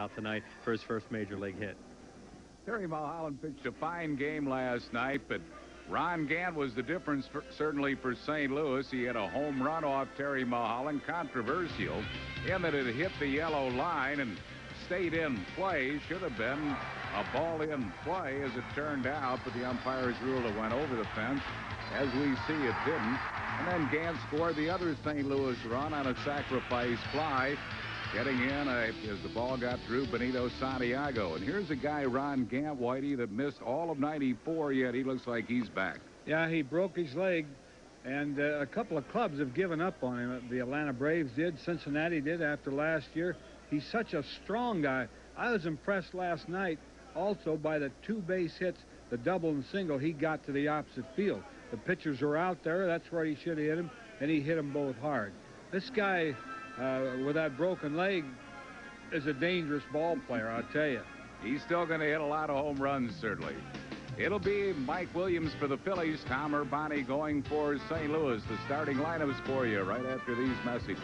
out tonight for his first major league hit. Terry Mulholland pitched a fine game last night, but Ron Gant was the difference, certainly for St. Louis. He had a home run off Terry Mulholland, controversial, in that it hit the yellow line and stayed in play. Should have been a ball in play, as it turned out, but the umpires ruled it went over the fence. As we see, it didn't. And then Gant scored the other St. Louis run on a sacrifice fly, getting in as the ball got through Benito Santiago. And here's a guy, Ron Gant, Whitey, that missed all of '94, yet he looks like he's back. Yeah, he broke his leg, and a couple of clubs have given up on him. The Atlanta Braves did, Cincinnati did after last year. He's such a strong guy. I was impressed last night also by the 2 base hits, the double and single he got to the opposite field. The pitchers were out there. That's where he should have hit him, and he hit them both hard. This guy with that broken leg is a dangerous ball player, I'll tell you. He's still going to hit a lot of home runs, certainly. It'll be Mike Williams for the Phillies, Tom Urbani going for St. Louis. The starting lineups for you right after these messages.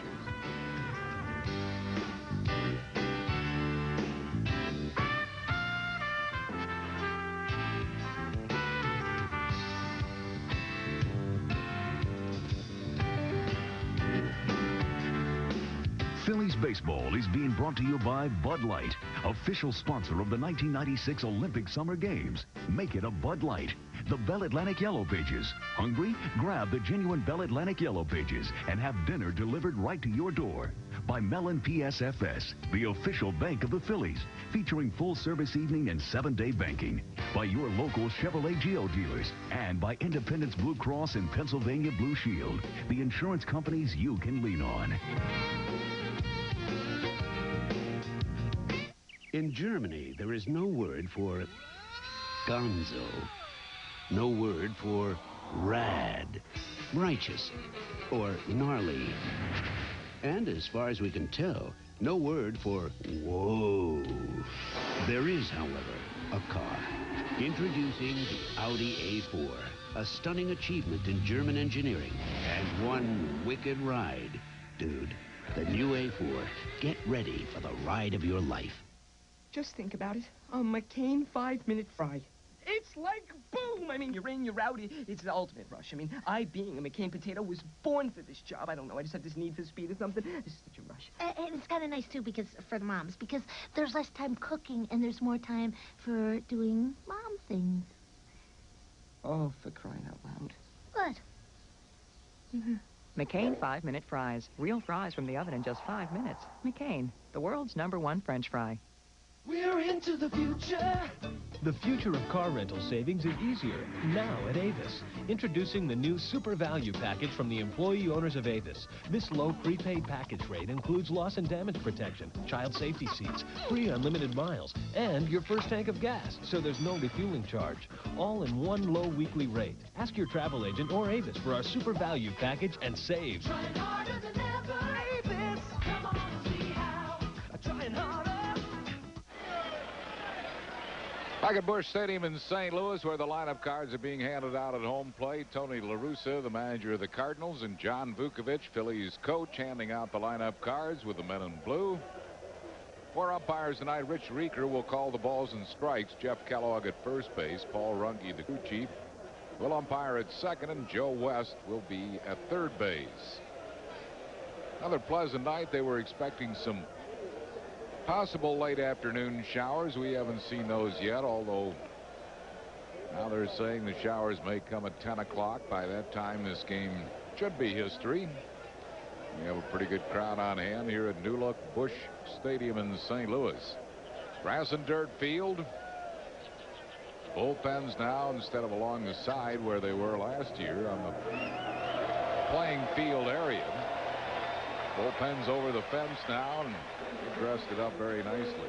Phillies baseball is being brought to you by Bud Light, official sponsor of the 1996 Olympic Summer Games. Make it a Bud Light. The Bell Atlantic Yellow Pages. Hungry? Grab the genuine Bell Atlantic Yellow Pages and have dinner delivered right to your door. By Mellon PSFS, the official bank of the Phillies, featuring full-service evening and 7-day banking. By your local Chevrolet Geo dealers, and by Independence Blue Cross and Pennsylvania Blue Shield, the insurance companies you can lean on. In Germany, there is no word for gonzo, no word for rad, righteous, or gnarly. And as far as we can tell, no word for whoa. There is, however, a car. Introducing the Audi A4, a stunning achievement in German engineering, and one wicked ride. Dude, the new A4. Get ready for the ride of your life. Just think about it. A McCain 5-minute fry. It's like boom! I mean, you're in, you're out. It's the ultimate rush. I mean, I, being a McCain potato, was born for this job. I don't know. I just have this need for speed or something. This is such a rush. And it's kind of nice, too, because for the moms, because there's less time cooking and there's more time for doing mom things. Oh, for crying out loud. What? McCain 5-minute fries. Real fries from the oven in just 5 minutes. McCain, the world's #1 French fry. We're into the future. The future of car rental savings is easier now at Avis. Introducing the new Super Value Package from the employee owners of Avis. This low prepaid package rate includes loss and damage protection, child safety seats, free unlimited miles, and your first tank of gas, so there's no refueling charge. All in one low weekly rate. Ask your travel agent or Avis for our Super Value Package and save. Trying harder than ever. Avis. Come on and see how. Trying harder. Back at Busch Stadium in St. Louis, where the lineup cards are being handed out at home plate. Tony La Russa, the manager of the Cardinals, and John Vukovich, Phillies coach, handing out the lineup cards with the men in blue. 4 umpires tonight. Rich Reeker will call the balls and strikes. Jeff Kellogg at first base. Paul Runge, the crew chief, will umpire at second, and Joe West will be at third base. Another pleasant night. They were expecting some possible late afternoon showers. We haven't seen those yet, although now they're saying the showers may come at 10 o'clock. By that time, this game should be history. We have a pretty good crowd on hand here at New Look Busch Stadium in St. Louis. Grass and dirt field. Bullpens now instead of along the side where they were last year on the playing field area. Bullpens over the fence now, and he dressed it up very nicely.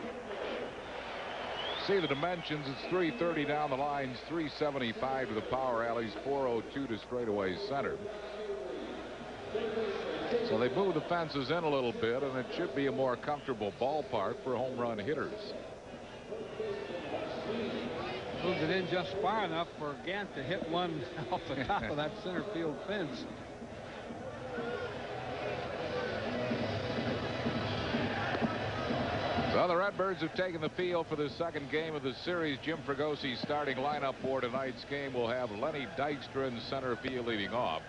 See the dimensions. It's 330 down the lines, 375 to the power alleys, 402 to straightaway center. So they moved the fences in a little bit, and it should be a more comfortable ballpark for home run hitters. Moved it in just far enough for Gant to hit one off the top of that center field fence. Well, the Redbirds have taken the field for the second game of the series. Jim Fragosi's starting lineup for tonight's game will have Lenny Dykstra in center field leading off.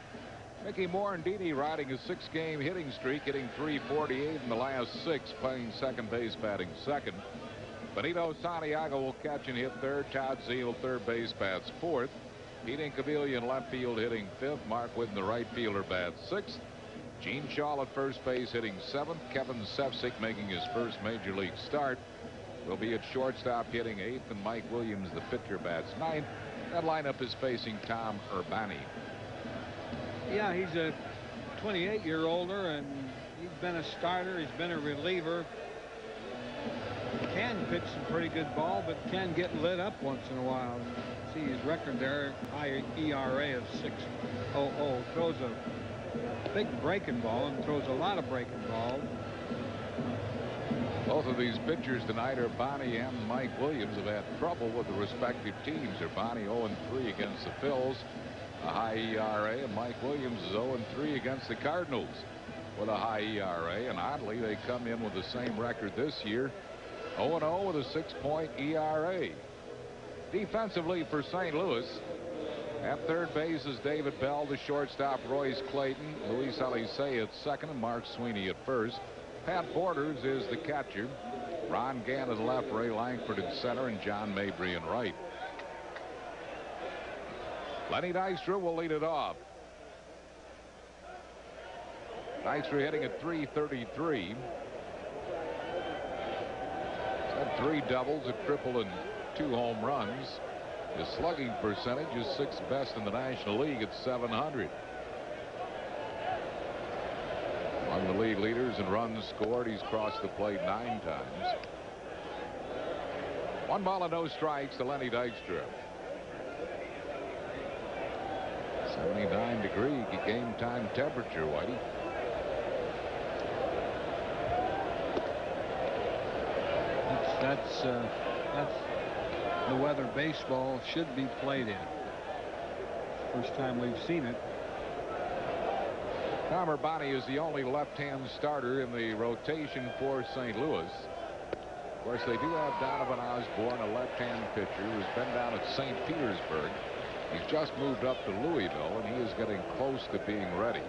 Mickey Morandini riding a 6-game hitting streak, hitting .348 in the last 6, playing second base, batting second. Benito Santiago will catch and hit third. Todd Zeal, third base, bats fourth. Pete Incaviglia in left field, hitting fifth. Mark Whitten, the right fielder, bats sixth. Gene Shaw at first base, hitting seventh. Kevin Sefcik making his first major league start will be at shortstop, hitting eighth, and Mike Williams, the pitcher, bats ninth. That lineup is facing Tom Urbani. Yeah, he's a 28-year-older, and he's been a starter. He's been a reliever. Can pitch some pretty good ball, but can get lit up once in a while. See his record there, high ERA of 6.00. Throws a big breaking ball and throws a lot of breaking balls. Both of these pitchers tonight, Urbani and Mike Williams, have had trouble with the respective teams. Urbani 0-3 against the Phils, a high ERA, and Mike Williams is 0-3 against the Cardinals with a high ERA. And oddly, they come in with the same record this year, 0-0 with a 6-point ERA. Defensively for St. Louis, at third base is David Bell, the shortstop Royce Clayton, Luis Elisei at second, and Mark Sweeney at first. Pat Borders is the catcher. Ron Gann at left, Ray Langford in center, and John Mabry in right. Lenny Dykstra will lead it off. Dykstra hitting at .333. He's had 3 doubles, a triple, and 2 home runs. His slugging percentage is 6th best in the National League at .700. Among the league leaders in runs scored, he's crossed the plate 9 times. 1 ball and no strikes to Lenny Dykstra. 79-degree game time temperature, Whitey. That's the weather baseball should be played in. First time we've seen it. Tom Urbani is the only left-hand starter in the rotation for St. Louis. Of course, they do have Donovan Osborne, a left-hand pitcher who's been down at St. Petersburg. He's just moved up to Louisville, and he is getting close to being ready.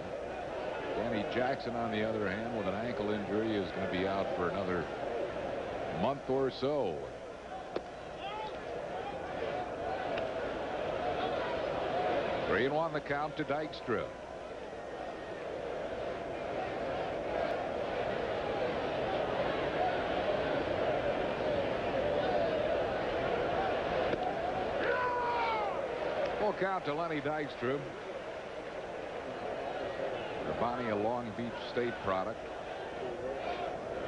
Danny Jackson, on the other hand, with an ankle injury, is going to be out for another month or so. Three and 1 the count to Dykstra. Full count to Lenny Dykstra. Urbani, a Long Beach State product.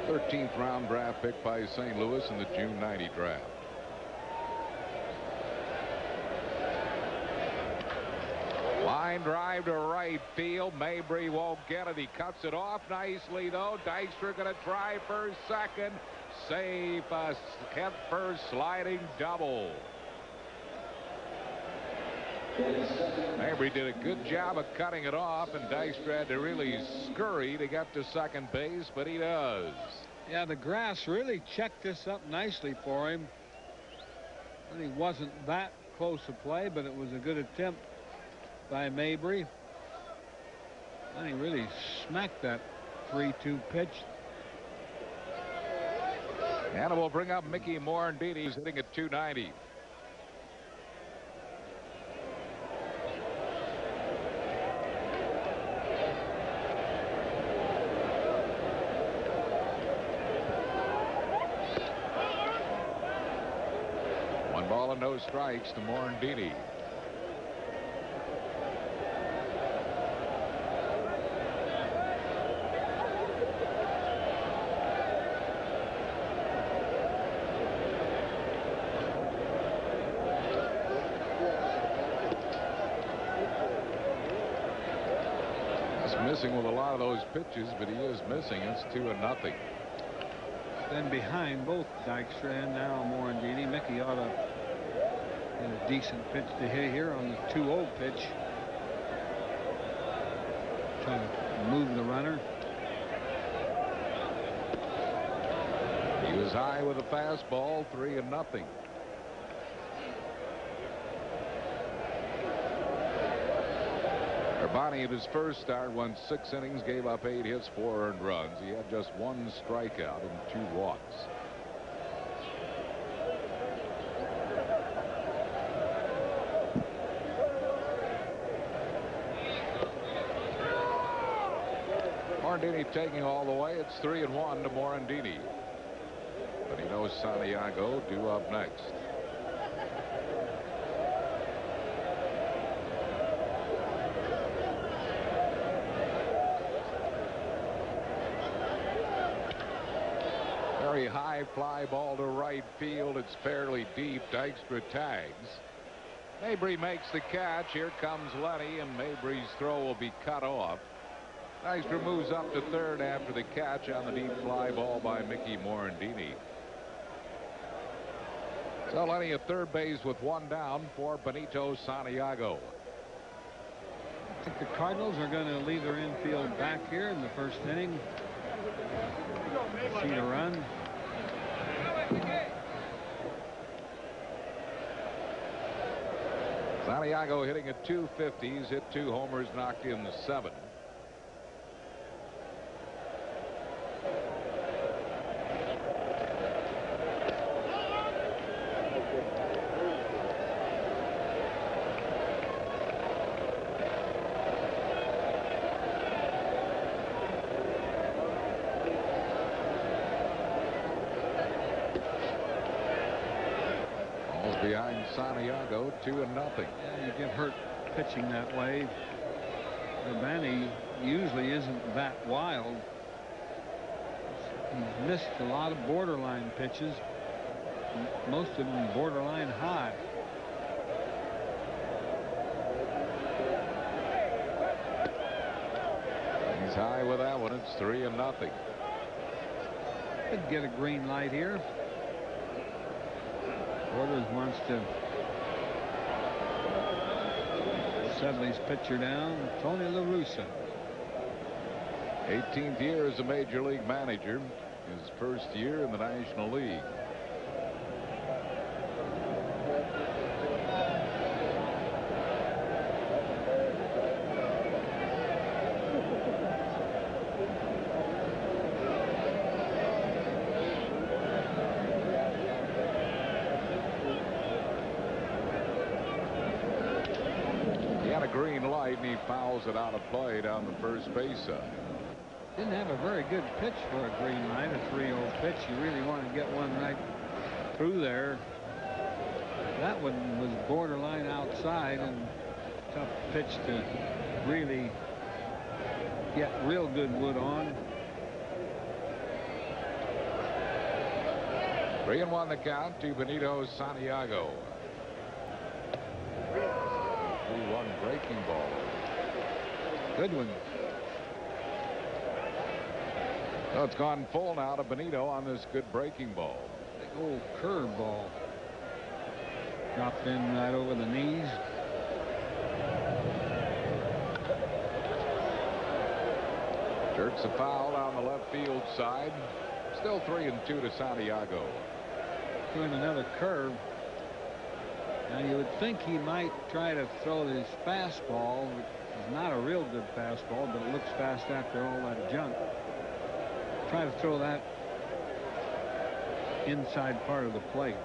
13th round draft pick by St. Louis in the June '90 draft. Line drive to right field. Mabry won't get it. He cuts it off nicely, though. Dykstra going to try for second. Safe. A head first sliding double. Mabry did a good job of cutting it off, and Dykstra had to really scurry to get to second base, but he does. Yeah, the grass really checked this up nicely for him. Really wasn't that close a play, but it was a good attempt by Mabry. And he really smacked that 3-2 pitch. And it will bring up Mickey Morandini. He's hitting at .290. No strikes to Morandini. He's missing with a lot of those pitches, but he is missing. It's 2-0. Then behind both Dykstra and now Morandini. Mickey ought to get a decent pitch to hit here on the 2-0 pitch. Trying to move the runner. He He was high with a fastball, 3-0. Urbani in his first start won 6 innings, gave up 8 hits, 4 earned runs. He had just 1 strikeout and 2 walks. Morandini taking all the way. It's 3-1 to Morandini. Benito Santiago due up next. Very high fly ball to right field. It's fairly deep. Dykstra tags. Mabry makes the catch. Here comes Lenny, and Mabry's throw will be cut off. Dykstra moves up to third after the catch on the deep fly ball by Mickey Morandini. So Lenny at third base with 1 down for Benito Santiago. I think the Cardinals are going to leave their infield back here in the first inning. See a run. Santiago hitting at .250. He's hit 2 homers, knocked in 7. Behind Santiago, 2-0. Yeah, you get hurt pitching that way. Urbani usually isn't that wild. He's missed a lot of borderline pitches, most of them borderline high. He's high with that one. It's 3-0. Could get a green light here. Borders wants to settle his pitcher down. Tony La Russa. 18th year as a major league manager. His first year in the National League. Green light, and he fouls it out of play down the first base side. Didn't have a very good pitch for a green light, a 3-0 pitch. You really want to get one right through there. That one was borderline outside, and tough pitch to really get real good wood on. 3-1 the count to Benito Santiago. 3-1 breaking ball. Good one. So it's gone full now to Benito on this good breaking ball. Big old curve ball. Dropped in right over the knees. Jerks a foul down the left field side. Still 3-2 to Santiago. Doing another curve. Now you would think he might try to throw his fastball, which is not a real good fastball, but it looks fast after all that junk. Try to throw that inside part of the plate.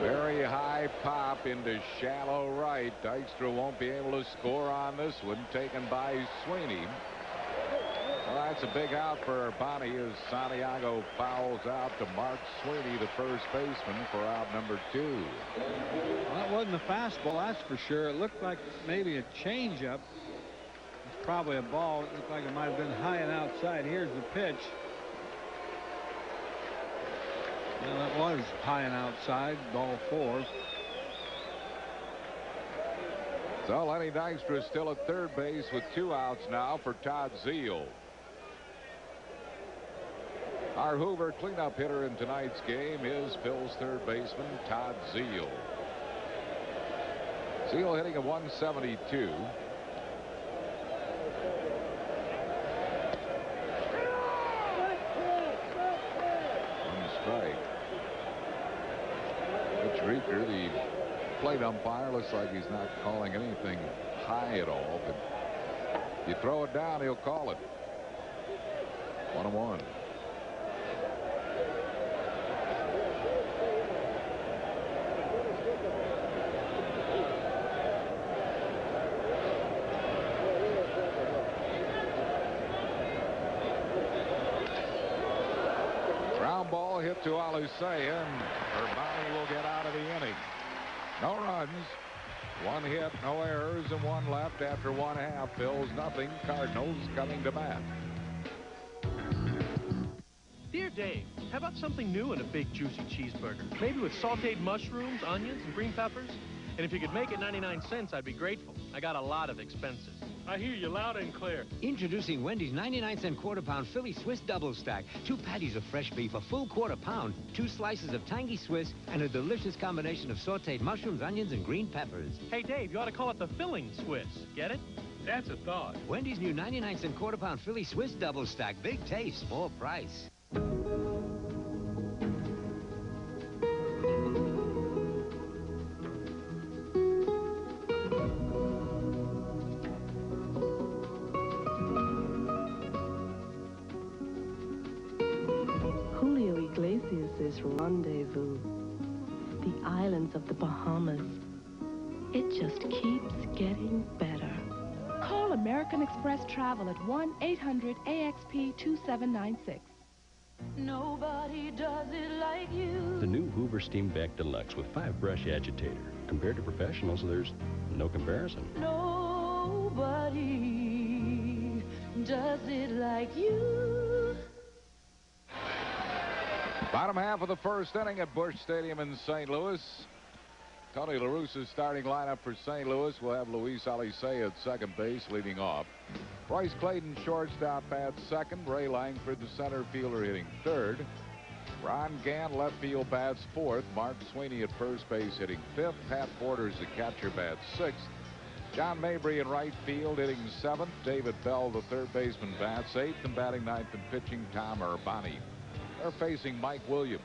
Very high pop into shallow right. Dykstra won't be able to score on this one. Taken by Sweeney. Well, that's a big out for Urbani as Santiago fouls out to Mark Sweeney, the first baseman, for out number 2. Well, that wasn't a fastball, that's for sure. It looked like maybe a changeup. It's probably a ball. It looked like it might have been high and outside. Here's the pitch. Well, that was high and outside, ball 4. So Lenny Dykstra is still at third base with 2 outs now for Todd Zeile. Our Hoover cleanup hitter in tonight's game is Phil's third baseman, Todd Zeile. Zeile hitting a 172. Dreker, the plate umpire, looks like he's not calling anything high at all, but you throw it down, he'll call it. 1-1. Ground ball hit to Alicea, and Urbani will get out of the inning. No runs, one hit, no errors, and one left after 1/2. Phil's nothing. Cardinals coming to bat. Dear Dave, how about something new in a big juicy cheeseburger? Maybe with sauteed mushrooms, onions, and green peppers? And if you could make it 99 cents, I'd be grateful. I got a lot of expenses. I hear you loud and clear. Introducing Wendy's 99-cent quarter-pound Philly Swiss double stack. 2 patties of fresh beef, a full quarter-pound, 2 slices of tangy Swiss, and a delicious combination of sauteed mushrooms, onions, and green peppers. Hey, Dave, you ought to call it the filling Swiss. Get it? That's a thought. Wendy's new 99-cent quarter-pound Philly Swiss double stack. Big taste, small price. Rendezvous, the islands of the Bahamas. It just keeps getting better. Call American Express Travel at 1-800-AXP-2796. Nobody does it like you. The new Hoover Steam Vac Deluxe with 5-brush agitator. Compared to professionals, there's no comparison. Nobody does it like you. Bottom half of the first inning at Busch Stadium in St. Louis. Tony La Russa's starting lineup for St. Louis will have Luis Alicea at second base leading off. Bryce Clayton shortstop at second. Ray Langford the center fielder hitting third. Ron Gant left field bats fourth. Mark Sweeney at first base hitting fifth. Pat Borders the catcher bats sixth. John Mabry in right field hitting seventh. David Bell the third baseman bats eighth, and batting ninth and pitching Tom Urbani. They're facing Mike Williams.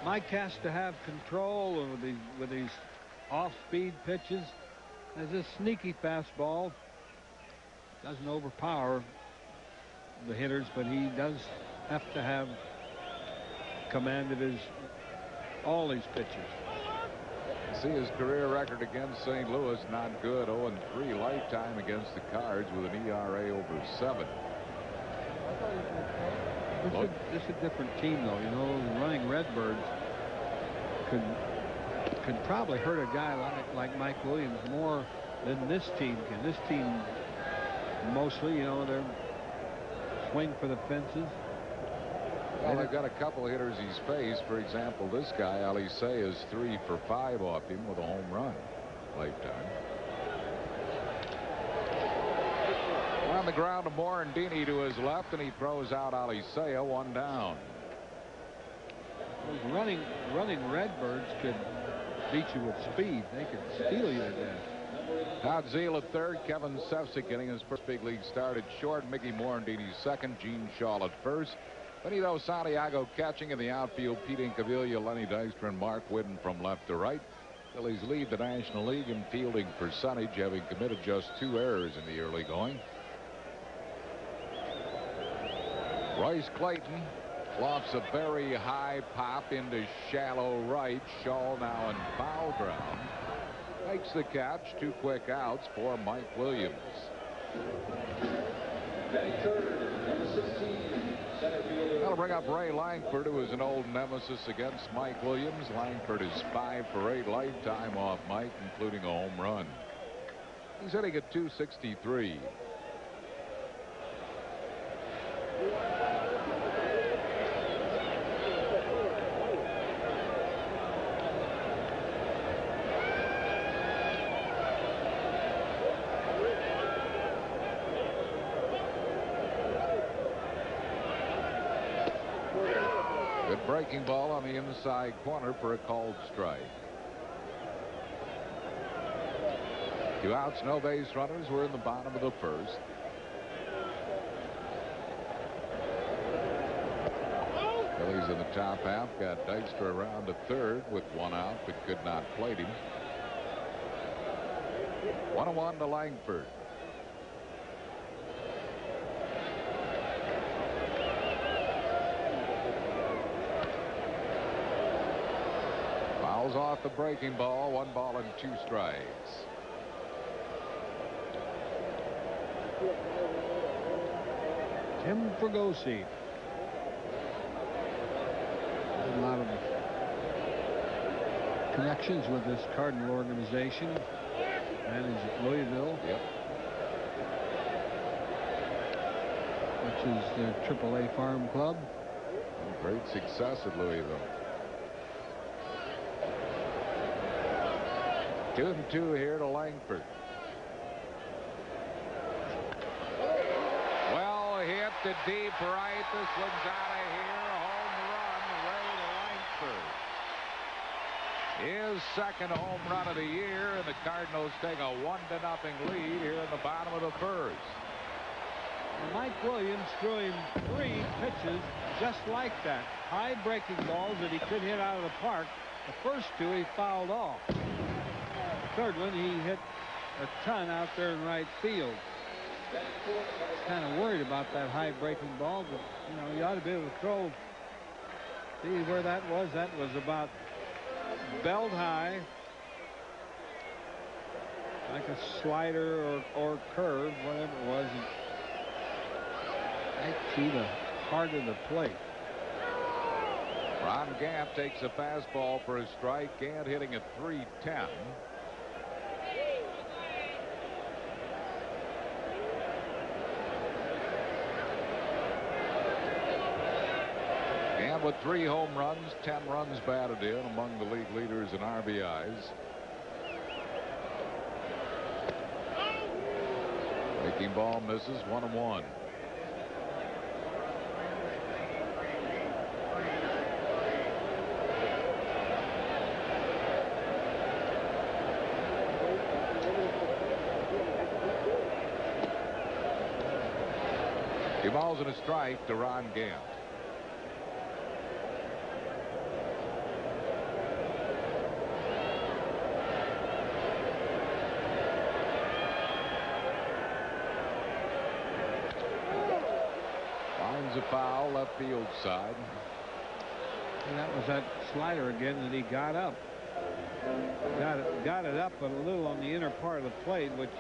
Mike has to have control with these off-speed pitches. There's this sneaky fastball. Doesn't overpower the hitters, but he does have to have command of all these pitches. See his career record against St. Louis, not good. 0-3 lifetime against the Cards with an ERA over 7. This is a different team, though. You know, the running Redbirds could probably hurt a guy like Mike Williams more than this team can. This team mostly, you know, they're swing for the fences. Well, they've got a couple of hitters he's faced. For example, this guy, Alicea, is 3 for 5 off him with a home run lifetime. On the ground to Morandini to his left, and he throws out Alicea, 1 down. Those running Redbirds could beat you with speed. They could steal you to death. Todd Zeal at third. Kevin Sefcik getting his first big league start at short. Mickey Morandini second. Gene Shaw at first. Benito Santiago catching in the outfield. Pete Incaviglia, Lenny Dykstra, and Mark Whidden from left to right. Phillies lead the National League in fielding percentage, having committed just 2 errors in the early going. Bryce Clayton lofts a very high pop into shallow right. Shaw now in foul ground. Makes the catch. 2 quick outs for Mike Williams. That'll bring up Ray Langford, who is an old nemesis against Mike Williams. Langford is 5 for 8 lifetime off Mike, including a home run. He's hitting at .263. Good breaking ball on the inside corner for a called strike. 2 outs, no base runners. We're in the bottom of the first. Phillies in the top half got Dykstra around to third with 1 out, but could not plate him. 1-1 to Langford. Fouls off the breaking ball. 1 ball and 2 strikes. Tim Fregosi. A lot of connections with this Cardinal organization. Managed at Louisville. Yep. Which is their AAA farm club. And great success at Louisville. 2-2 here to Langford. Well hit to deep right. This one's out of here. Home run, Ray to Langford. His second home run of the year, and the Cardinals take a 1-0 lead here in the bottom of the first. Mike Williams threw him 3 pitches just like that. High breaking balls that he could hit out of the park. The first 2 he fouled off. The third one he hit a ton out there in right field. Kind of worried about that high breaking ball, but you know, you ought to be able to throw. See where that was? That was about belt high, like a slider or curve, whatever it was. Right to the heart of the plate. Ron Gant takes a fastball for a strike. Gant hitting at .310. Gant with 3 home runs, 10 runs batted in, among the league leaders in RBIs. Breaking ball misses. 1-1. Two balls and a strike to Ron Gant. Finds a foul left field side. And that was that slider again that he got up. Got it up but a little on the inner part of the plate, which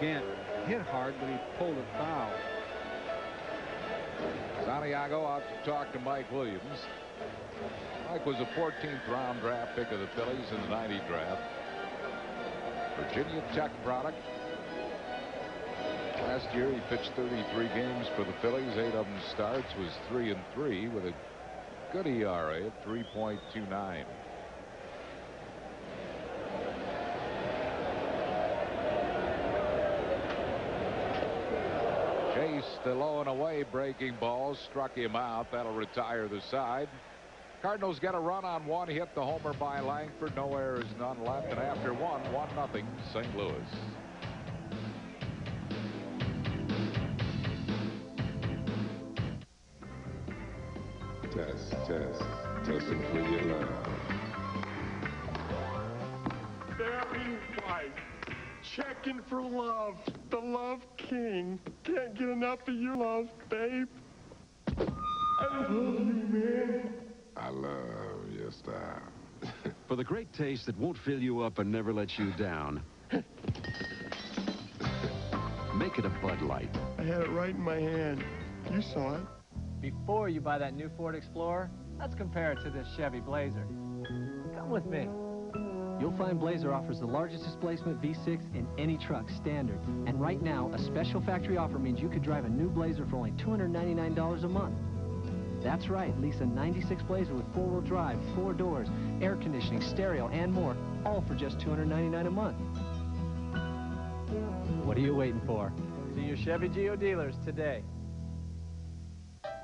Gant hit hard, but he pulled it foul. Santiago out to talk to Mike Williams. Mike was a 14th round draft pick of the Phillies in the '90 draft. Virginia Tech product. Last year he pitched 33 games for the Phillies. 8 of them starts. Was 3-3 with a good ERA of 3.29. The low and away breaking ball struck him out. That'll retire the side. Cardinals get a run on 1 hit. The homer by Langford. No errors, none left. And after 1-0 St. Louis. Testing for your love. Barry White. Checking for love. The Love King. Can't get enough of your love, babe. I love you, man. I love your style. For the great taste that won't fill you up and never lets you down. Make it a Bud Light. I had it right in my hand. You saw it. Before you buy that new Ford Explorer, let's compare it to this Chevy Blazer. Come with me. You'll find Blazer offers the largest displacement V6 in any truck, standard. And right now, a special factory offer means you could drive a new Blazer for only $299 a month. That's right, lease a '96 Blazer with 4-wheel drive, 4 doors, air conditioning, stereo, and more, all for just $299 a month. What are you waiting for? See your Chevy Geo dealers today.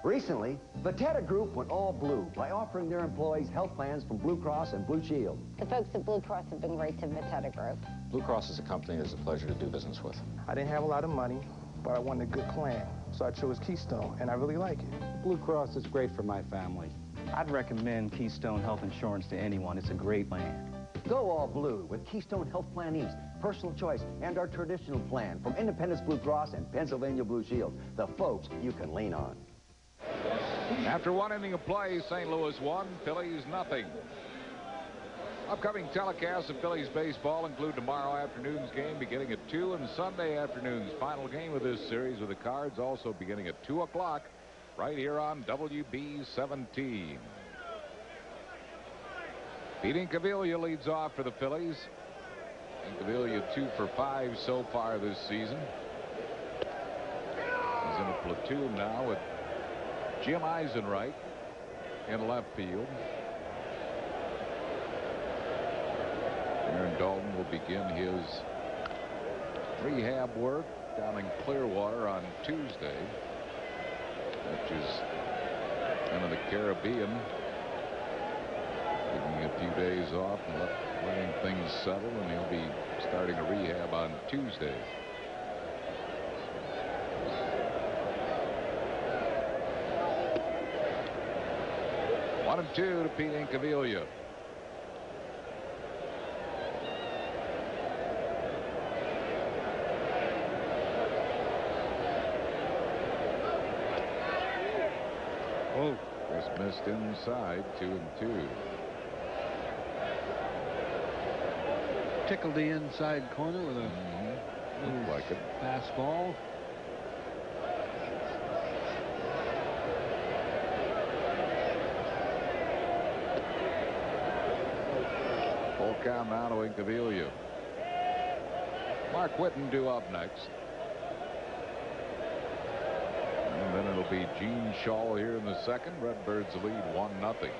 Recently, Viterra Group went all blue by offering their employees health plans from Blue Cross and Blue Shield. The folks at Blue Cross have been great to Viterra Group. Blue Cross is a company that's a pleasure to do business with. I didn't have a lot of money, but I wanted a good plan. So I chose Keystone, and I really like it. Blue Cross is great for my family. I'd recommend Keystone Health Insurance to anyone. It's a great plan. Go all blue with Keystone Health Plan East, personal choice, and our traditional plan from Independence Blue Cross and Pennsylvania Blue Shield. The folks you can lean on. After 1 inning of play, St. Louis 1, Phillies nothing. Upcoming telecasts of Phillies baseball include tomorrow afternoon's game beginning at 2 and Sunday afternoon's final game of this series with the Cards also beginning at 2 o'clock right here on WB 17. Pete Incaviglia leads off for the Phillies. Incaviglia 2 for 5 so far this season. He's in a platoon now with Jim Eisenreich in left field. Aaron Dalton will begin his rehab work down in Clearwater on Tuesday, which is kind of the Caribbean, taking a few days off and letting things settle, and he'll be starting a rehab on Tuesday. One and two to Pete Incaviglia. Oh, just missed inside. 2-2. Tickled the inside corner with a Looked like it. fastball. Full count now to Incaviglia. Mark Whitten due up next. And then it'll be Gene Shaw here in the second. Redbirds lead 1-0.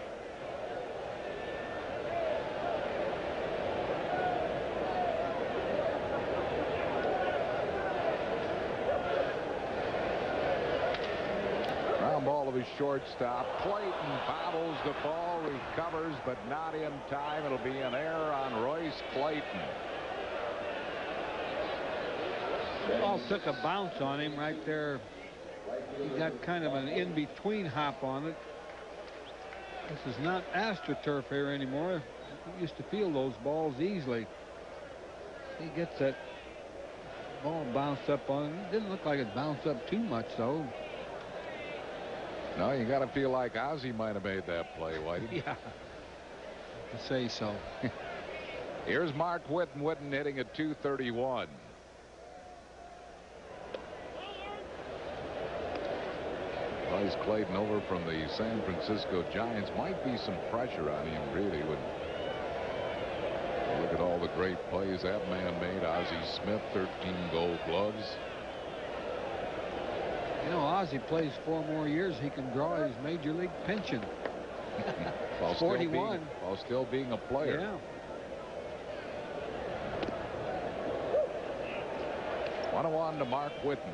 Ground ball of his shortstop. Clayton bobbles the ball, recovers, but not in time. It'll be an error on Royce Clayton. The ball took a bounce on him right there. He got kind of an in-between hop on it. This is not AstroTurf here anymore. He used to field those balls easily. He gets that ball bounced up on him. It didn't look like it bounced up too much, though. No, you got to feel like Ozzie might have made that play, Whitey. Yeah. To say so. Here's Mark Whitten. Whitten hitting at .231. Bryce Clayton over from the San Francisco Giants. Might be some pressure on him, really, when you look at all the great plays that man made. Ozzie Smith, 13 Gold Gloves. You know, Ozzie plays 4 more years. He can draw his major league pension. While 41. While still being a player. Yeah. 1-1 to Mark Whitten.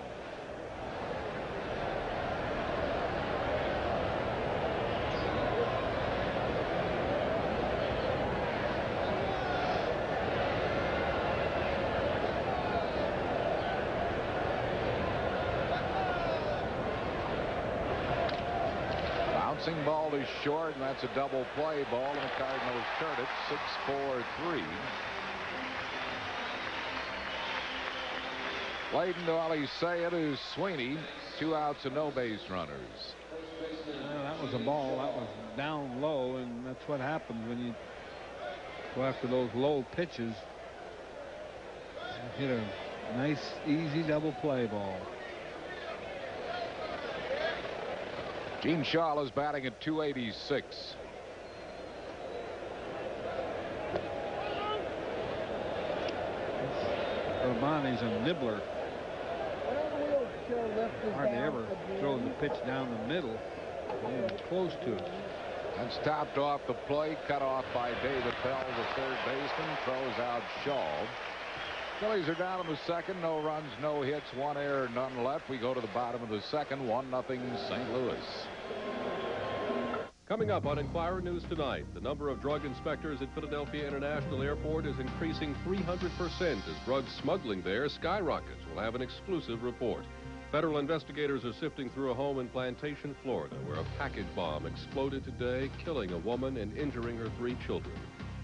Bouncing ball is short, and that's a double play ball, and the Cardinals turn it 6-4-3. Clayton to Ali Sayed is Sweeney. 2 outs and no base runners. Well, that was a ball that was down low, and that's what happens when you go after those low pitches. You hit a nice, easy double play ball. Gene Shaw is batting at .286. Urbani's a nibbler. Hardly ever throws the pitch down the middle. Even close to it. That's topped off the plate, cut off by David Bell, the third baseman. Throws out Shaw. Phillies are down in the second. No runs, no hits, 1 error, none left. We go to the bottom of the second. 1-0 St. Louis. Coming up on Inquirer News tonight, the number of drug inspectors at Philadelphia International Airport is increasing 300% as drug smuggling there skyrockets. We'll have an exclusive report. Federal investigators are sifting through a home in Plantation, Florida, where a package bomb exploded today, killing a woman and injuring her 3 children.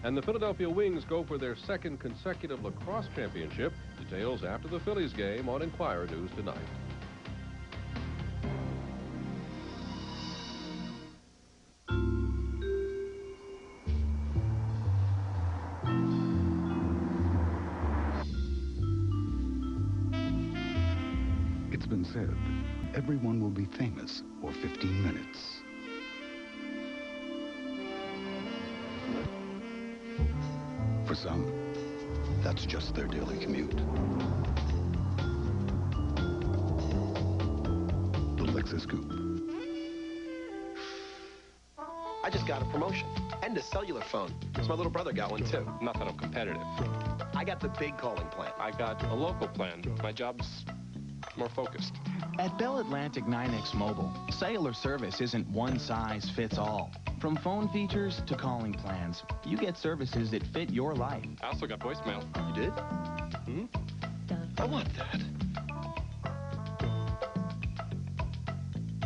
And the Philadelphia Wings go for their 2nd consecutive lacrosse championship. Details after the Phillies game on Inquirer News tonight. It's been said, everyone will be famous for 15 minutes. For some, that's just their daily commute. The Lexus Coupe. I just got a promotion and a cellular phone. So my little brother got one too. Not that I'm competitive. I got the big calling plan. I got a local plan. My job's more focused. At Bell Atlantic 9X Mobile, cellular service isn't one size fits all. From phone features to calling plans, you get services that fit your life. I also got voicemail. You did? I want that.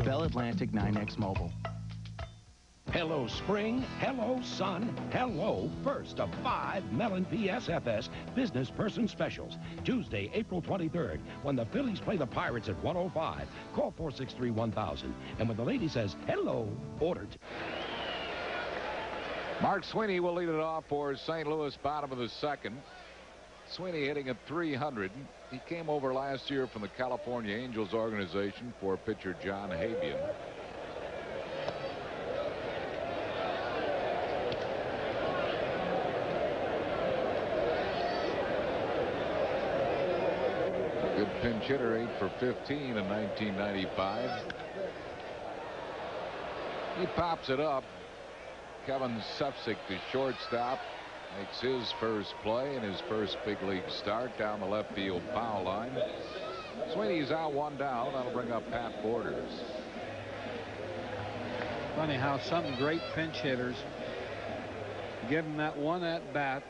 Bell Atlantic 9X Mobile. Hello, spring. Hello, sun. Hello, first of 5 Mellon PSFS Business Person Specials. Tuesday, April 23rd, when the Phillies play the Pirates at 1:05. Call 463-1000. And when the lady says hello, order. Mark Sweeney will lead it off for St. Louis, bottom of the 2nd. Sweeney hitting at 300. He came over last year from the California Angels organization for pitcher John Habian. Good pinch hitter, 8 for 15 in 1995. He pops it up. Kevin Sefcik, the shortstop, makes his first play and his first big league start down the left field foul line. Sweeney's out, 1 down. That'll bring up Pat Borders. Funny how some great pinch hitters, give them that one at bat.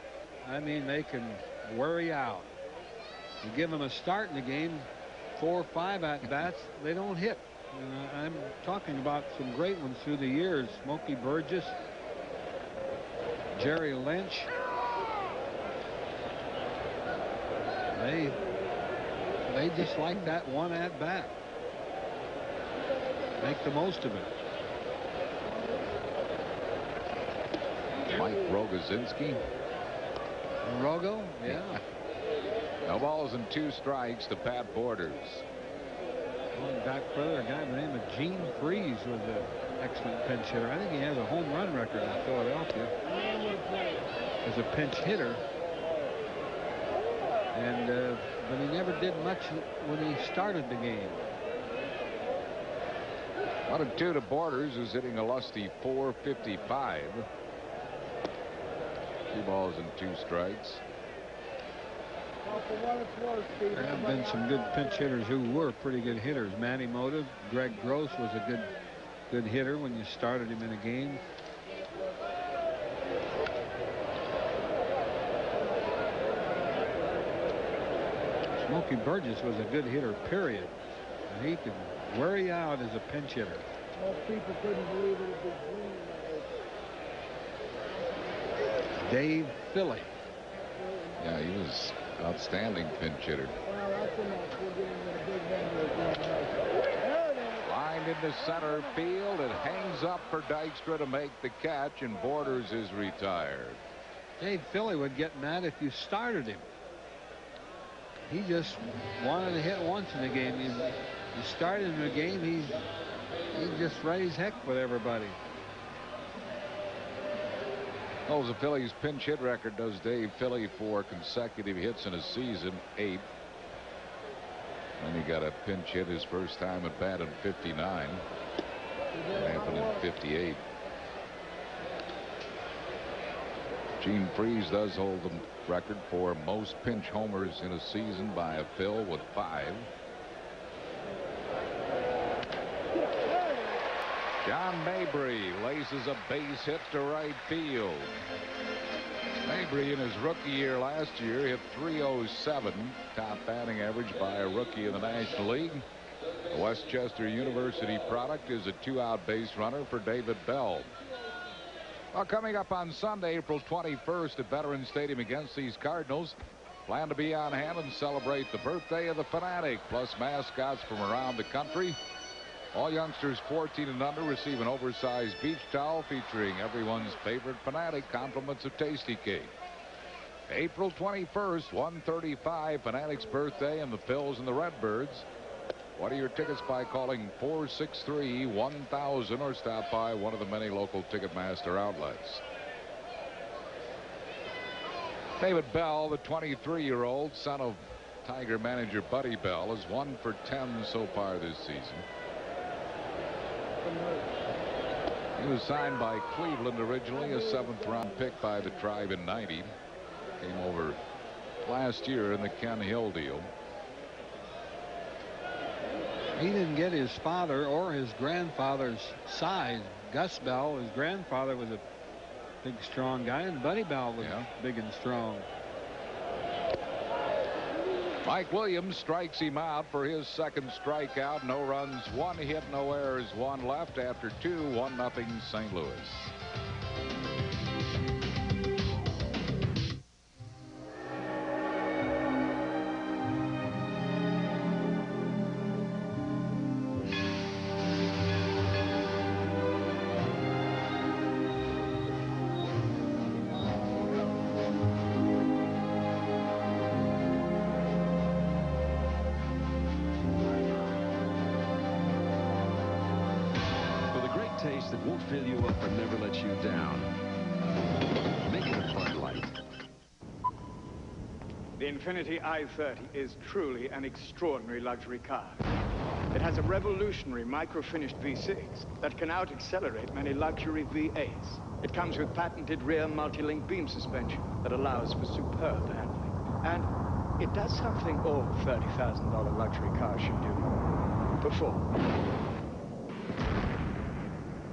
I mean, they can worry out. You give them a start in the game, 4 or 5 at bats, they don't hit. I'm talking about some great ones through the years. Smokey Burgess, Jerry Lynch. They just like that one at bat. Make the most of it. Mike Rogozinski. Rogo, yeah. No balls and 2 strikes to Pat Borders. Going back further, a guy by the name of Gene Freese was an excellent pinch hitter. I think he has a home run record in Philadelphia as a pinch hitter. And but he never did much when he started the game. 1-2 to Borders, who's hitting a lusty .455. 2 balls and 2 strikes. There have been some good pinch hitters who were pretty good hitters. Manny Mota, Greg Gross was a good hitter when you started him in a game. Smokey Burgess was a good hitter, period. And he could wear you out as a pinch hitter. Most people couldn't believe it was green. Dave Philly. Yeah, he was outstanding pinch hitter. Well, that's enough. We're getting a big number again. Lined into center field. It hangs up for Dykstra to make the catch, and Borders is retired. Dave Philly would get mad if you started him. He just wanted to hit once in the game. You started in the game, he just raised heck with everybody. Well, the Phillies pinch hit record does Dave Philly for consecutive hits in a season, 8. And he got a pinch hit his first time at bat in 59. It happened in 58. Gene Freese does hold the record for most pinch homers in a season by a Phil with 5. John Mabry laces a base hit to right field. Mabry in his rookie year last year hit .307, top batting average by a rookie in the National League. The Westchester University product is a 2-out base runner for David Bell. Well, coming up on Sunday, April 21st at Veterans Stadium against these Cardinals, plan to be on hand and celebrate the birthday of the Fanatic, plus mascots from around the country. All youngsters 14 and under receive an oversized beach towel featuring everyone's favorite Fanatic, compliments of Tasty Cake. April 21st, 1:35, Fanatic's birthday, and the Phils and the Redbirds. Order your tickets by calling 463-1000 or stop by one of the many local Ticketmaster outlets. David Bell, the 23-year-old son of Tiger manager Buddy Bell, is 1 for 10 so far this season. He was signed by Cleveland originally, a 7th-round pick by the Tribe in '90. Came over last year in the Ken Hill deal. He didn't get his father or his grandfather's size. Gus Bell, his grandfather, was a big, strong guy, and Buddy Bell was big and strong. Mike Williams strikes him out for his second strikeout. No runs, 1 hit, no errors, 1 left after 2, 1-0 St. Louis. Taste that won't fill you up and never let you down. Make it a Bud Light. The Infiniti i30 is truly an extraordinary luxury car. It has a revolutionary micro-finished V6 that can out-accelerate many luxury V8s. It comes with patented rear multi-link beam suspension that allows for superb handling. And it does something all $30,000 luxury cars should do. Perform.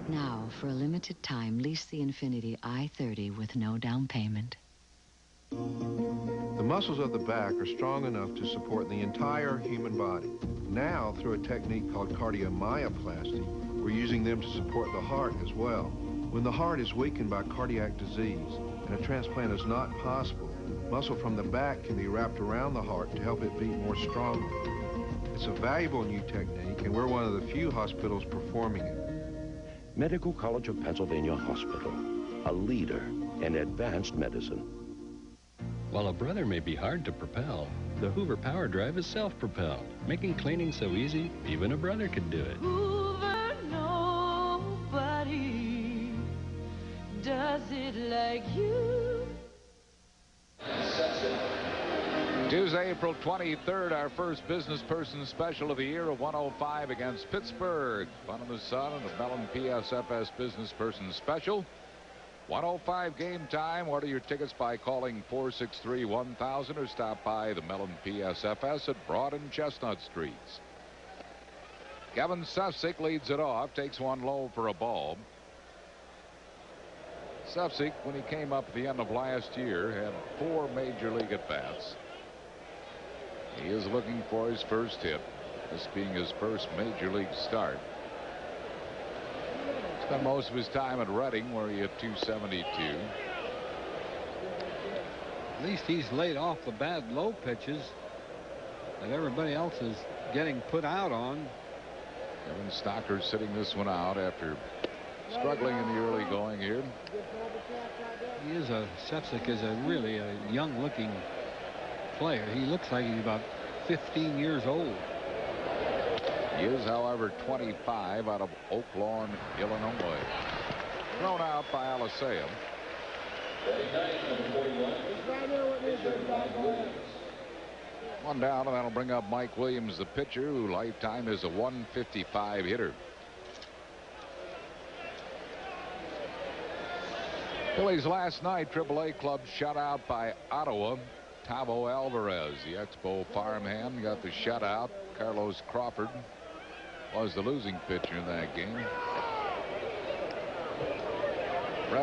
Now, for a limited time, lease the Infiniti i30 with no down payment. The muscles of the back are strong enough to support the entire human body. Now, through a technique called cardiomyoplasty, we're using them to support the heart as well. When the heart is weakened by cardiac disease and a transplant is not possible, muscle from the back can be wrapped around the heart to help it beat more strongly. It's a valuable new technique, and we're one of the few hospitals performing it. Medical College of Pennsylvania Hospital, a leader in advanced medicine. While a brother may be hard to propel, the Hoover Power Drive is self-propelled, making cleaning so easy, even a brother could do it. Hoover, nobody does it like you. Tuesday, April 23rd, our first business person special of the year of 105 against Pittsburgh. Fun in the Sun and the Mellon PSFS business person special. 105 game time. Order your tickets by calling 463-1000 or stop by the Mellon PSFS at Broad and Chestnut Streets. Kevin Sufsick leads it off, takes one low for a ball. Sufsick, when he came up at the end of last year, had 4 major league at-bats. He is looking for his first hit, this being his first major league start. Spent most of his time at Reading, where he hit .272. At least he's laid off the bad low pitches that everybody else is getting put out on. Kevin Stocker sitting this one out after struggling in the early going here. Sefcik is really a young-looking player. He looks like he's about 15 years old. He is, however, 25 out of Oak Lawn, Illinois. Thrown out by Alisea. One down, and that'll bring up Mike Williams, the pitcher, who lifetime is a 155 hitter. Phillies last night, AAA club shut out by Ottawa. Tavo Alvarez, the Expo farmhand, got the shutout. Carlos Crawford was the losing pitcher in that game.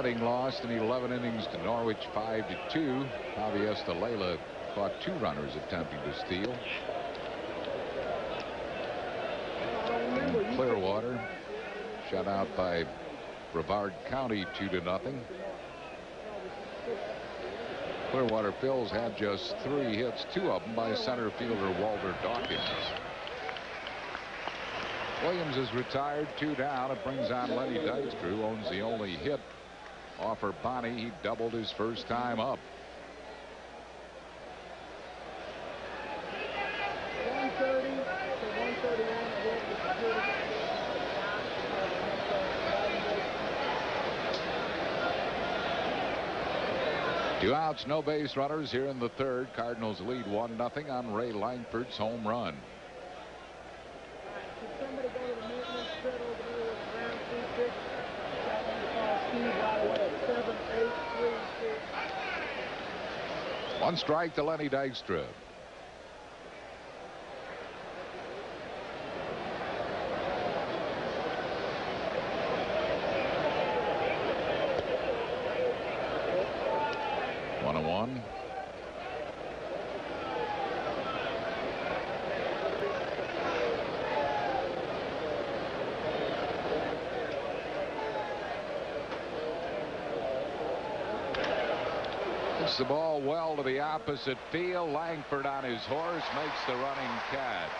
Reading lost in 11 innings to Norwich 5-2. Javier Estalela caught 2 runners attempting to steal. And Clearwater shut out by Brevard County 2-0. Clearwater Phil's had just 3 hits, 2 of them by center fielder Walter Dawkins. Williams is retired, 2 down. It brings on Lenny Dykstra, who owns the only hit off Bonnie. He doubled his first time up. 130 to 131. 2 outs, no base runners here in the 3rd. Cardinals lead 1-0 on Ray Langford's home run. Somebody go to the maintenance pit over there with Brown 36. That one to call Steve right away. 7-8-3-6. 1 strike to Lenny Dykstra. One. Hits the ball well to the opposite field. Langford on his horse makes the running catch.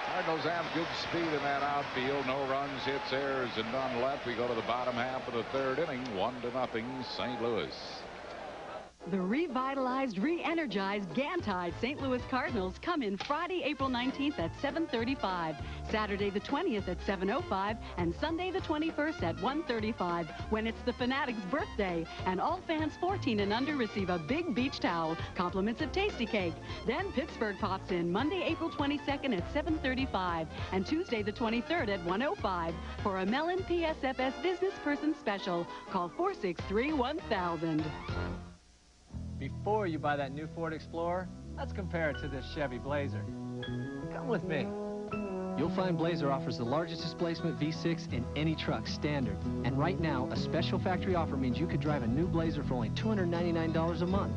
Cardinals have good speed in that outfield. No runs, hits, errors, and none left. We go to the bottom half of the 3rd inning. 1-0 St. Louis. The revitalized, re-energized, Gantide St. Louis Cardinals come in Friday, April 19th at 7:35, Saturday the 20th at 7:05, and Sunday the 21st at 1:35 when it's the Fanatic's birthday. And all fans 14 and under receive a big beach towel, compliments of Tasty Cake. Then Pittsburgh pops in Monday, April 22nd at 7:35 and Tuesday the 23rd at 1:05 for a Mellon PSFS Business Person Special. Call 463-1000. Before you buy that new Ford Explorer, let's compare it to this Chevy Blazer. Come with me. You'll find Blazer offers the largest displacement V6 in any truck, standard. And right now, a special factory offer means you could drive a new Blazer for only $299 a month.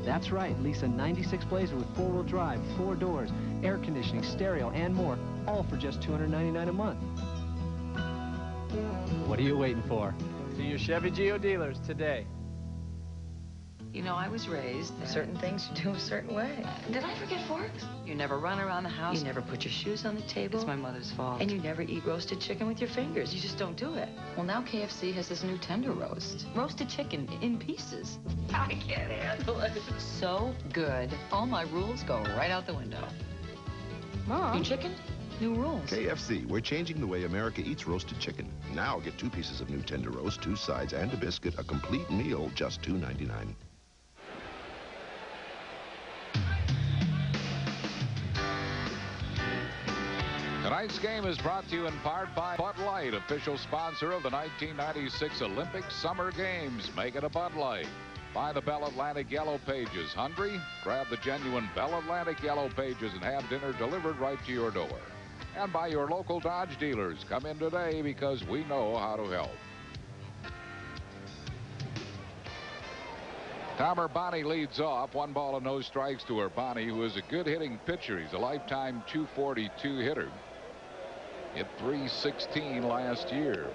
That's right, lease a 96 Blazer with 4-wheel drive, 4 doors, air conditioning, stereo, and more, all for just $299 a month. What are you waiting for? See your Chevy Geo dealers today. You know, I was raised certain things you do a certain way. Did I forget forks? You never run around the house. You never put your shoes on the table. It's my mother's fault. And you never eat roasted chicken with your fingers. You just don't do it. Well, now KFC has this new tender roast. Roasted chicken in pieces. I can't handle it. So good. All my rules go right out the window. Mom. New chicken? New rules. KFC, we're changing the way America eats roasted chicken. Now get 2 pieces of new tender roast, 2 sides, and a biscuit. A complete meal, just $2.99. Tonight's game is brought to you in part by Bud Light, official sponsor of the 1996 Olympic Summer Games. Make it a Bud Light. Buy the Bell Atlantic Yellow Pages. Hungry? Grab the genuine Bell Atlantic Yellow Pages and have dinner delivered right to your door. And by your local Dodge dealers. Come in today because we know how to help. Tom Urbani leads off. 1 ball and no strikes to Urbani, who is a good hitting pitcher. He's a lifetime .242 hitter. Hit .316 last year.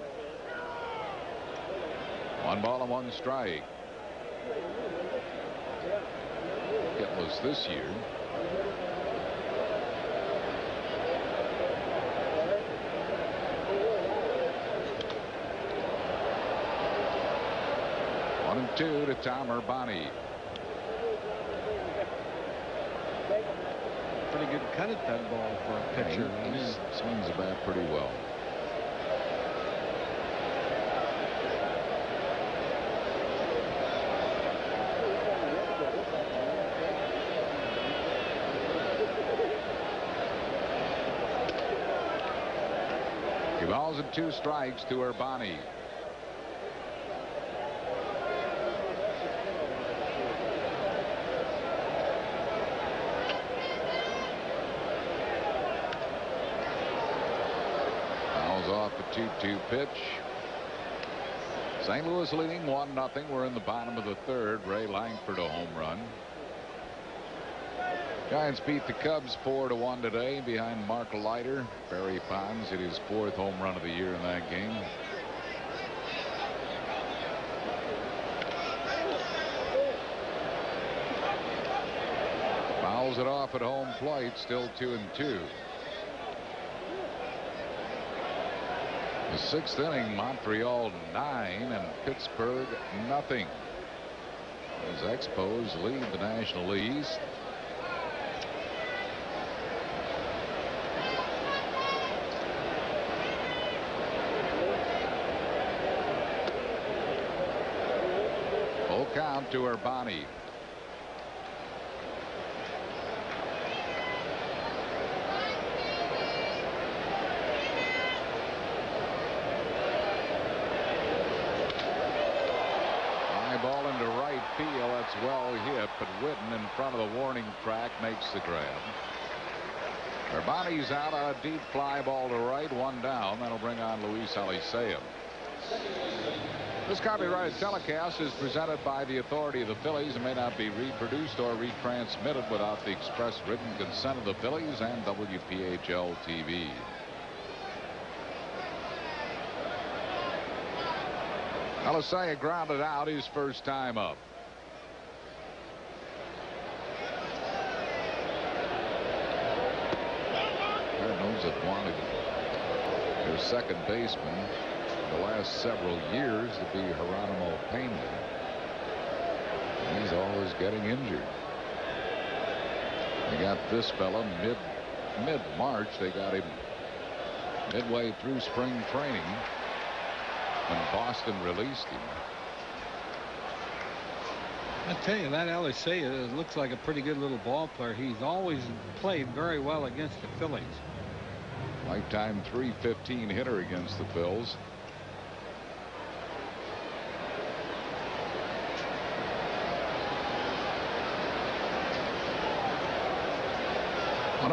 1 ball and 1 strike. Hitless this year. One and 2 to Tom Urbani. Pretty good cut at that ball for a pitcher. He swings the bat pretty well. Two balls and 2 strikes to Urbani. Off the 2-2 pitch. St. Louis leading 1-0. We're in the bottom of the third. Ray Langford a home run. Giants beat the Cubs 4-1 today behind Mark Leiter. Barry Bonds hit his 4th home run of the year in that game. Fouls it off at home plate. Still 2-2. The 6th inning, Montreal 9 and Pittsburgh nothing. As Expos lead the National East. Full count to Urbani. Ball into right field. That's well hit, but Witten in front of the warning track makes the grab. Urbani's out on a deep fly ball to right, 1 down. That'll bring on Luis Alicea. This copyrighted telecast is presented by the authority of the Phillies and may not be reproduced or retransmitted without the express written consent of the Phillies and WPHL TV. Alicea grounded out his first time up. Cardinals have wanted their second baseman the last several years to be Geronimo Pena. He's always getting injured. They got this fella mid-March. They got him midway through spring training when Boston released him. I tell you, that Alicea looks like a pretty good little ball player. He's always played very well against the Phillies. Lifetime .315 hitter against the Phils.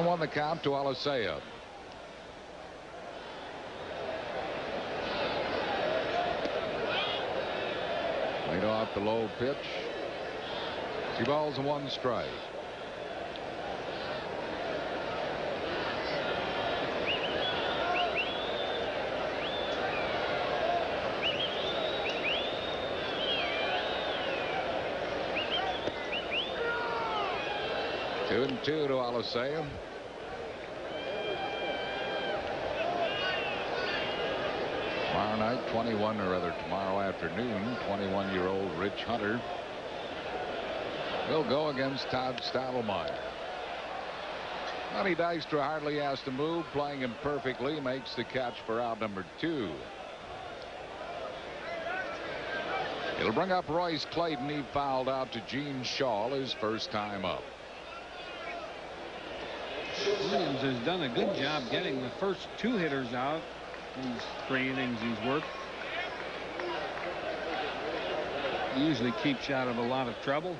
On the count to Alicea. Laid off the low pitch. 2 balls and 1 strike. Two and 2 to Alicea. Tomorrow night, tomorrow afternoon, 21-year-old Rich Hunter will go against Todd Stottlemyre. Johnny Dykstra hardly has to move, playing him perfectly, makes the catch for out number 2. It'll bring up Royce Clayton. He fouled out to Gene Shaw his first time up. Williams has done a good job getting the first 2 hitters out. These 3 innings he's worked. He usually keeps you out of a lot of trouble.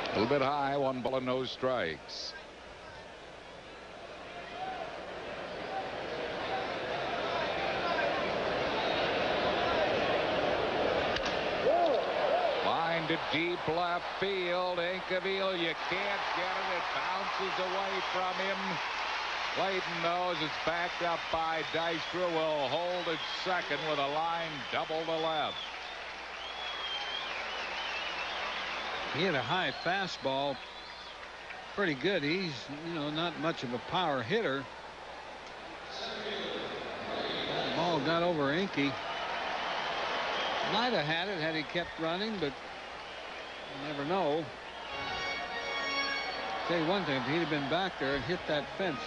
A little bit high, 1 ball and no strikes. To deep left field. Incaville, you can't get it. It bounces away from him. Clayton knows it's backed up by Dykstra. Will hold it second with a line double to left. He had a high fastball. Pretty good. He's, not much of a power hitter. The ball got over Inky. Might have had it had he kept running, but you never know. Tell you one thing, if he'd have been back there and hit that fence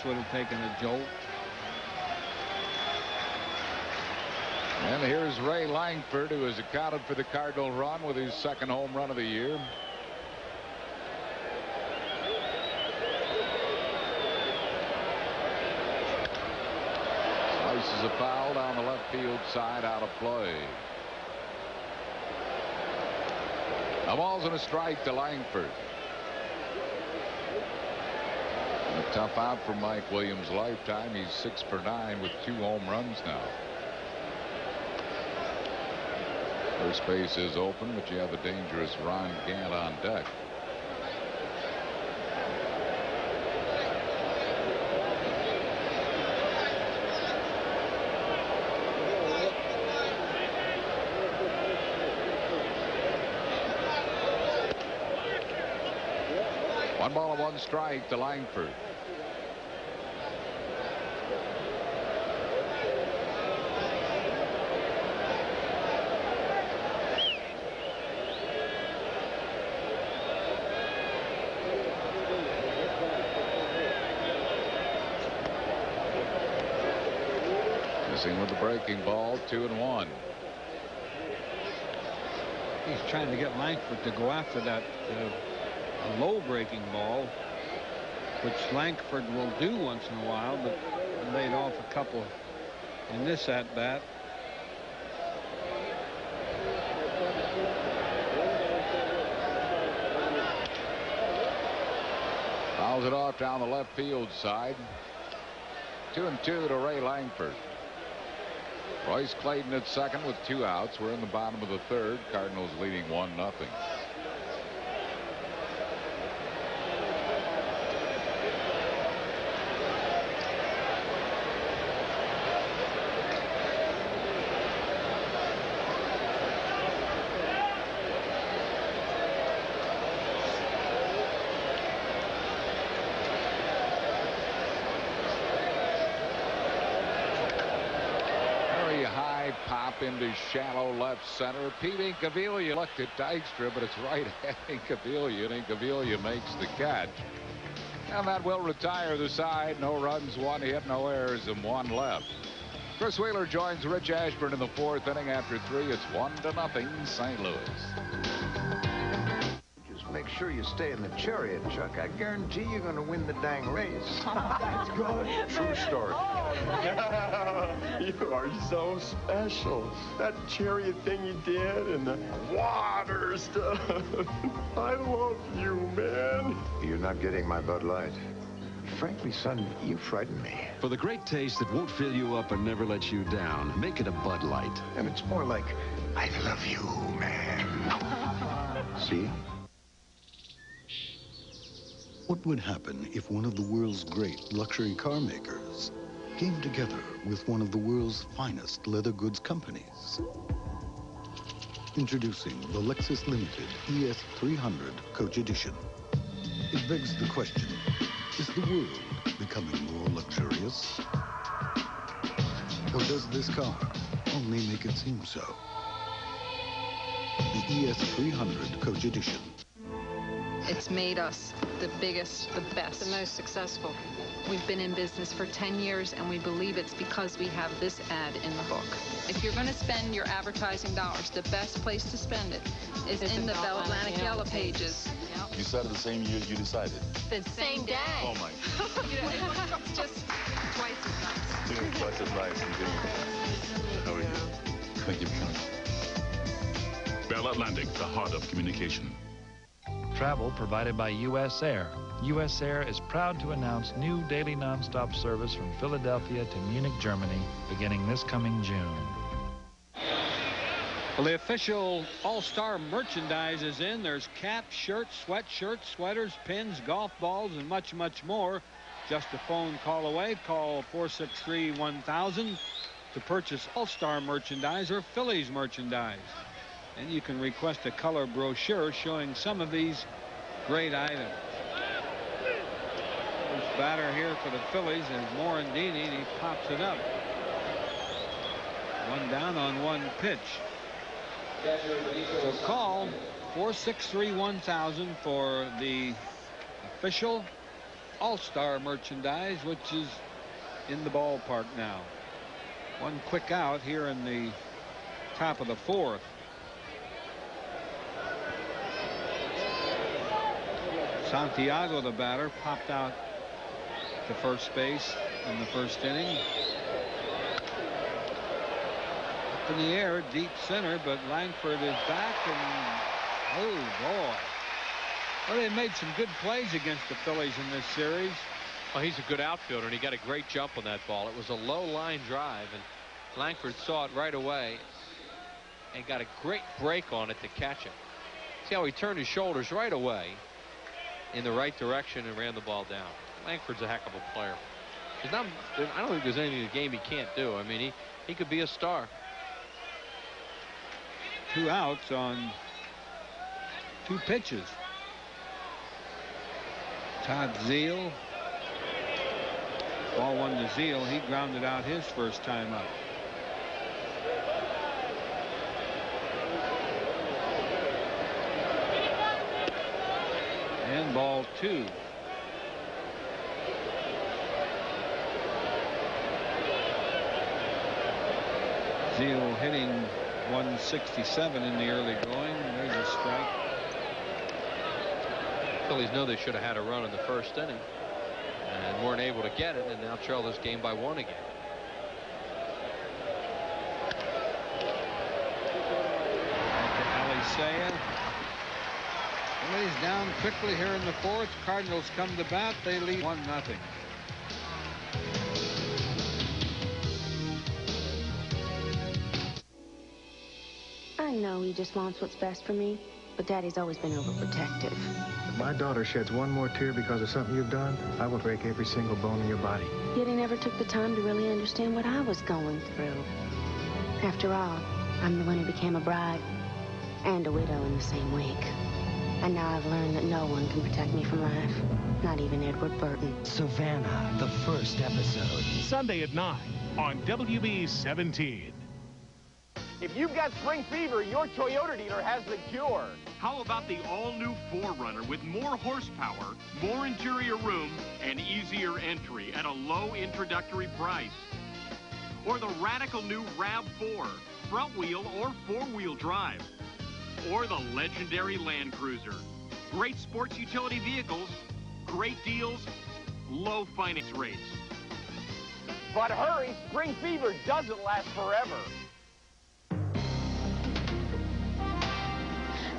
would have taken a jolt. And here's Ray Langford, who has accounted for the Cardinal run with his 2nd home run of the year. Slices a foul down the left field side, out of play. A ball's and a strike to Langford. A tough out for Mike Williams' lifetime. He's 6 for 9 with 2 home runs now. First base is open, but you have the dangerous Ron Gant on deck. One ball and 1 strike to Langford. Missing with the breaking ball, 2-1. He's trying to get Langford to go after that low breaking ball, which Langford will do once in a while, but laid off a couple in this at bat. Fouls it off down the left field side. 2-2 to Ray Langford. Royce Clayton at second with 2 outs. We're in the bottom of the third. Cardinals leading 1-0. Pop into shallow left center. Pete Incaviglia looked at Dykstra, but it's right at Incaviglia, and Incaviglia makes the catch. And that will retire the side. No runs, 1 hit, no errors, and 1 left. Chris Wheeler joins Rich Ashburn in the 4th inning. After 3, it's 1-0 St. Louis. Make sure you stay in the chariot, Chuck. I guarantee you're going to win the dang race. That's good. True story. You are so special. That chariot thing you did and the water stuff. I love you, man. You're not getting my Bud Light. Frankly, son, you frighten me. For the great taste that won't fill you up and never let you down, make it a Bud Light. And it's more like, I love you, man. See? What would happen if one of the world's great luxury car makers came together with one of the world's finest leather goods companies? Introducing the Lexus Limited ES300 Coach Edition. It begs the question, is the world becoming more luxurious? Or does this car only make it seem so? The ES300 Coach Edition. It's made us the biggest, the best, the most successful. We've been in business for 10 years, and we believe it's because we have this ad in the book. If you're going to spend your advertising dollars, the best place to spend it is in the Bell Atlantic Yellow Pages. You started the same year you decided? The same day. Oh, my. It's just twice as nice. Twice as nice, indeed. How are you? Thank you for coming. Bell Atlantic, the heart of communication. Travel provided by U.S. Air. U.S. Air is proud to announce new daily nonstop service from Philadelphia to Munich, Germany, beginning this coming June. Well, the official All-Star merchandise is in. There's caps, shirts, sweatshirts, sweaters, pins, golf balls, and much, much more. Just a phone call away. Call 463-1000 to purchase All-Star merchandise or Phillies merchandise. And you can request a color brochure showing some of these great items. First batter here for the Phillies is Morandini, and he pops it up. 1 down on 1 pitch. So call 463-1000 for the official All-Star merchandise, which is in the ballpark now. 1 quick out here in the top of the 4th. Santiago, the batter, popped out to first base in the first inning. Up in the air, deep center, but Langford is back, and Oh, boy. Well, they made some good plays against the Phillies in this series. Well, he's a good outfielder, and he got a great jump on that ball. It was a low line drive, and Langford saw it right away and got a great break on it to catch it. See how he turned his shoulders right away in the right direction and ran the ball down. Langford's a heck of a player. I don't think there's anything in the game he can't do. I mean, he could be a star. 2 outs on 2 pitches. Todd Zeal. Ball 1 to Zeal. He grounded out his first time up. And ball 2. Zeal hitting 167 in the early going. There's a strike. Phillies know they should have had a run in the first inning and weren't able to get it, and now trail this game by 1 again. Alicea. Phillies down quickly here in the 4th. Cardinals come to bat. They lead 1-0. I know he just wants what's best for me, but Daddy's always been overprotective. If my daughter sheds one more tear because of something you've done, I will break every single bone in your body. Yet he never took the time to really understand what I was going through. After all, I'm the one who became a bride and a widow in the same week. And now I've learned that no one can protect me from life, not even Edward Burton. Savannah, the first episode. Sunday at 9 on WB 17. If you've got spring fever, your Toyota dealer has the cure. How about the all-new 4Runner with more horsepower, more interior room, and easier entry at a low introductory price? Or the radical new RAV4, front wheel or 4-wheel drive? Or the legendary Land Cruiser? Great sports utility vehicles, great deals, low finance rates. But hurry, spring fever doesn't last forever.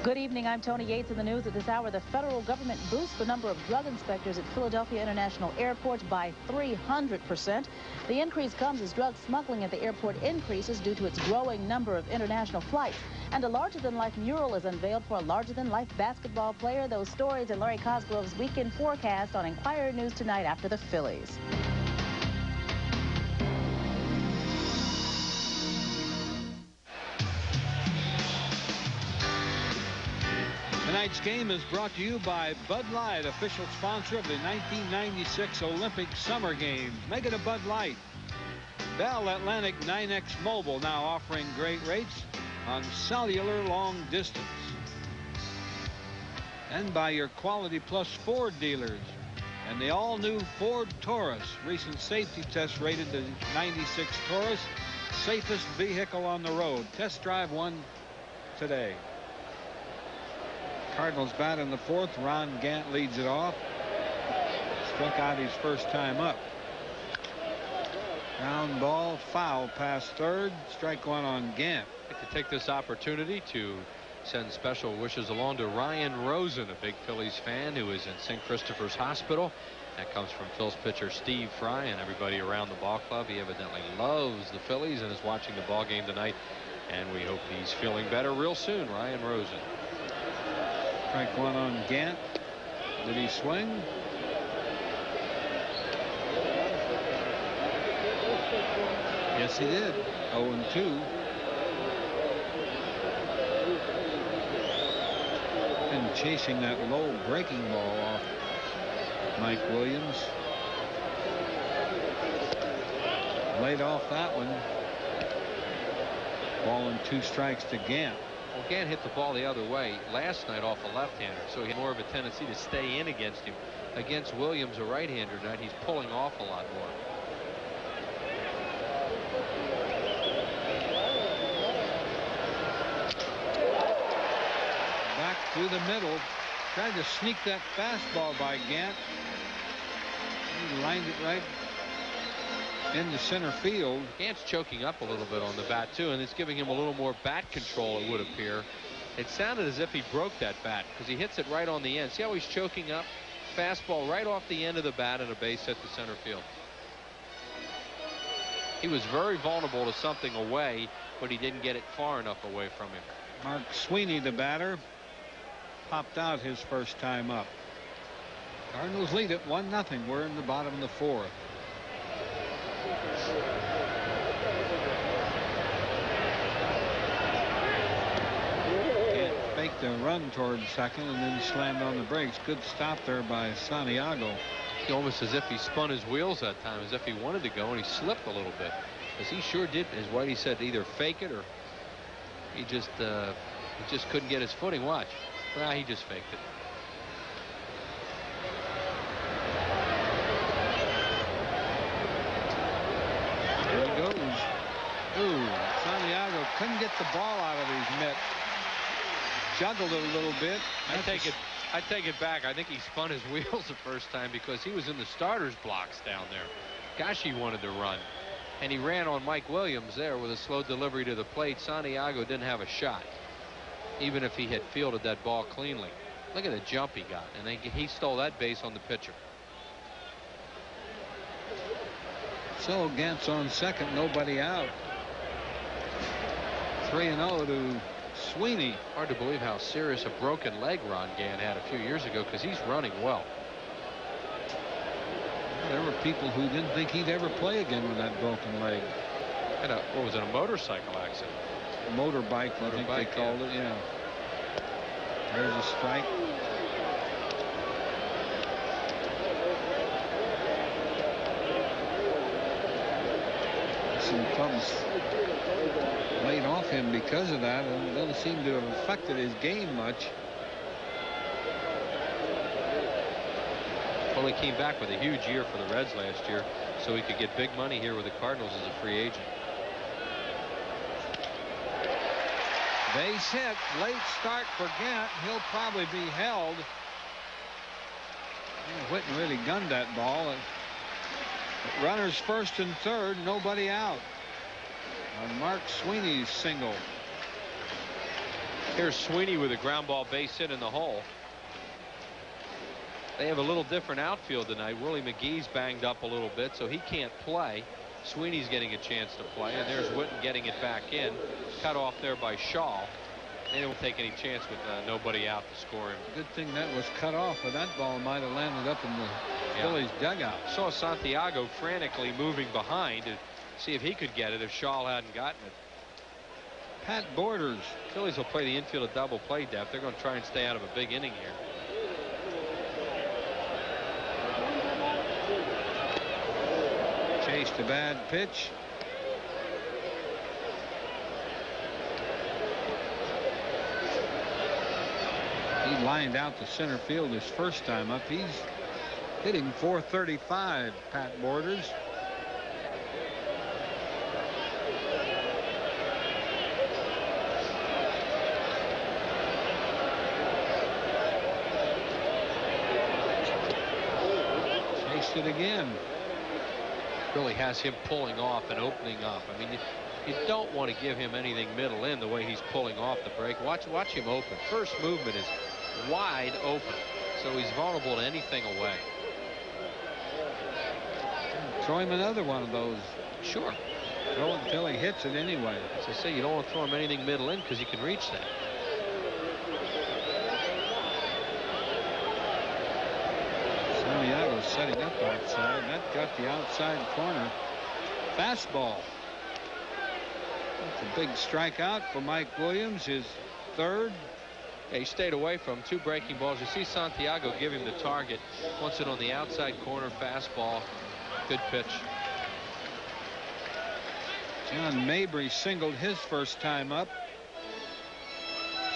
Good evening. I'm Tony Yates. In the news at this hour, the federal government boosts the number of drug inspectors at Philadelphia International Airport by 300%. The increase comes as drug smuggling at the airport increases due to its growing number of international flights. And a larger-than-life mural is unveiled for a larger-than-life basketball player. Those stories in Larry Cosgrove's weekend forecast on Inquirer News tonight after the Phillies. Tonight's game is brought to you by Bud Light, official sponsor of the 1996 Olympic Summer Games. Make it a Bud Light. Bell Atlantic 9X Mobile now offering great rates on cellular long distance. And by your Quality Plus Ford dealers. And the all-new Ford Taurus. Recent safety test rated the 96 Taurus safest vehicle on the road. Test drive one today. Cardinals bat in the 4th. Ron Gant leads it off. Struck out his first time up. Ground ball, foul past 3rd. Strike 1 on Gant. I'd like to take this opportunity to send special wishes along to Ryan Rosen, a big Phillies fan who is in St. Christopher's Hospital. That comes from Phil's pitcher Steve Fry and everybody around the ball club. He evidently loves the Phillies and is watching the ball game tonight, and we hope he's feeling better real soon. Ryan Rosen. Strike 1 on Gant. Did he swing? Yes, he did. 0-2. And chasing that low breaking ball off Mike Williams. Laid off that one. Ball and 2 strikes to Gant. Well, Gant hit the ball the other way last night off a left-hander, so he had more of a tendency to stay in against him. Against Williams, a right-hander tonight, he's pulling off a lot more. Back through the middle. Tried to sneak that fastball by Gant. He lined it right into center field. Gant's choking up a little bit on the bat too, and it's giving him a little more bat control, it would appear. It sounded as if he broke that bat because he hits it right on the end. See how he's choking up? Fastball right off the end of the bat and a base hit to center field. He was very vulnerable to something away, but he didn't get it far enough away from him. Mark Sweeney, the batter, popped out his first time up. Cardinals lead it 1-0. We're in the bottom of the 4th. Faked a run toward second and then slammed on the brakes. Good stop there by Santiago. Almost as if he spun his wheels that time, as if he wanted to go, and he slipped a little bit. Because he sure did, as Whitey said, either fake it or he just couldn't get his footing. Watch. Well, he just faked it. There he goes. Ooh, Santiago couldn't get the ball out of his mitt. Juggled it a little bit. I take it back. I think he spun his wheels the first time because he was in the starter's blocks down there. Gosh, he wanted to run. And he ran on Mike Williams there with a slow delivery to the plate. Santiago didn't have a shot, even if he had fielded that ball cleanly. Look at the jump he got. And then he stole that base on the pitcher. So Gantz on second, nobody out. 3-0 to Sweeney. Hard to believe how serious a broken leg Ron Gant had a few years ago, because he's running well. There were people who didn't think he'd ever play again with that broken leg. And what was it, a motorcycle accident? Motorbike, I think they called it, yeah. There's a strike. Some clubs laid off him because of that, and it doesn't seem to have affected his game much. Well, he came back with a huge year for the Reds last year, so he could get big money here with the Cardinals as a free agent. Base hit, late start for Gant. He'll probably be held. Whitten really gunned that ball. Runners first and third, nobody out. On Mark Sweeney's single. Here's Sweeney with a ground ball base hit in the hole. They have a little different outfield tonight. Willie McGee's banged up a little bit, so he can't play. Sweeney's getting a chance to play, and there's Whitten getting it back in. Cut off there by Shaw. They don't take any chance with nobody out to score him. Good thing that was cut off, or that ball might have landed up in the Phillies dugout. Saw Santiago frantically moving behind to see if he could get it if Shaw hadn't gotten it. Pat Borders. Phillies will play the infield at double play depth. They're going to try and stay out of a big inning here. Chased a bad pitch. He lined out to center field his first time up. He's hitting .435, Pat Borders. Chased it again. Really has him pulling off and opening up. I mean, you don't want to give him anything middle in the way he's pulling off the break. Watch him open. First movement is wide open, so he's vulnerable to anything away. Throw him another one of those. Sure. Throw it until he hits it anyway. As I say, you don't want to throw him anything middle in because he can reach that. Santiago setting up outside. That got the outside corner. Fastball. That's a big strikeout for Mike Williams, his third. Yeah, he stayed away from 2 breaking balls. You see Santiago give him the target. Wants it on the outside corner. Fastball. Good pitch. John Mabry singled his first time up.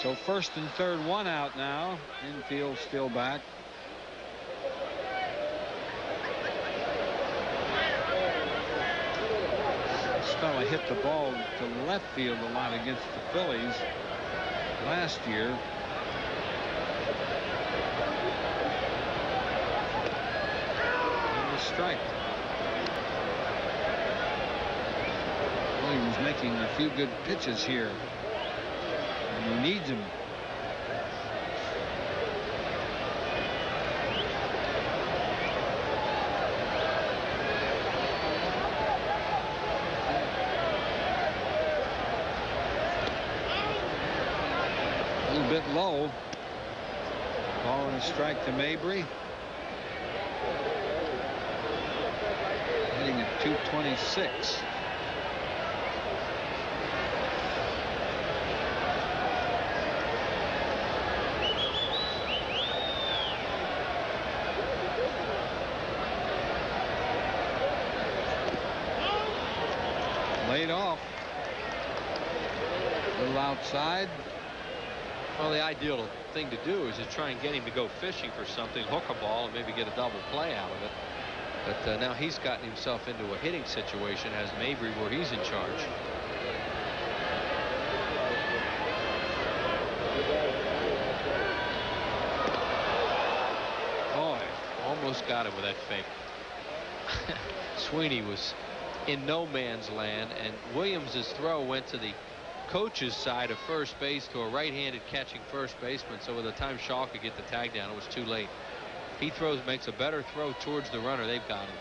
So first and third, 1 out now. Infield still back. This fella hit the ball to left field a lot against the Phillies last year. And a strike. Williams making a few good pitches here, and he needs them. little bit low. Ball and a strike to Mabry. Hitting at 226. Laid off. A little outside. Well, the ideal thing to do is to try and get him to go fishing for something, hook a ball, and maybe get a double play out of it. But now he's gotten himself into a hitting situation as Mabry where he's in charge. Boy, almost got him with that fake. Sweeney was in no man's land, and Williams's throw went to the coach's side of first base to a right-handed catching first baseman, so by the time Shaw could get the tag down, it was too late. He makes a better throw towards the runner. They've got him.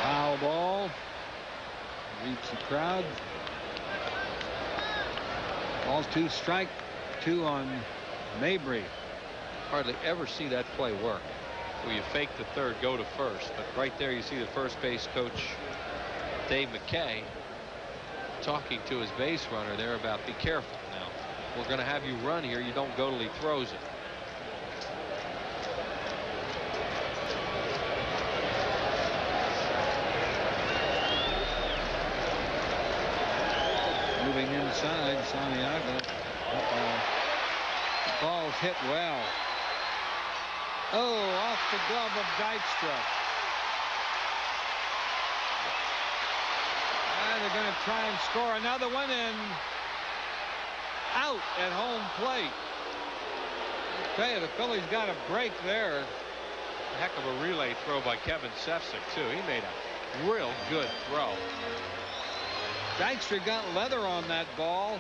Foul ball. Beats the crowd. Ball's 2 strike, 2 on Mabry. Hardly ever see that play work, where you fake the third, go to first. But right there you see the first base coach, Dave McKay, talking to his base runner there about, be careful now. We're going to have you run here. You don't go till he throws it. Moving inside, Santiago. Ball's hit well. Oh, off the glove of Dykstra. And they're going to try and score another one, and out at home plate. I'll tell you, the Phillies got a break there. A heck of a relay throw by Kevin Sefcik, too. He made a real good throw. Dykstra got leather on that ball.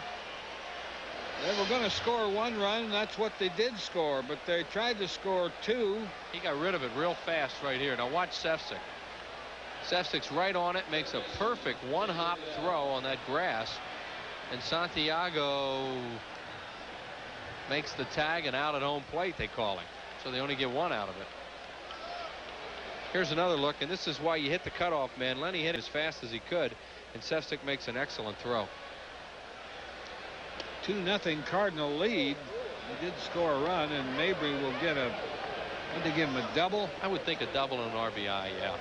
They were going to score 1 run, and that's what they did score, but they tried to score 2. He got rid of it real fast right here. Now watch Sefcik. Sefcik's right on it, makes a perfect 1-hop throw on that grass, and Santiago makes the tag, and out at home plate they call him. So they only get 1 out of it. Here's another look, and this is why you hit the cutoff man. Lenny hit as fast as he could, and Sefcik makes an excellent throw. 2-0 Cardinal lead. They did score a run, and Mabry will get a, would they give him a double? I would think a double and an RBI, yeah.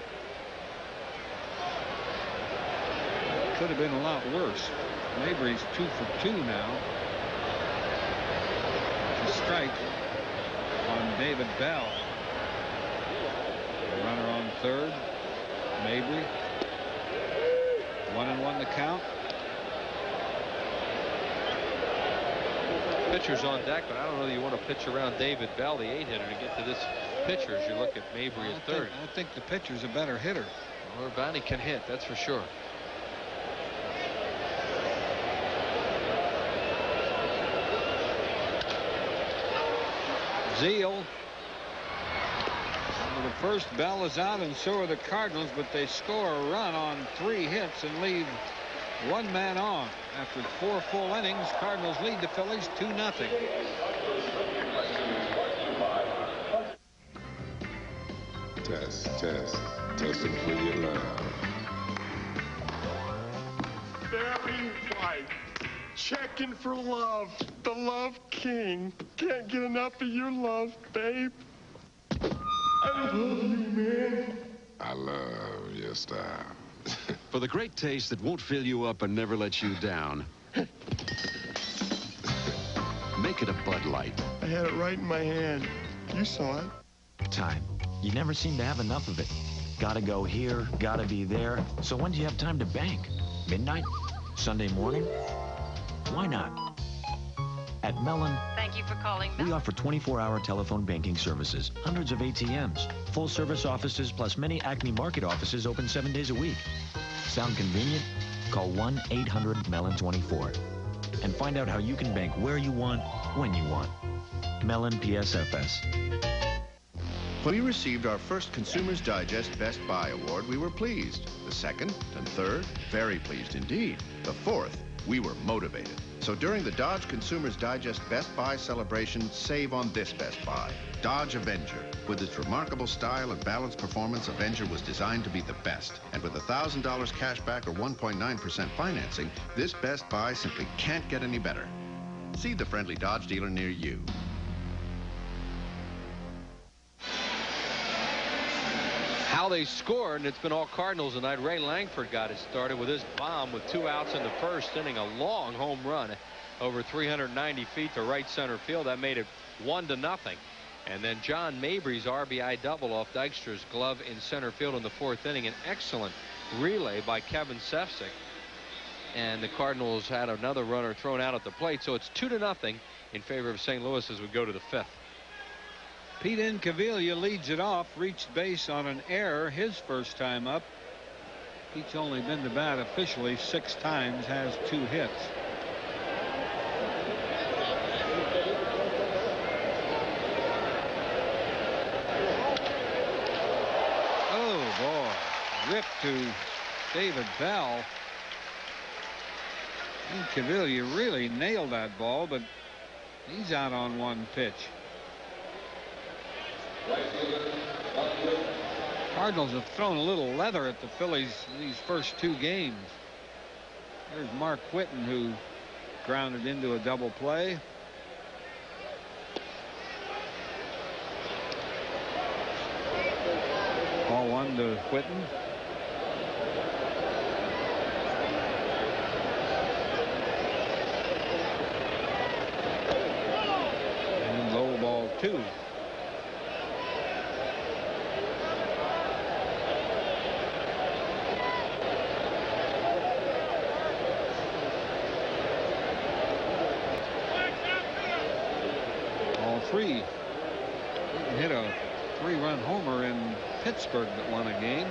Could have been a lot worse. Mabry's 2 for 2 now. A strike on David Bell. The runner on third. Mabry. 1-1 the count. Pitchers on deck, but I don't know that you want to pitch around David Bell, the 8-hitter, to get to this pitcher as you look at Mabry at third. I think the pitcher's a better hitter. Well, Urbani can hit, that's for sure. Zeal. Well, the first Bell is out, and so are the Cardinals, but they score a run on 3 hits and leave 1 man on. After 4 full innings, Cardinals lead the Phillies 2-0. Testing for your love. Barry White, checking for love, the Love King. Can't get enough of your love, babe. I love you, man. I love your style. For the great taste that won't fill you up and never let you down, make it a Bud Light. I had it right in my hand. You saw it. Time. You never seem to have enough of it. Gotta go here, gotta be there. So when do you have time to bank? Midnight? Sunday morning? Why not? At Mellon, thank you for calling. We offer 24-hour telephone banking services, hundreds of ATMs, full-service offices, plus many Acme Market offices open 7 days a week. Sound convenient? Call 1-800-MELLON-24 and find out how you can bank where you want, when you want. Mellon PSFS. When we received our first Consumer's Digest Best Buy Award, we were pleased. The second and third, very pleased indeed. The fourth, we were motivated. So during the Dodge Consumer's Digest Best Buy celebration, save on this Best Buy. Dodge Avenger. With its remarkable style and balanced performance, Avenger was designed to be the best. And with $1,000 cash back or 1.9% financing, this Best Buy simply can't get any better. See the friendly Dodge dealer near you. How they scored, and it's been all Cardinals tonight. Ray Langford got it started with his bomb with 2 outs in the first inning. A long home run over 390 feet to right center field. That made it 1-0. And then John Mabry's RBI double off Dykstra's glove in center field in the 4th inning. An excellent relay by Kevin Sefcik. And the Cardinals had another runner thrown out at the plate. So it's 2-0 in favor of St. Louis as we go to the 5th. Pete Incaviglia leads it off, reached base on an error his first time up. Pete's only been to bat officially 6 times, has 2 hits. Oh boy, rip to David Bell. Incaviglia really nailed that ball, but he's out on 1 pitch. Cardinals have thrown a little leather at the Phillies these first 2 games. There's Mark Whitten, who grounded into a double play. Ball 1 to Whitten. And low ball 2. He hit a 3-run homer in Pittsburgh that won a game.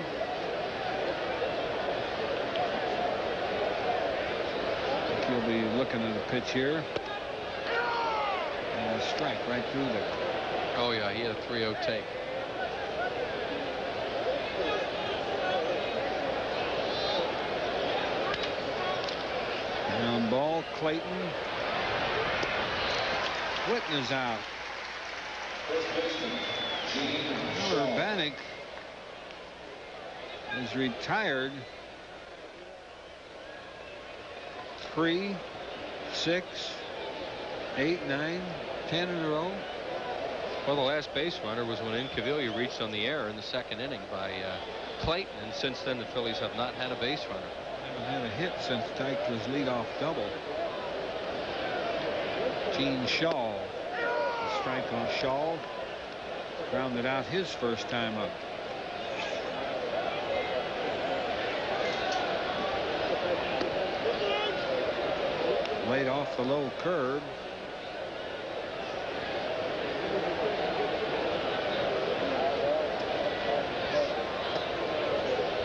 I think he'll be looking at a pitch here. And a strike right through there. Oh yeah, he had a 3-0 take. Ground ball, Clayton. Whitten is out. Urbanek is retired 3, 6, 8, 9, 10 in a row. Well, the last base runner was when Incaviglia reached on the error in the 2nd inning by Clayton, and since then the Phillies have not had a base runner. Haven't had a hit since Dykstra's leadoff double. Gene Shaw. A strike on Shaw. Grounded out his first time up. Laid off the low curve.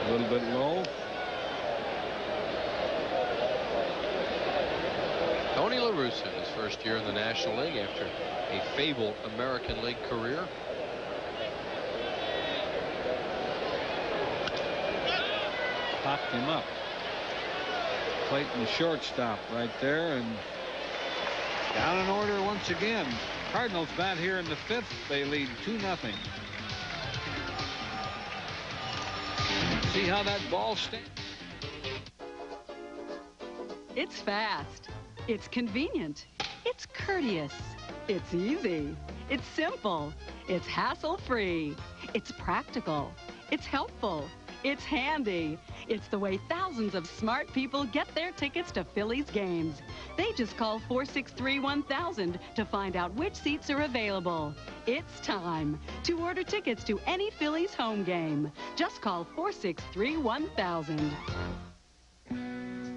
A little bit low. Tony La Russa, his first year in the National League after a fabled American League career. Popped him up. Clayton, shortstop right there, and down in order once again. Cardinals bat here in the 5th. They lead 2-0. See how that ball stands. It's fast. It's convenient. It's courteous. It's easy. It's simple. It's hassle-free. It's practical. It's helpful. It's handy. It's the way thousands of smart people get their tickets to Phillies games. They just call 463-1000 to find out which seats are available. It's time to order tickets to any Phillies home game. Just call 463-1000.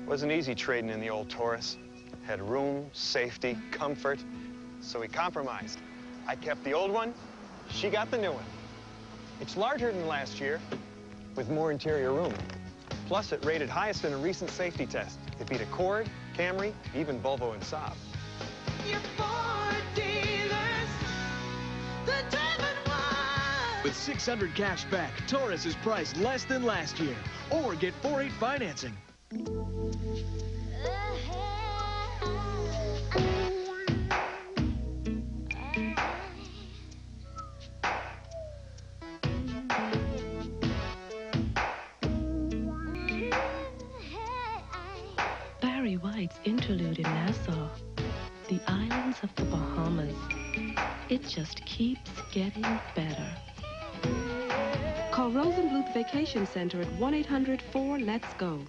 Wasn't easy trading in the old Taurus. Had room, safety, comfort, so we compromised. I kept the old one, she got the new one. It's larger than last year, with more interior room. Plus, it rated highest in a recent safety test. It beat Accord, Camry, even Volvo and Saab. Your Ford dealers, the driven one. With 600 cash back, Taurus is priced less than last year. Or get 4-8 financing. Barry White's interlude in Nassau, the islands of the Bahamas. It just keeps getting better. Call Rosenbluth Vacation Center at 1-800-4-LETS-GO.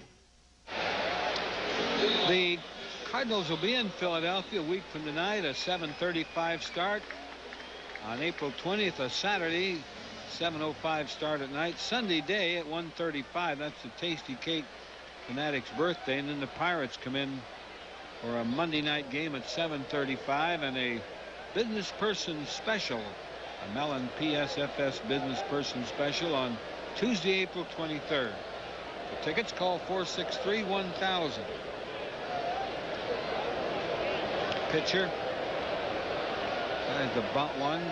The Cardinals will be in Philadelphia a week from tonight, a 7:35 start. On April 20th, a Saturday, 7:05 start at night. Sunday day at 1:35. That's the Tasty Cake Fanatic's birthday. And then the Pirates come in for a Monday night game at 7:35 and a business person special, a Mellon PSFS business person special on Tuesday, April 23rd. For tickets, call 463-1000. Pitcher. There's the bunt one.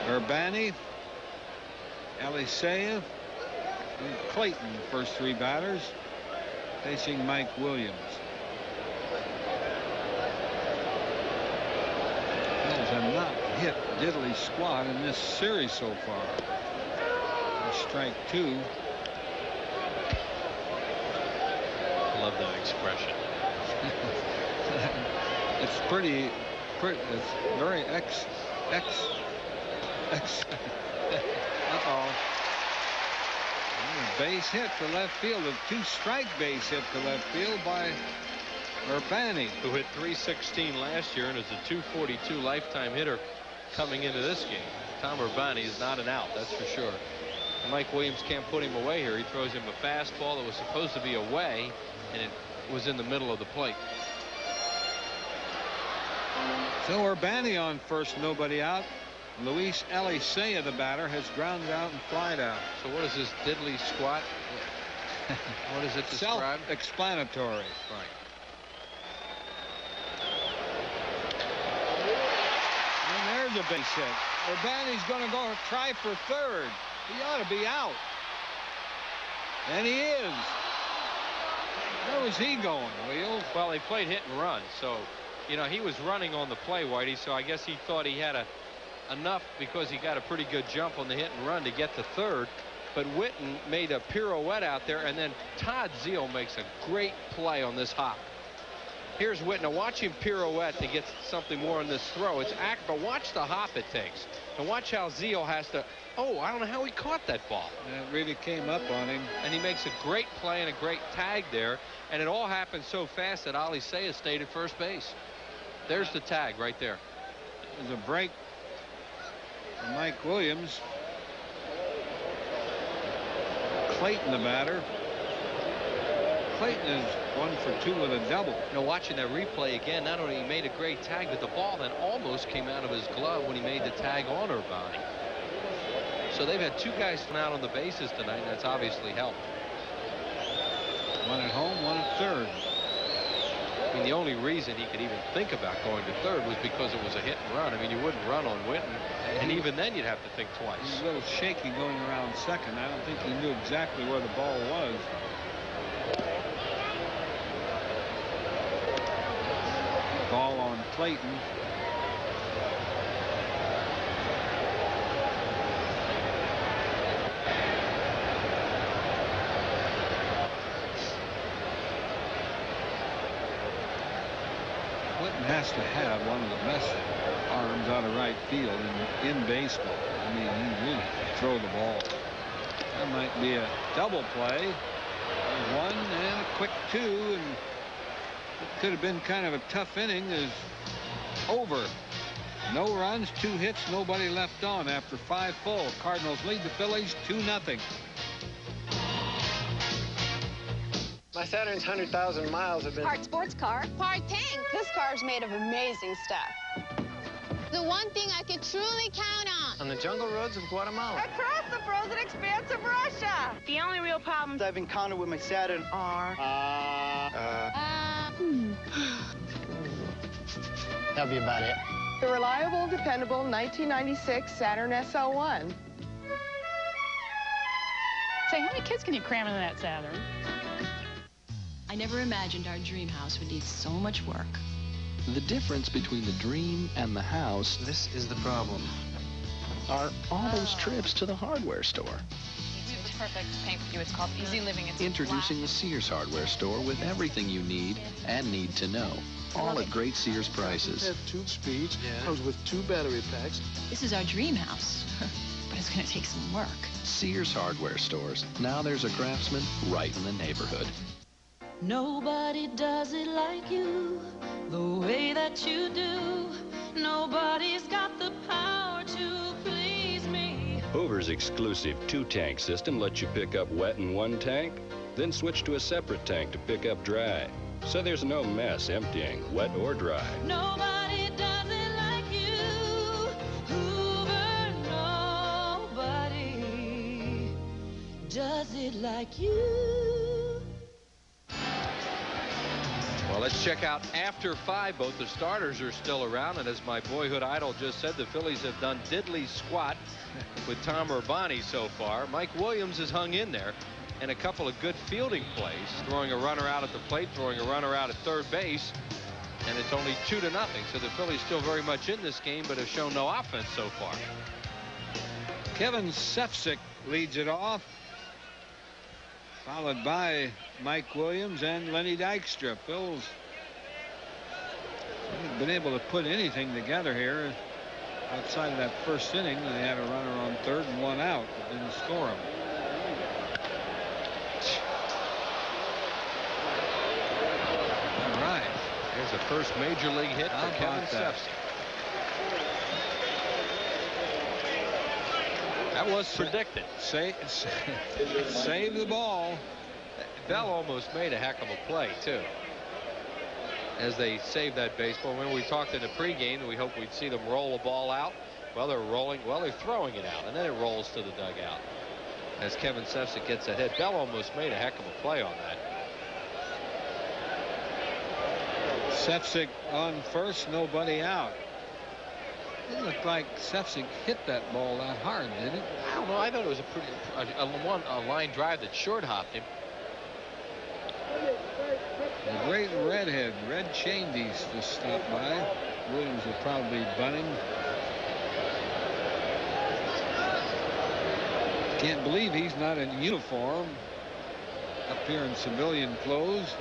Urbani, Elisea, and Clayton, the first three batters, facing Mike Williams. Phillies have not hit diddly squat in this series so far. Strike two. Love that expression. It's pretty, it's very X. Uh-oh. Base hit to left field. A two-strike base hit to left field by Urbani, who hit .316 last year and is a .242 lifetime hitter coming into this game. Tom Urbani is not an out, that's for sure. Mike Williams can't put him away here. He throws him a fastball that was supposed to be away, and it was in the middle of the plate. So Urbani on first, nobody out. Luis Elisea, the batter, has grounded out and flied out. So what is this diddly squat? What does it describe? Self-explanatory. Right. And there's a base hit. Urbani's going to go try for third. He ought to be out. And he is. Where was he going, Wheels? Well, they played hit and run, so, you know, he was running on the play, Whitey, so I guess he thought he had enough because he got a pretty good jump on the hit and run to get to third. But Witten made a pirouette out there, and then Todd Zeal makes a great play on this hop. Here's Witten. Now watch him pirouette to get something more on this throw. It's but watch the hop it takes. And watch how Zeal has to. Oh, I don't know how he caught that ball. It really came up on him. And he makes a great play and a great tag there. And it all happened so fast that Elisea stayed at first base. There's the tag right there. There's a break for Mike Williams. Clayton, the batter. Clayton is 1 for 2 with a double. Now watching that replay again, not only he made a great tag, but the ball then almost came out of his glove when he made the tag on Urbani. So they've had two guys out on the bases tonight, and that's obviously helped. One at home, one at third. I mean, the only reason he could even think about going to third was because it was a hit and run. I mean, you wouldn't run on Witten, and even then you'd have to think twice. He was a little shaky going around second. I don't think he knew exactly where the ball was. Ball on Clayton. Clinton has to have one of the best arms out of right field in baseball. I mean, he really throw the ball. That might be a double play. One and a quick two, and it could have been kind of a tough inning. Is over. No runs, 2 hits, nobody left on after 5 full. Cardinals lead the Phillies 2-0. My Saturn's 100,000 miles have been... Part sports car, part tank. This car's made of amazing stuff. The one thing I can truly count on. On the jungle roads of Guatemala. Across the frozen expanse of Russia. The only real problems I've encountered with my Saturn are... That'll be about it. The reliable, dependable 1996 Saturn SL1. Say, how many kids can you cram into that Saturn? I never imagined our dream house would need so much work. The difference between the dream and the house, This is the problem. are all those trips to the hardware store. We have the perfect paint for you. It's called Easy Living. It's Introducing the Sears hardware store with everything you need and need to know. All at great Sears prices. It has 2 speeds, comes with 2 battery packs. This is our dream house, but it's going to take some work. Sears hardware stores. Now there's a craftsman right in the neighborhood. Nobody does it like you, the way that you do. Nobody's got the power to please me. Hoover's exclusive 2-tank system lets you pick up wet in one tank, then switch to a separate tank to pick up dry. So there's no mess emptying, wet or dry. Nobody does it like you, Hoover. Nobody does it like you. Well, let's check out after 5. Both the starters are still around, and as my boyhood idol just said, the Phillies have done diddly squat with Tom Urbani so far. Mike Williams has hung in there, and a couple of good fielding plays, throwing a runner out at the plate, throwing a runner out at third base, and it's only 2-0. So the Phillies still very much in this game, but have shown no offense so far. Kevin Sefcik leads it off, followed by Mike Williams and Lenny Dykstra. Phil's haven't been able to put anything together here outside of that first inning. They had a runner on third and 1 out, but didn't score him. All right, here's the first major league hit for Kevin Sefcik. That was predicted. Save the ball. Bell almost made a heck of a play, too, as they saved that baseball. When we talked in the pregame, we hoped we'd see them roll the ball out. Well, they're rolling. Well, they're throwing it out, and then it rolls to the dugout as Kevin Sefcik gets that hit. Bell almost made a heck of a play on that. Sefcik on first, nobody out. It looked like Sefcik hit that ball that hard, didn't it? I don't know. I thought it was a line drive that short hopped him. The great redhead, Red Chandies, just stopped by. Williams will probably bunt him. Can't believe he's not in uniform up here in civilian clothes.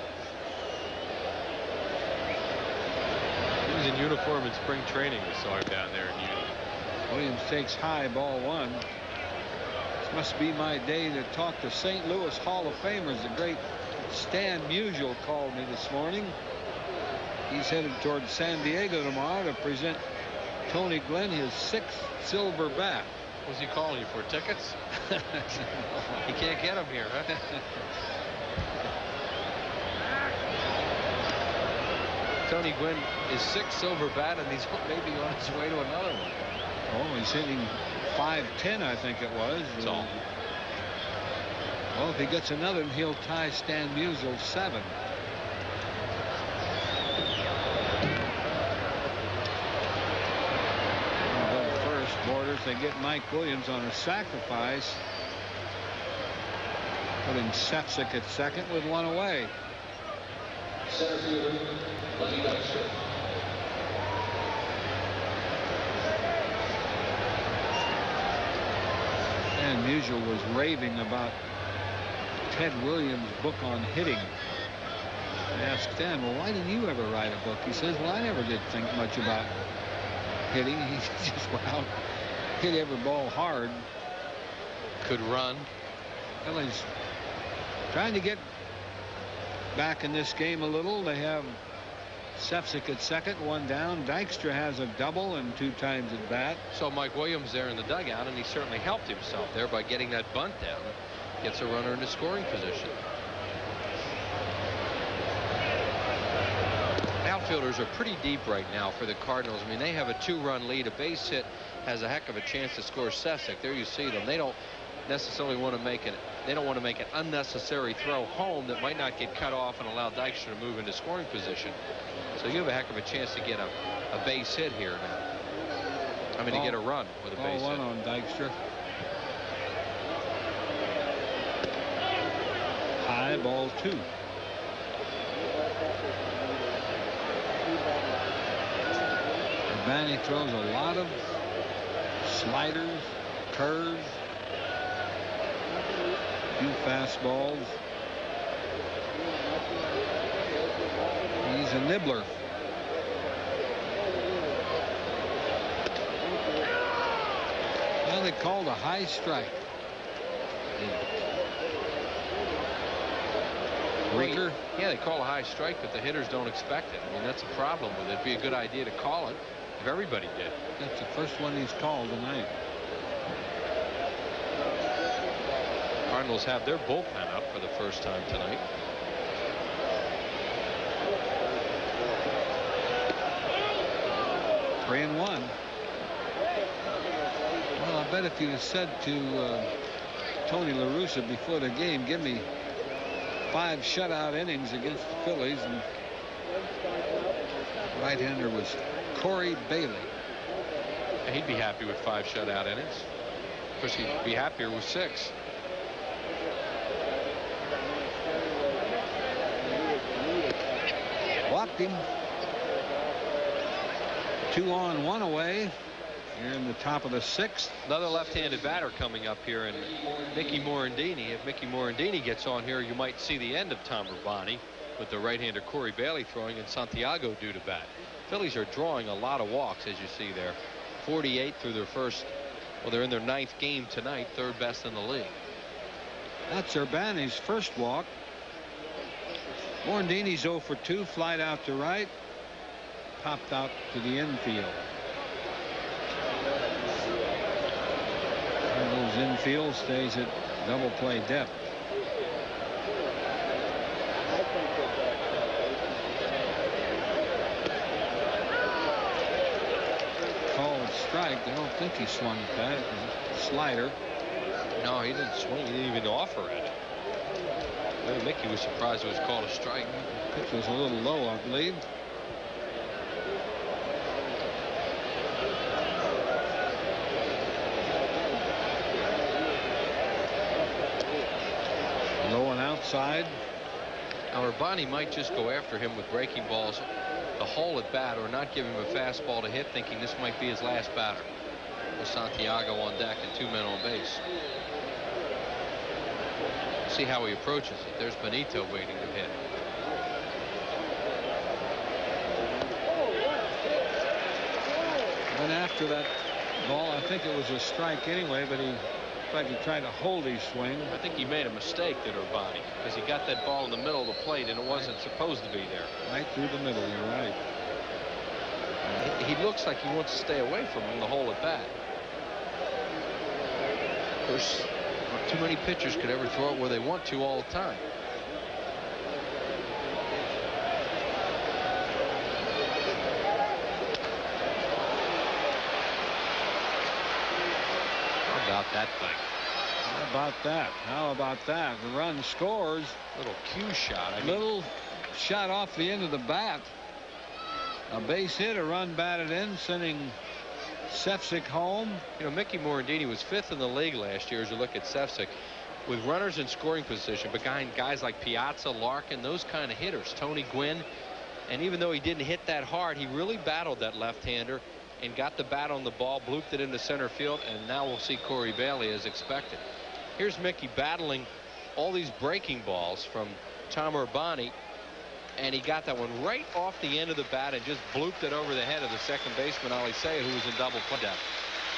He was in uniform in spring training. We saw him down there in Union. Williams takes high, ball 1. This must be my day to talk to St. Louis Hall of Famers. The great Stan Musial called me this morning. He's headed towards San Diego tomorrow to present Tony Glenn his 6th silver bat. Was he calling you for tickets? He can't get them here, huh? Tony Gwynn is 6th silver bat, and he's maybe on his way to another one. Oh, he's hitting .510, I think it was. That's all. Well, if he gets another, he'll tie Stan Musial's 7. First, Borders, they get Mike Williams on a sacrifice, putting Sefcik at second with 1 away. And Musial was raving about Ted Williams' book on hitting. I asked Stan, well, why didn't you ever write a book? He says, well, I never did think much about hitting. He just went out, hit every ball hard. Could run. Well, he's trying to get back in this game a little. They have Sefcik at second, 1 down. Dykstra has a double and 2 times at bat. So Mike Williams there in the dugout, and he certainly helped himself there by getting that bunt down. Gets a runner into scoring position. Outfielders are pretty deep right now for the Cardinals. I mean, they have a 2-run lead. A base hit has a heck of a chance to score Sefcik. There you see them. They don't necessarily want to make it. They don't want to make an unnecessary throw home that might not get cut off and allow Dykstra to move into scoring position. So you have a heck of a chance to get a base hit here now. I mean, to get a run with a base hit. Ball 1 on Dykstra. High, ball 2. Urbani throws a lot of sliders, curves, a few fastballs. He's a nibbler. Well, they called a high strike. Breaker. Yeah, they call a high strike, but the hitters don't expect it. I mean, that's a problem with it. It'd be a good idea to call it if everybody did. That's the first one he's called tonight. Cardinals have their bullpen up for the first time tonight. Three and 1. Well, I bet if you had said to Tony La Russa before the game, give me 5 shutout innings against the Phillies, and right-hander was Corey Bailey. And he'd be happy with 5 shutout innings. Of course, he'd be happier with 6. Walked him. 2 on, 1 away. Here in the top of the 6th. Another left-handed batter coming up here, and Mickey Morandini. If Mickey Morandini gets on here, you might see the end of Tom Urbani with the right-hander Corey Bailey throwing and Santiago due to bat. Phillies are drawing a lot of walks, as you see there. 48 through their first. Well, they're in their 9th game tonight, 3rd best in the league. That's Urbani's first walk. Morandini's 0 for 2, flied out to right, popped out to the infield. Cardinals infield stays at double play depth. Called strike. I don't think he swung at that. It was a slider. No, he didn't swing. He didn't even offer at it. Well, Mickey was surprised it was called a strike. Pitch was a little low, I believe. Low and outside. Now Urbani might just go after him with breaking balls, the hole at bat, or not give him a fastball to hit, thinking this might be his last batter. With Santiago on deck and 2 men on base. See how he approaches it. There's Benito waiting to hit. Went after that ball. I think it was a strike anyway, but he tried to hold his swing. I think he made a mistake, did Urbani, because he got that ball in the middle of the plate and it wasn't supposed to be there. Right through the middle, you're right. He looks like he wants to stay away from him the hole at bat. Of course, not too many pitchers could ever throw it where they want to all the time. How about that thing? How about that? How about that? The run scores. Little cue shot. Little shot off the end of the bat. A base hit, a run batted in, sending Sefcik home. You know, Mickey Morandini was 5th in the league last year as you look at Sefcik, with runners in scoring position behind guys like Piazza, Larkin, those kind of hitters, Tony Gwynn. And even though he didn't hit that hard, he really battled that left-hander and got the bat on the ball, blooped it into center field, and now we'll see Corey Bailey as expected. Here's Mickey battling all these breaking balls from Tom Urbani, and he got that one right off the end of the bat and just blooped it over the head of the second baseman, Ali Say, who was in double play depth.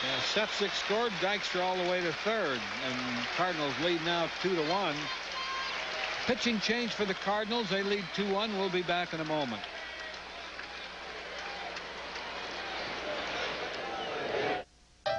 Yeah, Sefcik scored. Dykstra all the way to 3rd, and Cardinals lead now 2-1. Pitching change for the Cardinals. They lead 2-1. We'll be back in a moment.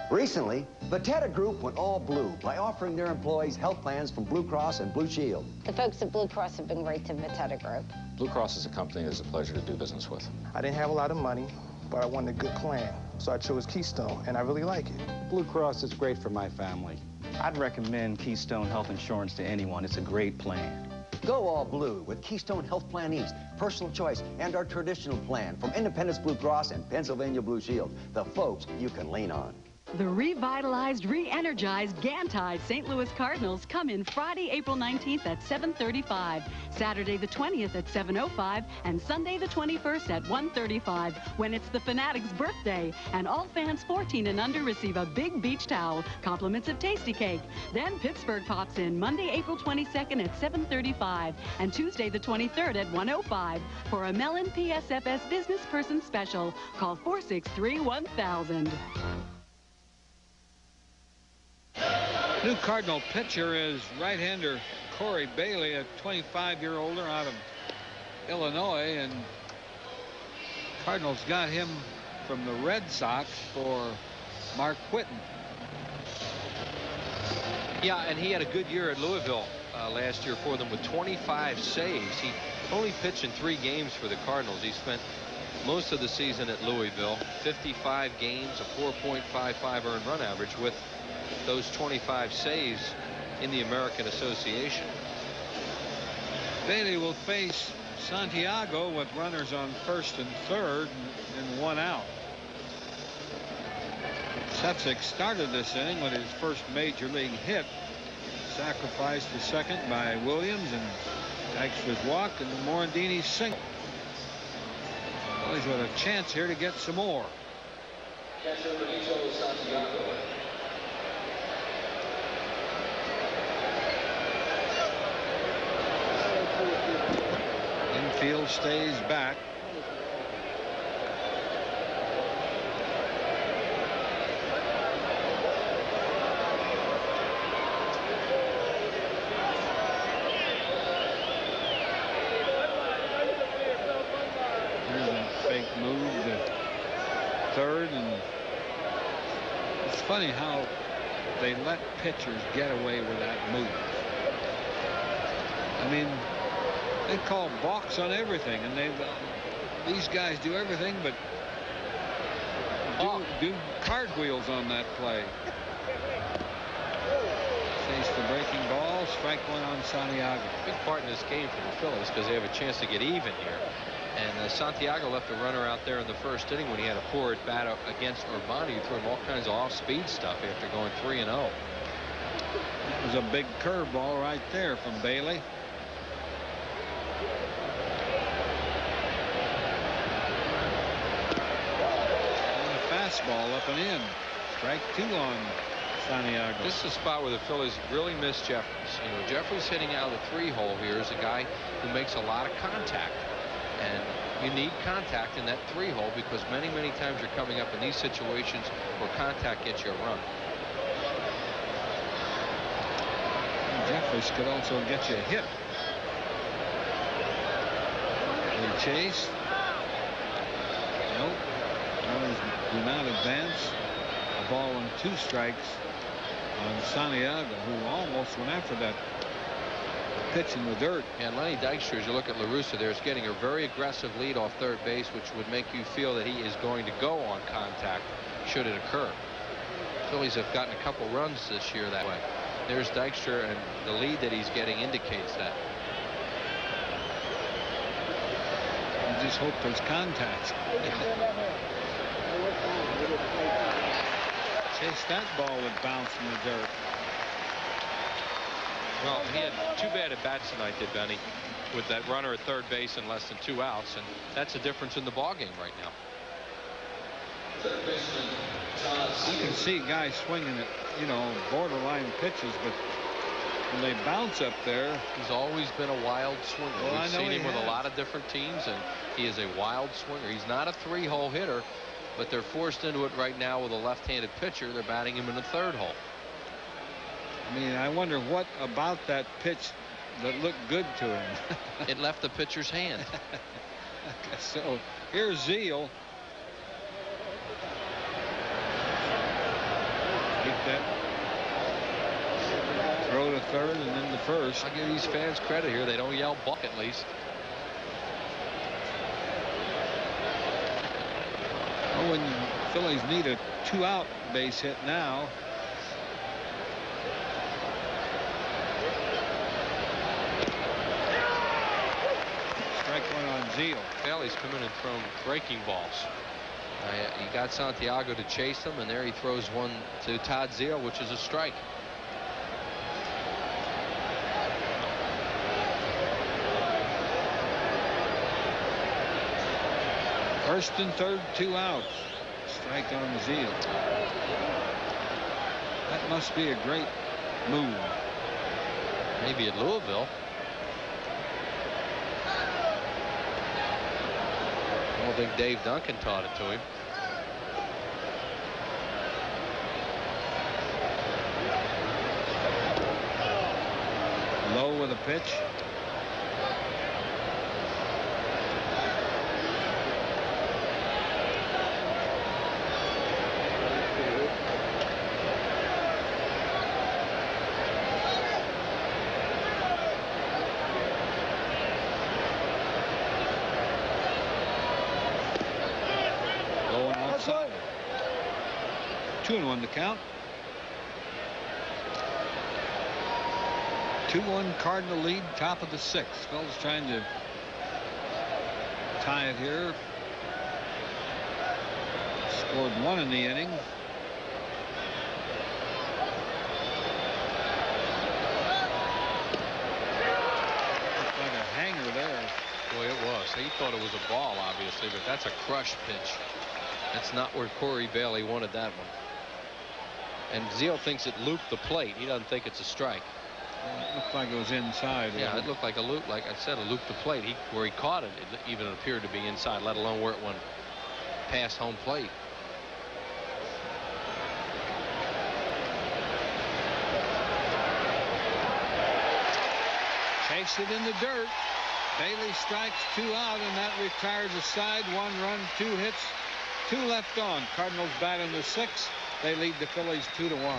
Recently, Viterra Group went all blue by offering their employees health plans from Blue Cross and Blue Shield. The folks at Blue Cross have been great to Viterra Group. Blue Cross is a company that's a pleasure to do business with. I didn't have a lot of money, but I wanted a good plan, so I chose Keystone, and I really like it. Blue Cross is great for my family. I'd recommend Keystone Health Insurance to anyone. It's a great plan. Go all blue with Keystone Health Plan East, personal choice, and our traditional plan from Independence Blue Cross and Pennsylvania Blue Shield. The folks you can lean on. The revitalized, re-energized, gantized St. Louis Cardinals come in Friday, April 19th at 7:35, Saturday the 20th at 7:05, and Sunday the 21st at 1:35 when it's the Fanatic's birthday. And all fans 14 and under receive a big beach towel, compliments of Tasty Cake. Then Pittsburgh pops in Monday, April 22nd at 7:35 and Tuesday the 23rd at 1:05 for a Mellon PSFS Business Person Special. Call 463-1000. New Cardinal pitcher is right-hander Corey Bailey, a 25-year-older out of Illinois, and Cardinals got him from the Red Sox for Mark Whitten. Yeah, and he had a good year at Louisville last year for them with 25 saves. He only pitched in 3 games for the Cardinals. He spent most of the season at Louisville, 55 games, a 4.55 earned run average with those 25 saves in the American Association. Bailey will face Santiago with runners on first and third and 1 out. Sefcik started this inning with his first major league hit, sacrificed the second by Williams and Dykstra's walk and Morandini's single. Phillies with a chance here to get some more. Infield stays back. Here's a fake move to third, and it's funny how they let pitchers get away with that move. I mean, they call balks on everything, and these guys do everything but do cartwheels on that play. Chase the breaking ball, strike 1 on Santiago. Big part in this game for the Phillies because they have a chance to get even here. And Santiago left a runner out there in the first inning when he had a poor at bat against Urbani, who threw him all kinds of off-speed stuff after going 3-0. That was a big curveball right there from Bailey. Fastball up and in. Strike 2 on Santiago. This is a spot where the Phillies really miss Jeffries. You know, Jeffries hitting out of the 3-hole here is a guy who makes a lot of contact. And you need contact in that 3-hole because many times you're coming up in these situations where contact gets you a run. And Jeffries could also get you a hit. They chase. Nope. Runners do not advance. A ball and 2 strikes on Santiago, who almost went after that pitch in the dirt. And Lenny Dykstra, as you look at La Russa there, is getting a very aggressive lead off third base, which would make you feel that he is going to go on contact should it occur. Phillies have gotten a couple runs this year that way. There's Dykstra, and the lead that he's getting indicates that. You just hope there's contact. Chase that ball would bounce in the dirt. Well, he had 2 bad at bats tonight, did Benny, with that runner at third base and less than 2 outs, and that's the difference in the ball game right now. You can see guys swinging at, you know, borderline pitches, but when they bounce up there. He's always been a wild swinger. Well, We've seen him with a lot of different teams, and he is a wild swinger. He's not a 3-hole hitter, but they're forced into it right now with a left-handed pitcher. They're batting him in the 3rd hole. I mean, I wonder what about that pitch that looked good to him. It left the pitcher's hand. So here's Zeal. Keep that throw to third and then the first. I'll give these fans credit here. They don't yell buck at least. Well, when Phillies need a 2-out base hit now. Zeal. Bailey's come in and thrown breaking balls. He got Santiago to chase him, and there he throws one to Todd Zeal, which is a strike. First and third, 2 outs. Strike on Zeal. That must be a great move. Maybe at Louisville. I don't think Dave Duncan taught it to him. Low with a pitch. Low and outside. 2-1 to count. 2-1 Cardinal lead, top of the 6th. Phil's trying to tie it here. Scored 1 in the inning. Looked like a hanger there. Boy, it was. He thought it was a ball, obviously, but that's a crush pitch. That's not where Corey Bailey wanted that one. And Zeal thinks it looped the plate. He doesn't think it's a strike. It looked like it was inside. Yeah, it looked like a loop. Like I said, a loop the plate. Where he caught it, it even appeared to be inside, let alone where it went past home plate. Chased it in the dirt. Bailey strikes 2 out, and that retires a side. 1 run, 2 hits, 2 left on. Cardinals bat in the 6th. They lead the Phillies 2-1.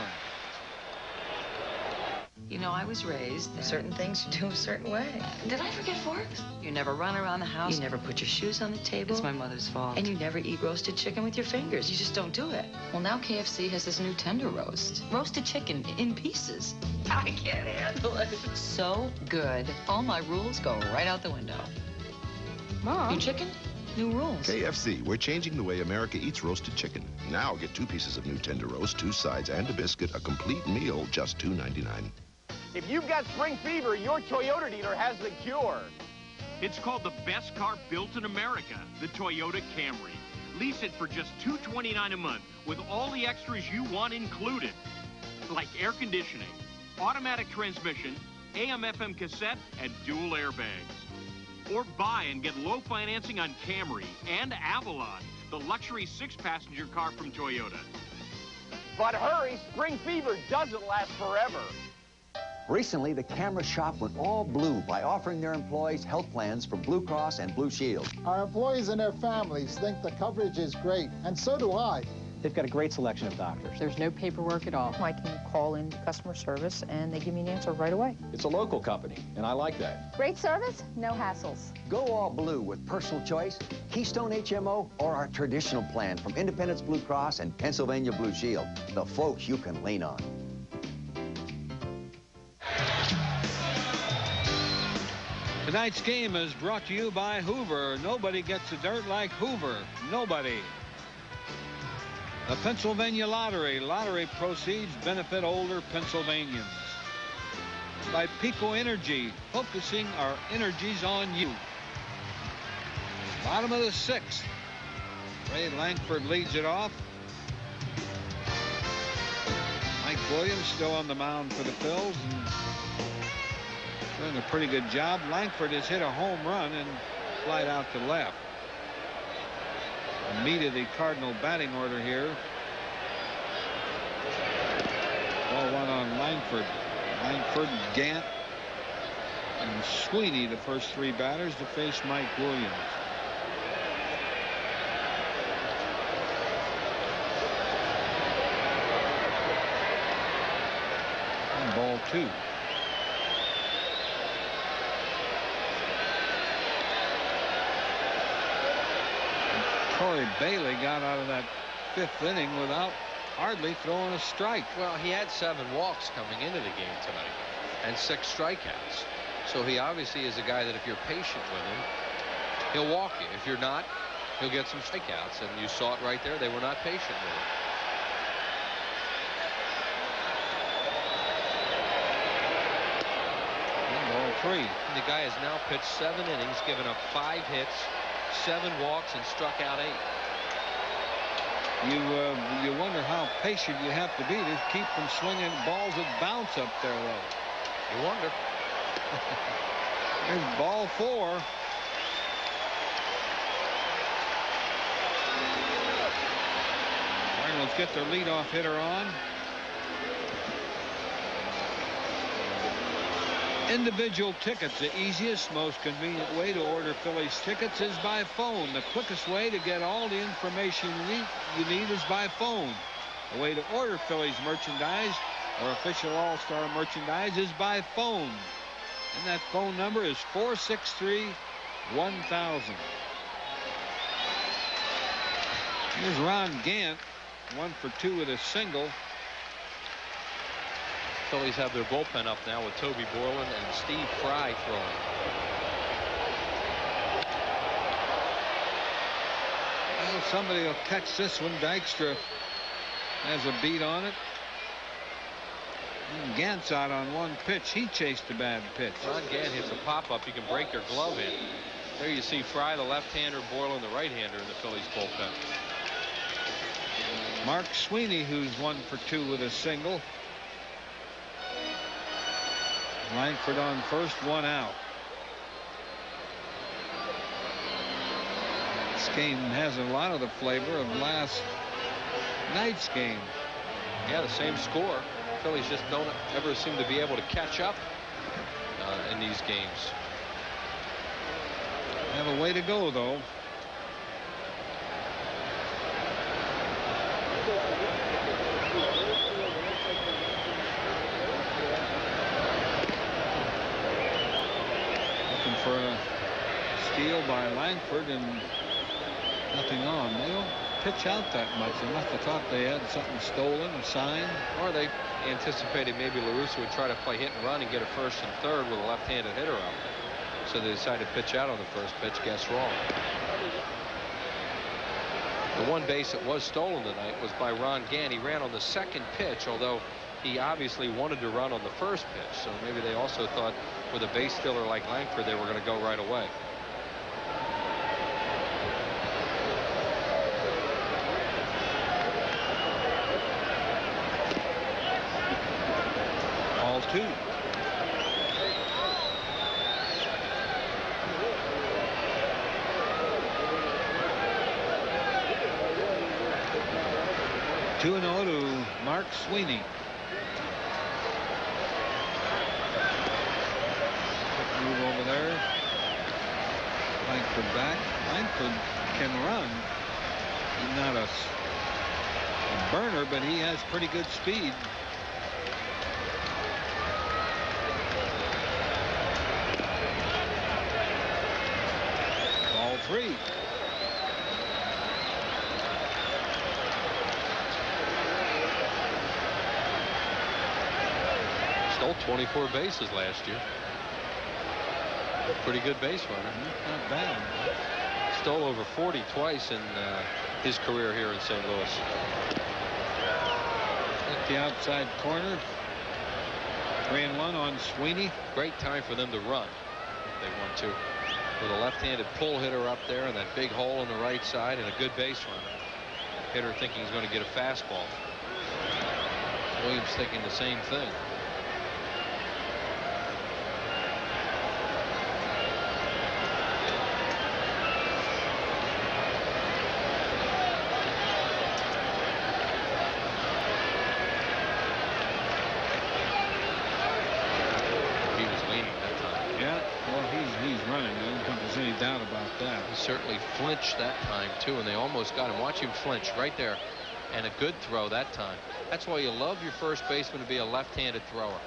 You know, I was raised certain things you do a certain way. Did I forget forks? You never run around the house. You never put your shoes on the table. It's my mother's fault. And you never eat roasted chicken with your fingers. You just don't do it. Well, now KFC has this new tender roast. Roasted chicken in pieces. I can't handle it. It's so good. All my rules go right out the window. Mom. New chicken? New rules. KFC, we're changing the way America eats roasted chicken. Now get 2 pieces of new tender roast, 2 sides, and a biscuit. A complete meal, just $2.99. If you've got spring fever, your Toyota dealer has the cure. It's called the best car built in America, the Toyota Camry. Lease it for just $229 a month with all the extras you want included, like air conditioning, automatic transmission, AM/FM cassette, and dual airbags. Or buy and get low financing on Camry and Avalon, the luxury 6-passenger car from Toyota. But hurry, spring fever doesn't last forever. Recently, the camera shop went all blue by offering their employees health plans from Blue Cross and Blue Shield. Our employees and their families think the coverage is great, and so do I. They've got a great selection of doctors. There's no paperwork at all. I can call in customer service, and they give me an answer right away. It's a local company, and I like that. Great service, no hassles. Go all blue with personal choice, Keystone HMO, or our traditional plan from Independence Blue Cross and Pennsylvania Blue Shield. The folks you can lean on. Tonight's game is brought to you by Hoover. Nobody gets the dirt like Hoover. Nobody. The Pennsylvania Lottery. Lottery proceeds benefit older Pennsylvanians. By Pico Energy, focusing our energies on you. Bottom of the 6th. Ray Langford leads it off. Mike Williams still on the mound for the Phils and doing a pretty good job. Langford has hit a home run and flied out to left. The meat of the Cardinal batting order here. Ball 1 on Langford. Langford, Gant, and Sweeney, the first 3 batters to face Mike Williams. And ball 2. Corey Bailey got out of that 5th inning without hardly throwing a strike. Well, he had 7 walks coming into the game tonight and 6 strikeouts. So he obviously is a guy that if you're patient with him, He'll walk you. If you're not, he'll get some strikeouts, and you saw it right there. They were not patient with it. Ball 3. The guy has now pitched 7 innings, given up 5 hits, 7 walks, and struck out 8. You wonder how patient you have to be to keep from swinging balls that bounce up there, though. You wonder. There's ball 4. Cardinals get their leadoff hitter on. Individual tickets. The easiest, most convenient way to order Phillies tickets is by phone. The quickest way to get all the information you need is by phone. The way to order Phillies merchandise or official All-Star merchandise is by phone. And that phone number is 463-1000. Here's Ron Gant, 1 for 2 with a single. Phillies have their bullpen up now with Toby Borland and Steve Fry throwing. Well, somebody will catch this one. Dykstra has a beat on it. And Gant's out on 1 pitch. He chased a bad pitch. Ron Gant hits a pop-up. You can break your glove in. There you see Fry, the left-hander, Borland, the right-hander in the Phillies bullpen. Mark Sweeney, who's 1 for 2 with a single. Langford on first, 1 out. This game has a lot of the flavor of last night's game. Yeah, the same score. Phillies just don't ever seem to be able to catch up in these games. Have a way to go, though. For a steal by Langford and nothing on. They don't pitch out that much. They must have thought they had something stolen, a sign. Or they anticipated maybe LaRussa would try to play hit and run and get a first and third with a left-handed hitter out. So they decided to pitch out on the first pitch. Guess wrong. The one base that was stolen tonight was by Ron Gant. He ran on the second pitch, although he obviously wanted to run on the first pitch. So maybe they also thought with a base stealer like Langford, they were going to go right away. Ball 2. Two and 0 to Mark Sweeney. Move over there. Langford back. Langford can run. He's not a burner, but he has pretty good speed. Ball 3. Stole 24 bases last year. Pretty good base runner. Not bad. Stole over 40 twice in his career here in St. Louis. At the outside corner. 3-1 on Sweeney. Great time for them to run if they want to. With a left-handed pull hitter up there and that big hole on the right side and a good base runner. Hitter thinking he's going to get a fastball. Williams thinking the same thing. Doubt about that. He certainly flinched that time too, and they almost got him. Watch him flinch right there, and a good throw that time. That's why you love your first baseman to be a left-handed thrower.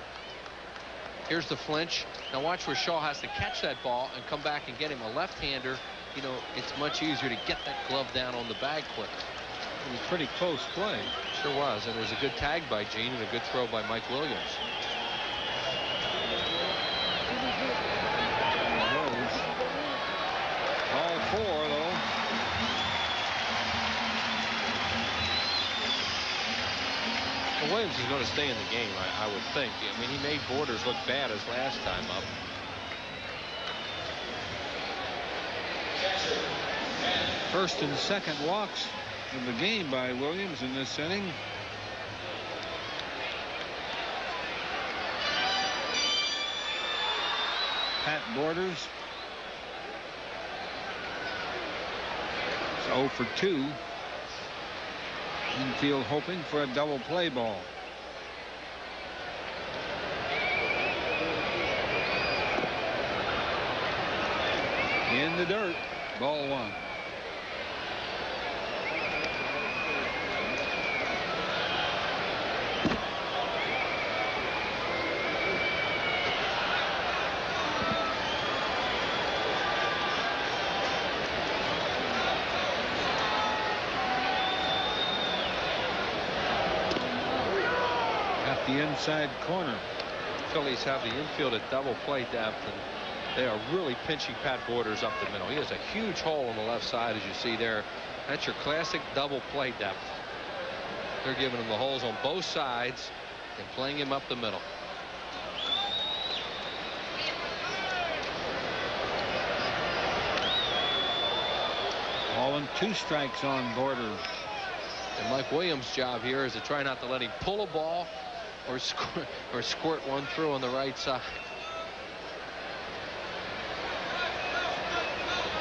Here's the flinch. Now watch where Shaw has to catch that ball and come back and get him. A left-hander, you know, it's much easier to get that glove down on the bag quicker. It was pretty close play. Sure was, and it was a good tag by Gene and a good throw by Mike Williams. Ball Well, Williams is going to stay in the game, I would think. I mean, he made Borders look bad his last time up. First and second walks of the game by Williams in this inning. Pat Borders is 0 for 2. Infield hoping for a double play ball. In the dirt, ball 1. The inside corner. Phillies have the infield at double play depth, and they are really pinching Pat Borders up the middle. He has a huge hole on the left side, as you see there. That's your classic double play depth. They're giving him the holes on both sides and playing him up the middle. All in 2 strikes on Borders. And Mike Williams' job here is to try not to let him pull a ball or squirt one through on the right side.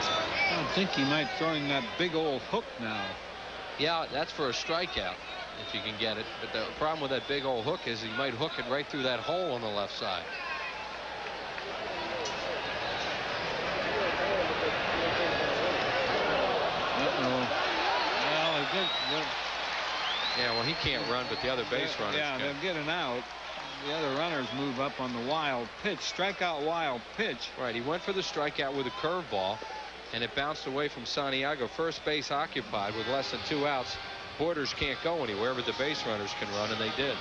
I think he might throwing that big old hook now. Yeah, that's for a strikeout if you can get it. But the problem with that big old hook is he might hook it right through that hole on the left side. Yeah, well, he can't run, but the other base runners can. They'll get an out. The other runners move up on the wild pitch. Strikeout, wild pitch. Right, he went for the strikeout with a curveball, and it bounced away from Santiago. First base occupied with less than 2 outs. Borders can't go anywhere, but the base runners can run, and they did.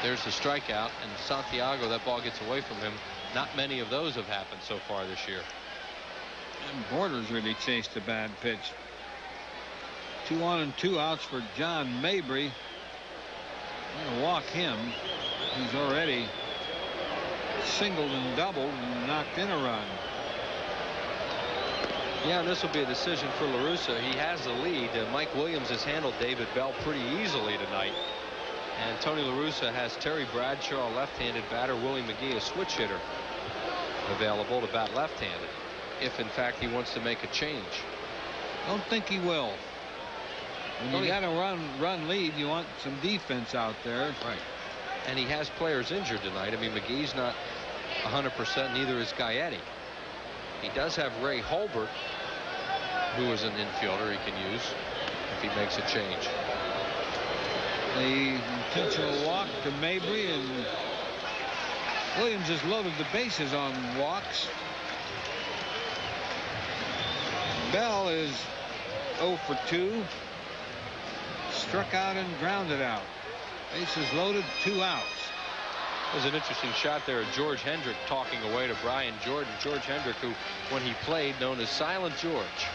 There's the strikeout, and Santiago, that ball gets away from him. Not many of those have happened so far this year. And Borders really chased a bad pitch. 2 on and 2 outs for John Mabry. I'm going to walk him. He's already singled and doubled and knocked in a run. Yeah, this will be a decision for La Russa. He has the lead. Mike Williams has handled David Bell pretty easily tonight. And Tony La Russa has Terry Bradshaw, a left-handed batter, Willie McGee, a switch hitter, available to bat left-handed, if in fact he wants to make a change. Don't think he will. When you got a run lead, you want some defense out there. Right. And he has players injured tonight. I mean, McGee's not 100%, neither is Gaetti. He does have Ray Holbert, who is an infielder he can use if he makes a change. The intentional walk to Mabry, and Williams has loaded the bases on walks. Bell is 0 for 2. Struck out and grounded out. Bases loaded, 2 outs. There's an interesting shot there of George Hendrick talking away to Brian Jordan. George Hendrick, who, when he played, known as Silent George.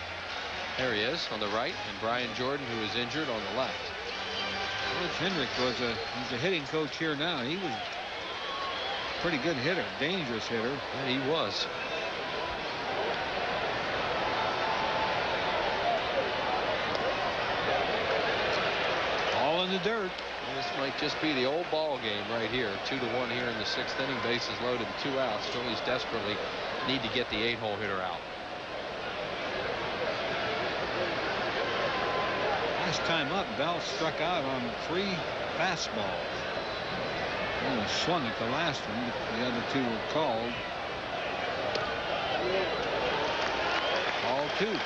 There he is on the right, and Brian Jordan, who is injured, on the left. George Hendrick he's a hitting coach here now. He was a pretty good hitter, dangerous hitter. And he was. All in the dirt. This might just be the old ball game right here. 2-1 here in the 6th inning. Bases loaded, 2 outs. Phillies desperately need to get the 8-hole hitter out. Last time up, Bell struck out on 3 fastballs. He swung at the last one, but the other 2 were called. Ball 2.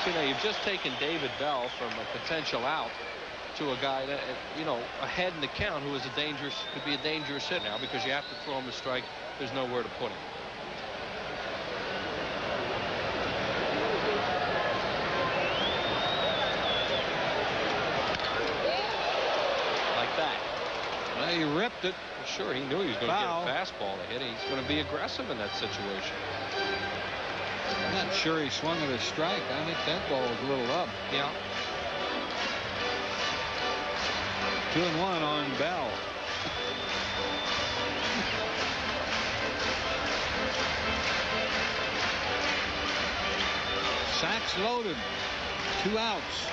You know, you've just taken David Bell from a potential out to a guy that, you know, ahead in the count, who is could be a dangerous hitter now, because you have to throw him a strike. There's nowhere to put him. Like that. Well, he ripped it. Well, sure, he knew he was going to get a fastball to hit. He's going to be aggressive in that situation. I'm not sure he swung at a strike. I think that ball was a little up. Yeah. 2-1 on Bell. Sacks loaded. 2 outs.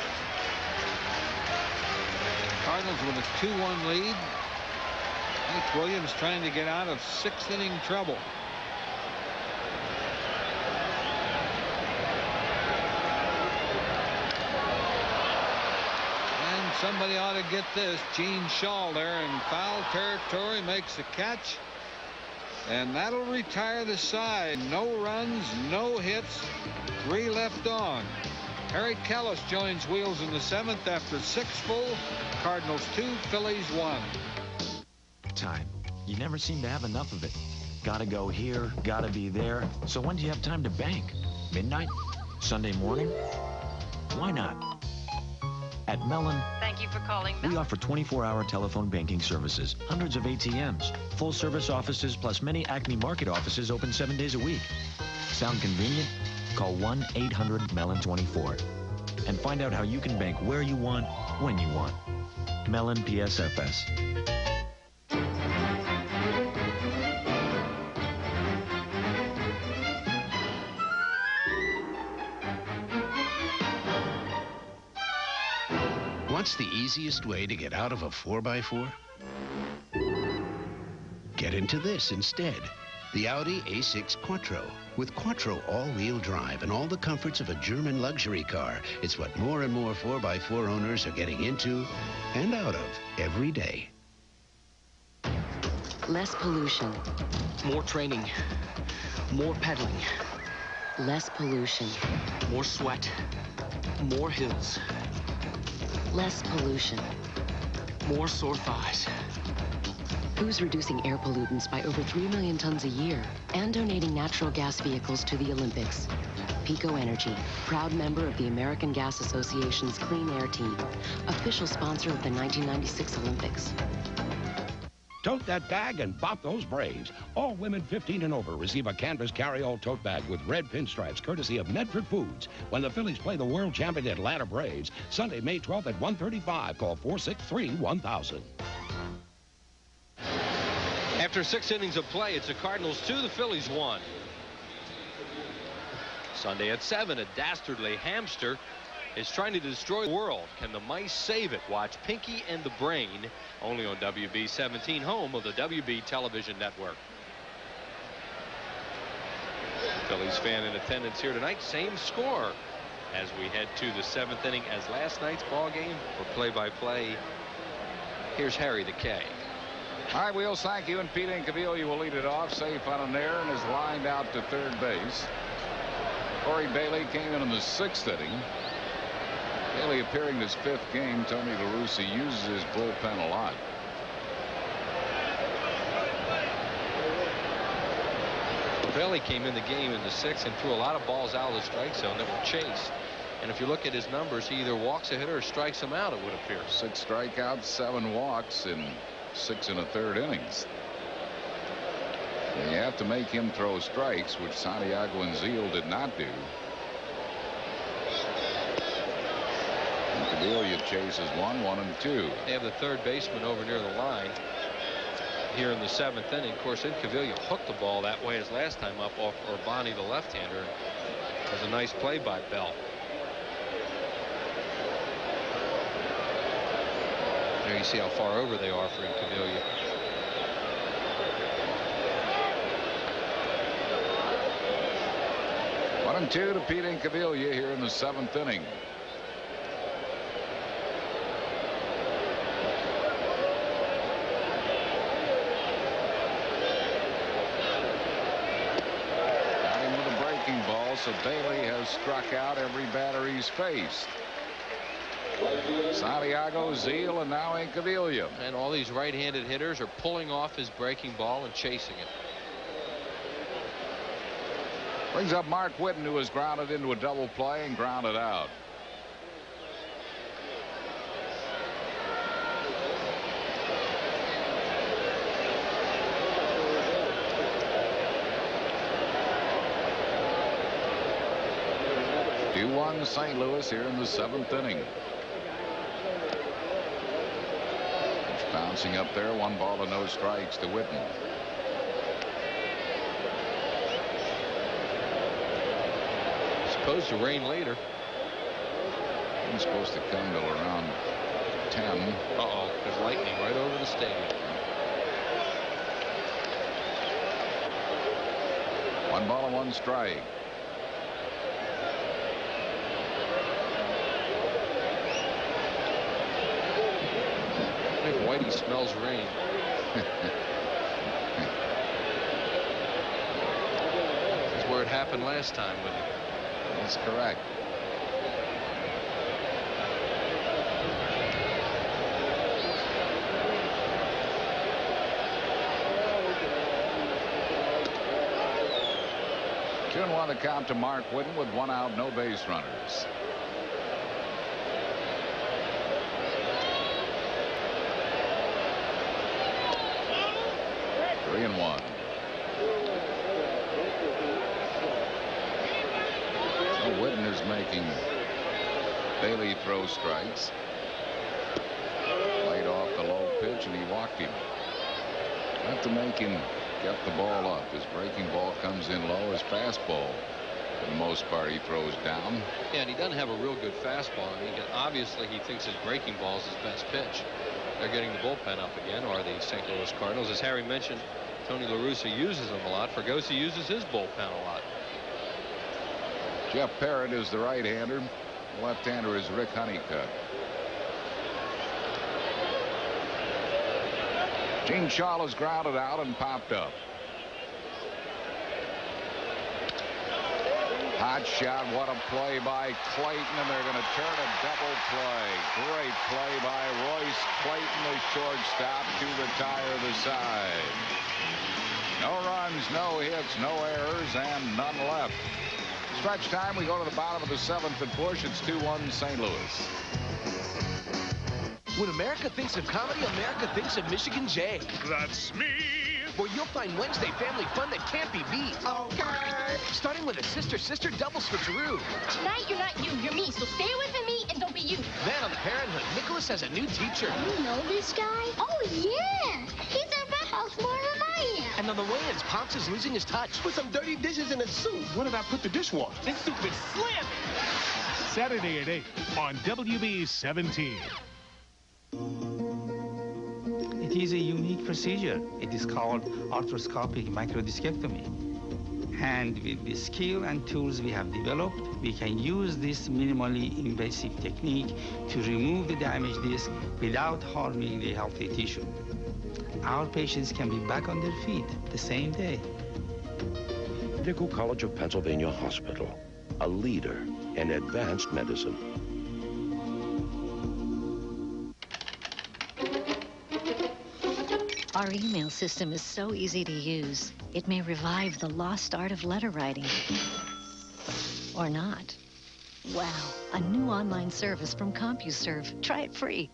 Cardinals with a 2-1 lead. H. Williams trying to get out of 6th inning trouble. And somebody ought to get this. Gene Shaw there in foul territory makes the catch. And that'll retire the side. No runs, no hits, 3 left on. Harry Kellis joins Wheels in the 7th after 6 full. Cardinals 2, Phillies 1. Time. You never seem to have enough of it. Gotta go here, gotta be there. So when do you have time to bank? Midnight? Sunday morning? Why not? At Mellon, Thank you for calling. we offer 24-hour telephone banking services, hundreds of ATMs, full-service offices, plus many Acme Market offices open 7 days a week. Sound convenient? Call 1-800-MELLON-24 and find out how you can bank where you want, when you want. Mellon PSFS. What's the easiest way to get out of a 4x4? Get into this instead. The Audi A6 Quattro. With Quattro all-wheel drive and all the comforts of a German luxury car, it's what more and more 4x4 owners are getting into and out of every day. Less pollution. More training. More pedaling. Less pollution. More sweat. More hills. Less pollution. More sore thighs. Who's reducing air pollutants by over 3 million tons a year and donating natural gas vehicles to the Olympics? Pico Energy, proud member of the American Gas Association's Clean Air Team, official sponsor of the 1996 Olympics. Tote that bag and bop those Braves. All women 15 and over receive a canvas carry-all tote bag with red pinstripes courtesy of Medford Foods when the Phillies play the world champion Atlanta Braves Sunday, May 12th at 1:35. Call 463-1000. After 6 innings of play, it's the Cardinals 2, the Phillies 1. Sunday at 7, a dastardly hamster is trying to destroy the world. Can the mice save it? Watch Pinky and the Brain, only on WB 17, home of the WB television network. Phillies fan in attendance here tonight. Same score as we head to the 7th inning as last night's ball game. For play-by-play, here's Harry the K. All right, Wheels, thank you. And Pete Incaviglia will lead it off, safe on an error, and is lined out to third base. Corey Bailey came in the 6th inning. Bailey appearing his 5th game. Tony La Russa uses his bullpen a lot. Bailey came in the game in the 6th and threw a lot of balls out of the strike zone that were chased. And if you look at his numbers, he either walks a hitter or strikes him out, it would appear. 6 strikeouts, 7 walks in 6 1/3 innings. You have to make him throw strikes, which Santiago and Zeal did not do. Incaviglia chases 1, 1, and 2. They have the third baseman over near the line here in the 7th inning. Of course, Incaviglia hooked the ball that way as last time up off Urbani, the left-hander. It was a nice play by Bell. There you see how far over they are for Incaviglia. One and 2 to Pete Incaviglia here in the 7th inning. Got him with a breaking ball, so Bailey has struck out every batter he's faced. Santiago, Zeal, and now Incaviglia. And all these right-handed hitters are pulling off his breaking ball and chasing it. Brings up Mark Whitten, who was grounded into a double play and grounded out. Two-1 St. Louis here in the 7th inning. Bouncing up there, 1 ball and no strikes to Whitten. Supposed to rain later. It's supposed to come till around 10. Uh-oh, there's lightning right over the stadium. 1 ball and 1 strike. I think Whitey smells rain. That's where it happened last time with him. That's correct. Two and one the count to Mark Whitten with 1 out, no base runners. Three and one. So Whitten is making Bailey throw strikes. Laid off the low pitch and he walked him. Have to make him get the ball up. His breaking ball comes in low. His fastball, for the most part, he throws down. Yeah, and he doesn't have a real good fastball. I mean, obviously he thinks his breaking ball is his best pitch. They're getting the bullpen up again, or the St. Louis Cardinals. As Harry mentioned, Tony La Russa uses them a lot. Fregosi uses his bullpen a lot. Jeff Parrott is the right-hander. Left-hander is Rick Honeycutt. Gene Shaw is grounded out and popped up. Hot shot. What a play by Clayton, and they're going to turn a double play. Great play by Royce Clayton, the shortstop, to retire the side. No runs, no hits, no errors, and none left. Stretch time. We go to the bottom of the 7th at Busch. It's 2-1 St. Louis. When America thinks of comedy, America thinks of Michigan J. That's me. Where you'll find Wednesday family fun that can't be beat. Okay. Starting with a sister-sister double switcheroo. Tonight you're not you, you're me. So stay away from me and don't be you. Then on Parenthood, Nicholas has a new teacher. You know this guy? Oh, yeah. He's at my house more than I am. And on the weigh-ins, Pops is losing his touch. Put some dirty dishes in a soup. Where did I put the dishwasher? This soup is slamming. Saturday at 8 on WB 17. It is a unique procedure. It is called arthroscopic microdiscectomy. And with the skill and tools we have developed, we can use this minimally invasive technique to remove the damaged disc without harming the healthy tissue. Our patients can be back on their feet the same day. Medical College of Pennsylvania Hospital, a leader in advanced medicine. Our email system is so easy to use. It may revive the lost art of letter writing. Or not. Wow, a new online service from CompuServe. Try it free.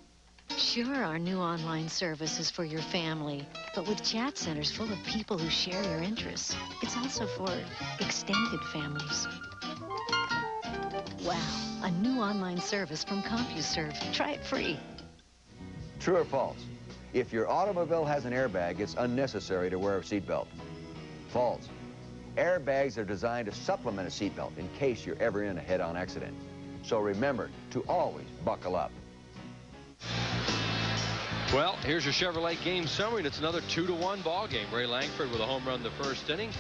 Sure, our new online service is for your family, but with chat centers full of people who share your interests, it's also for extended families. Wow, a new online service from CompuServe. Try it free. True or false? If your automobile has an airbag, it's unnecessary to wear a seatbelt. False. Airbags are designed to supplement a seatbelt in case you're ever in a head-on accident. So remember to always buckle up. Well, here's your Chevrolet game summary, and it's another 2-1 ball game. Ray Langford with a home run in the first inning.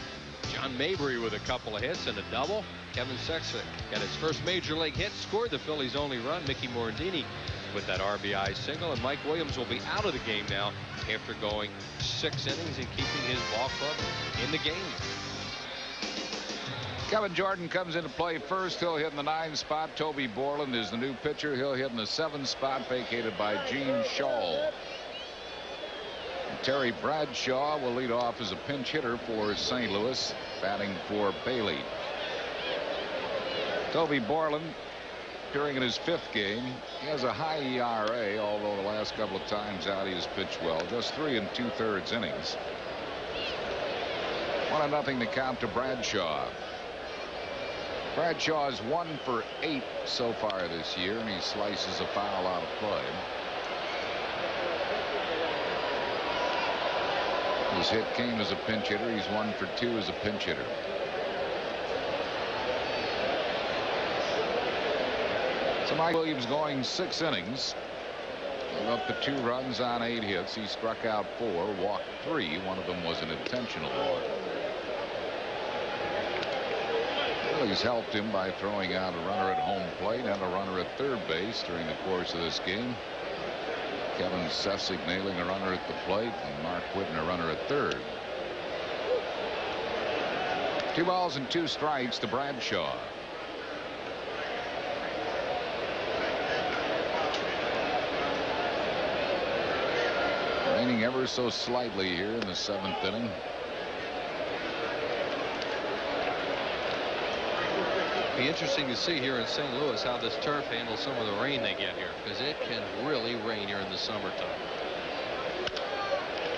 John Mabry with a couple of hits and a double. Kevin Sexton got his first major league hit, scored the Phillies' only run. Mickey Morandini with that RBI single, and Mike Williams will be out of the game now after going 6 innings and keeping his ball club in the game. Kevin Jordan comes into play first. He'll hit in the 9 spot. Toby Borland is the new pitcher. He'll hit in the 7 spot, vacated by Gene Shaw. Terry Bradshaw will lead off as a pinch hitter for St. Louis, batting for Bailey. Toby Borland appearing in his 5th game. He has a high ERA, although the last couple of times out he has pitched well. Just 3 2/3 innings. 1-0 to count to Bradshaw. Bradshaw is 1 for 8 so far this year, and he slices a foul out of play. His hit came as a pinch hitter. He's 1 for 2 as a pinch hitter. So Mike Williams going 6 innings. Gave up the 2 runs on 8 hits. He struck out 4, walked 3. One of them was an intentional walk. Phillies helped him by throwing out a runner at home plate and a runner at third base during the course of this game. Kevin Sefcik nailing a runner at the plate and Mark Whitten a runner at third. 2 balls and 2 strikes to Bradshaw. Raining ever so slightly here in the 7th inning. Be interesting to see here in St. Louis how this turf handles some of the rain they get here, because it can really rain here in the summertime.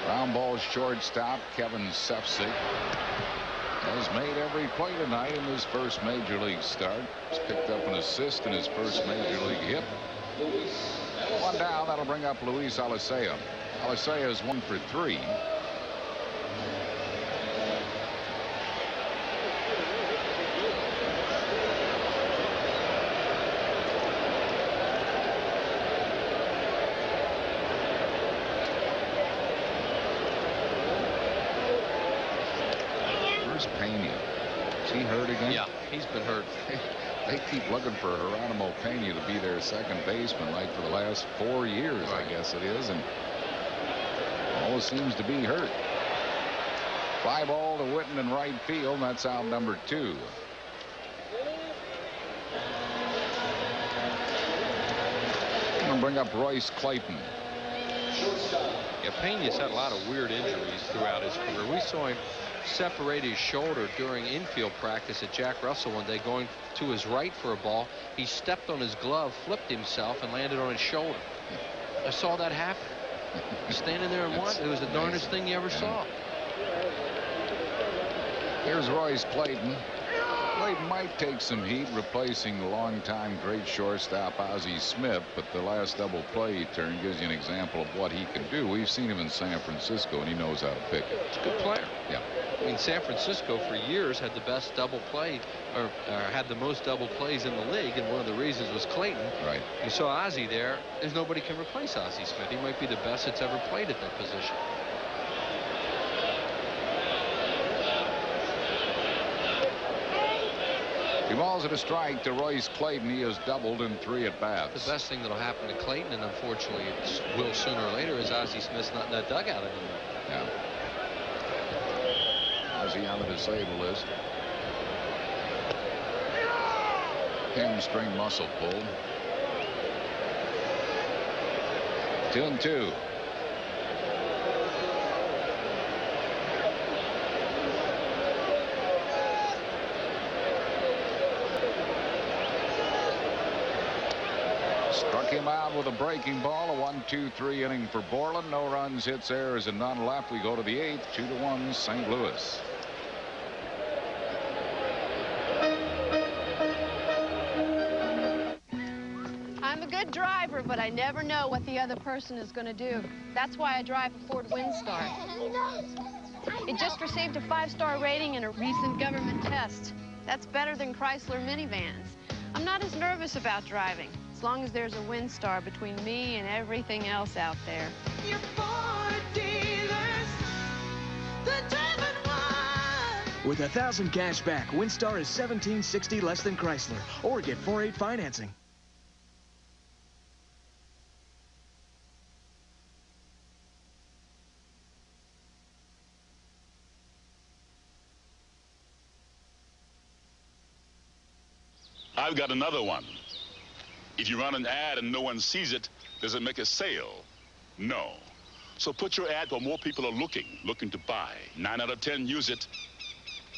Ground ball shortstop Kevin Sefcik has made every play tonight in his first major league start. He's picked up an assist in his first major league hit. 1 down. That'll bring up Luis Alicea. Alicea is 1 for 3. Where's Pena? Is he hurt again? Yeah, he's been hurt. They keep looking for Geronimo Pena to be their second baseman like for the last 4 years, I guess it is, and always seems to be hurt. Fly ball to Whitten in right field. That's out number 2. Gonna bring up Royce Clayton. Yeah, Pena's had a lot of weird injuries throughout his career. We saw him separate his shoulder during infield practice at Jack Russell one day, going to his right for a ball. He stepped on his glove, flipped himself, and landed on his shoulder. I saw that happen. Standing there and watching, it was the darndest thing you ever saw. Here's Royce Clayton. Clayton might take some heat replacing the longtime great shortstop Ozzie Smith, but the last double play he turned gives you an example of what he can do. We've seen him in San Francisco, and he knows how to pick it. He's a good player. Yeah. I mean, San Francisco for years had the best double play, or had the most double plays in the league, and one of the reasons was Clayton. Right. You saw Ozzie there. There's nobody can replace Ozzie Smith. He might be the best that's ever played at that position. Two balls and a strike to Royce Clayton. He has doubled in 3 at-bats. The best thing that'll happen to Clayton, and unfortunately it will sooner or later, is Ozzie Smith's not in that dugout anymore. Yeah. Ozzie on the disabled list. Hamstring muscle pull. 2-2. Struck him out with a breaking ball. A 1-2-3 inning for Borland. No runs, hits, errors, and none left. We go to the 8th. 2-1 St. Louis. I'm a good driver, but I never know what the other person is going to do. That's why I drive a Ford Windstar. It just received a 5-star rating in a recent government test. That's better than Chrysler minivans. I'm not as nervous about driving, as long as there's a Windstar between me and everything else out there. Your Ford dealers, the driven one. With 1,000 cash back, Windstar is $1,760 less than Chrysler, or get 4.8 financing. I've got another one. If you run an ad and no one sees it, does it make a sale? No. So put your ad where more people are looking to buy. 9 out of 10 use it.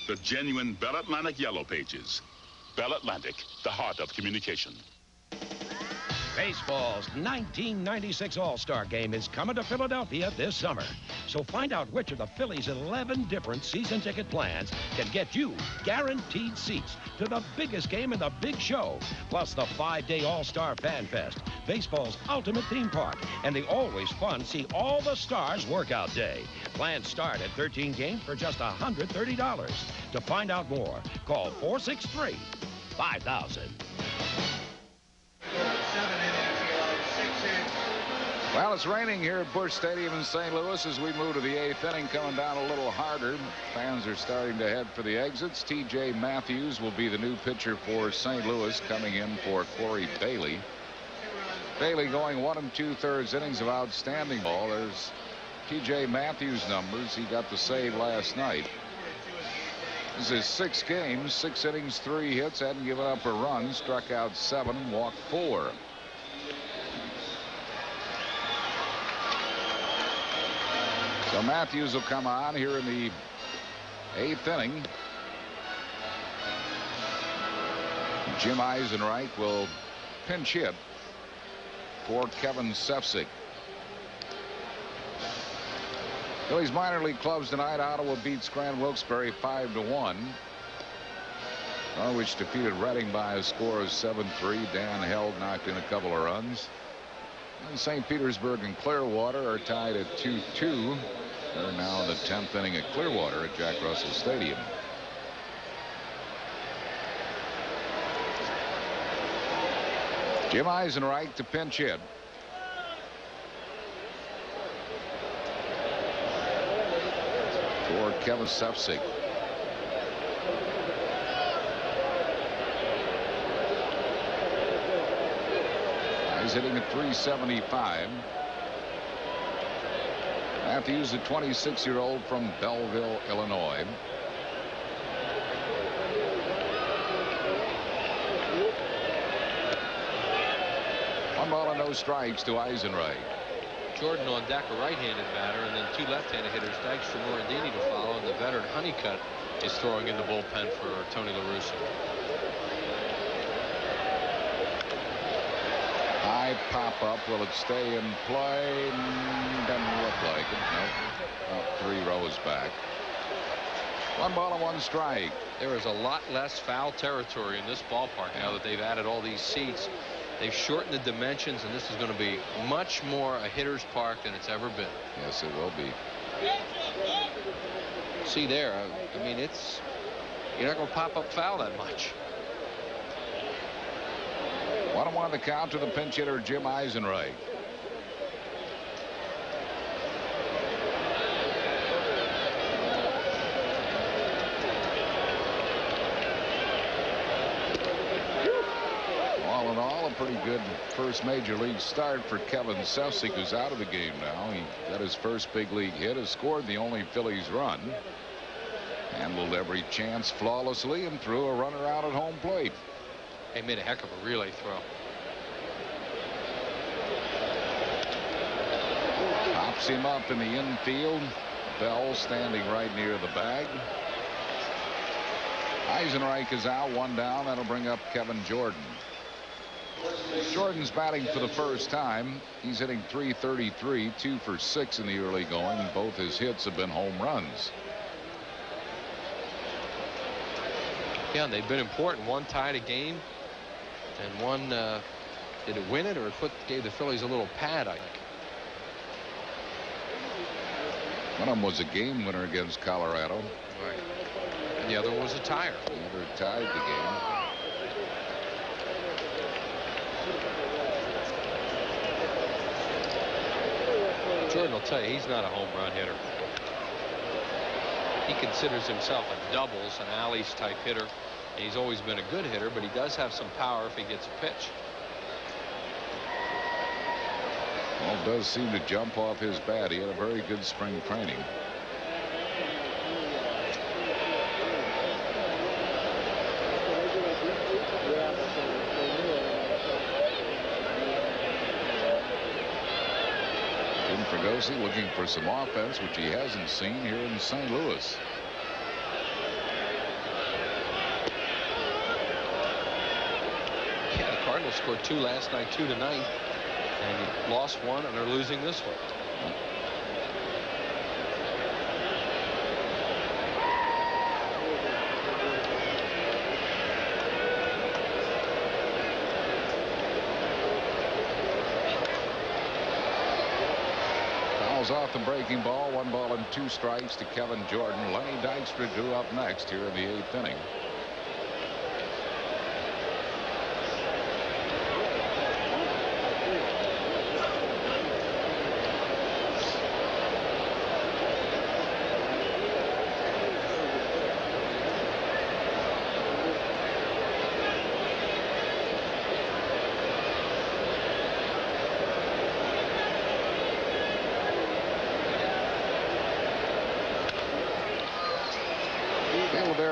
The genuine Bell Atlantic Yellow Pages. Bell Atlantic, the heart of communication. Baseball's 1996 All-Star Game is coming to Philadelphia this summer. So find out which of the Phillies' 11 different season ticket plans can get you guaranteed seats to the biggest game in the big show, plus the 5-day All-Star Fan Fest, baseball's ultimate theme park, and the always fun See All the Stars workout day. Plans start at 13 games for just $130. To find out more, call 463-5000. Well, it's raining here at Busch Stadium in St. Louis as we move to the 8th inning, coming down a little harder. Fans are starting to head for the exits. T.J. Matthews will be the new pitcher for St. Louis, coming in for Corey Bailey. Bailey going 1 2/3 innings of outstanding ball. There's T.J. Matthews' numbers. He got the save last night. This is 6 games, 6 innings, 3 hits, hadn't given up a run, struck out 7, walked 4. So Matthews will come on here in the 8th inning. Jim Eisenreich will pinch hit for Kevin Sefcik. Phillies minor league clubs tonight. Ottawa beats Grand Wilkes-Barre 5-1. Norwich defeated Reading by a score of 7-3. Dan Held knocked in a couple of runs. And St. Petersburg and Clearwater are tied at 2-2. They're now in the 10th inning at Clearwater at Jack Russell Stadium. Jim Eisenreich to pinch hit. For Kevin Sefcik. He's hitting at .375. Matthews, a 26-year-old from Belleville, Illinois. One ball and no strikes to Eisenreich. Jordan on deck, a right-handed batter, and then 2 left-handed hitters, Dykstra, Morandini to follow, and the veteran Honeycutt is throwing in the bullpen for Tony La Russa. High pop-up. Will it stay in play? Doesn't look like it. Nope. About 3 rows back. 1 ball and 1 strike. There is a lot less foul territory in this ballpark now that they've added all these seats. They've shortened the dimensions, and this is going to be much more a hitter's park than it's ever been. Yes, it will be. See there, I mean, you're not going to pop up foul that much. 1-1 the count to the pinch hitter, Jim Eisenreich. All in all, a pretty good first major league start for Kevin Sefcik, who's out of the game now. He got his first big league hit, has scored the only Phillies run, handled every chance flawlessly, and threw a runner out at home plate. He made a heck of a relay throw. Pops him up in the infield. Bell standing right near the bag. Eisenreich is out, 1 down. That'll bring up Kevin Jordan. Jordan's batting for the first time. He's hitting .333, 2 for 6 in the early going. Both his hits have been home runs. Yeah, they've been important. One tied a game, and one did it win it, or it gave the Phillies a little pad, I think. One of them was a game winner against Colorado. Right. And the other one was a tire. The other tied the game. Jordan will tell you he's not a home run hitter. He considers himself a doubles and alleys type hitter. And he's always been a good hitter, but he does have some power if he gets a pitch. Well, it does seem to jump off his bat. He had a very good spring training. Jim Fregosi looking for some offense, which he hasn't seen here in St. Louis. Cardinals scored 2 last night, 2 tonight, and you lost 1 and are losing this one. Off the breaking ball. 1 ball and 2 strikes to Kevin Jordan. Lenny Dykstra drew up next here in the 8th inning.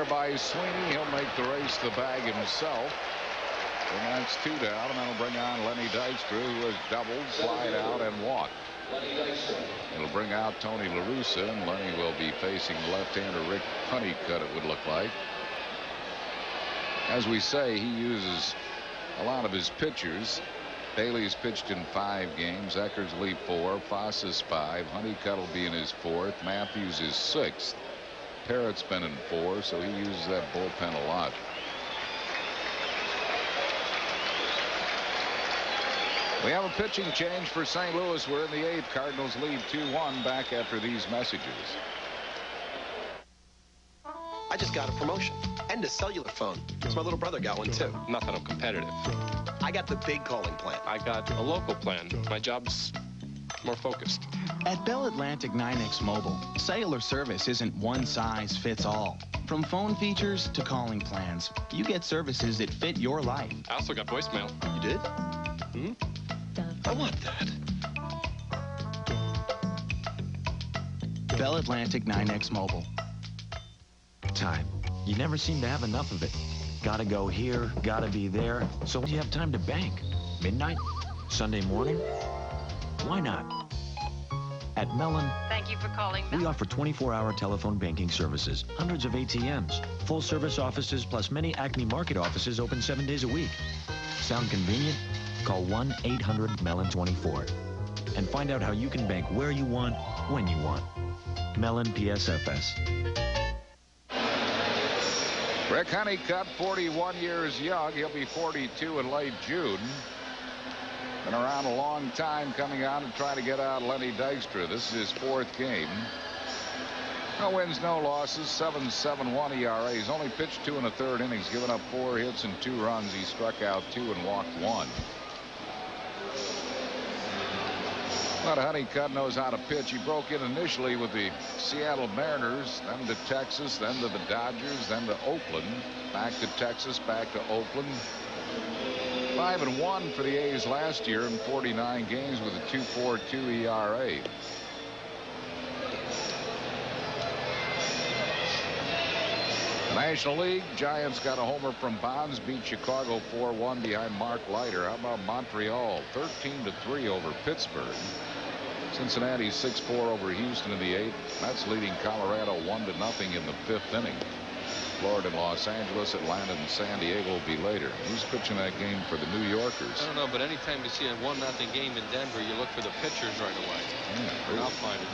By Sweeney, he'll make the race to the bag himself, and that's 2 down, and that'll bring on Lenny Dykstra, who has doubled, slide out, and walked. It'll bring out Tony La Russa, and Lenny will be facing left-hander Rick Honeycutt, it would look like. As we say, he uses a lot of his pitchers. Bailey's pitched in 5 games, Eckersley 4, Foss's 5, Honeycutt will be in his 4th, Matthews is 6th. Parrott's been in 4, so he uses that bullpen a lot. We have a pitching change for St. Louis. We're in the 8th. Cardinals lead 2-1. Back after these messages. I just got a promotion and a cellular phone. So my little brother got one too. Not that I'm competitive. I got the big calling plan. I got a local plan. My job's more focused. At Bell Atlantic 9X Mobile, cellular service isn't one size fits all. From phone features to calling plans, you get services that fit your life. I also got voicemail. You did? I want that. Bell Atlantic 9X Mobile. Time. You never seem to have enough of it. Gotta go here, gotta be there. So you have time to bank. Midnight? Sunday morning? Why not? At Mellon, thank you for calling. We offer 24-hour telephone banking services, hundreds of ATMs, full-service offices, plus many Acme Market offices open 7 days a week. Sound convenient? Call 1-800-MELLON-24 and find out how you can bank where you want, when you want. Mellon PSFS. Rick Honeycutt, 41 years young. He'll be 42 in late June. Been around a long time, coming on to try to get out Lenny Dykstra. This is his 4th game. No wins, no losses, 7.71 ERA. He's only pitched 2 1/3 innings, given up 4 hits and 2 runs. He struck out 2 and walked 1. But Honeycutt knows how to pitch. He broke in initially with the Seattle Mariners, then to Texas, then to the Dodgers, then to Oakland, back to Texas, back to Oakland. 5-1 for the A's last year in 49 games with a 2.42 ERA. The National League, Giants got a homer from Bonds, beat Chicago 4-1 behind Mark Leiter. How about Montreal? 13-3 over Pittsburgh. Cincinnati 6-4 over Houston in the 8th. That's leading Colorado 1-0 in the 5th inning. Florida and Los Angeles, Atlanta and San Diego will be later. Who's pitching that game for the New Yorkers? I don't know, but anytime you see a 1-0 game in Denver, you look for the pitchers right away. Yeah, really. I'll find it.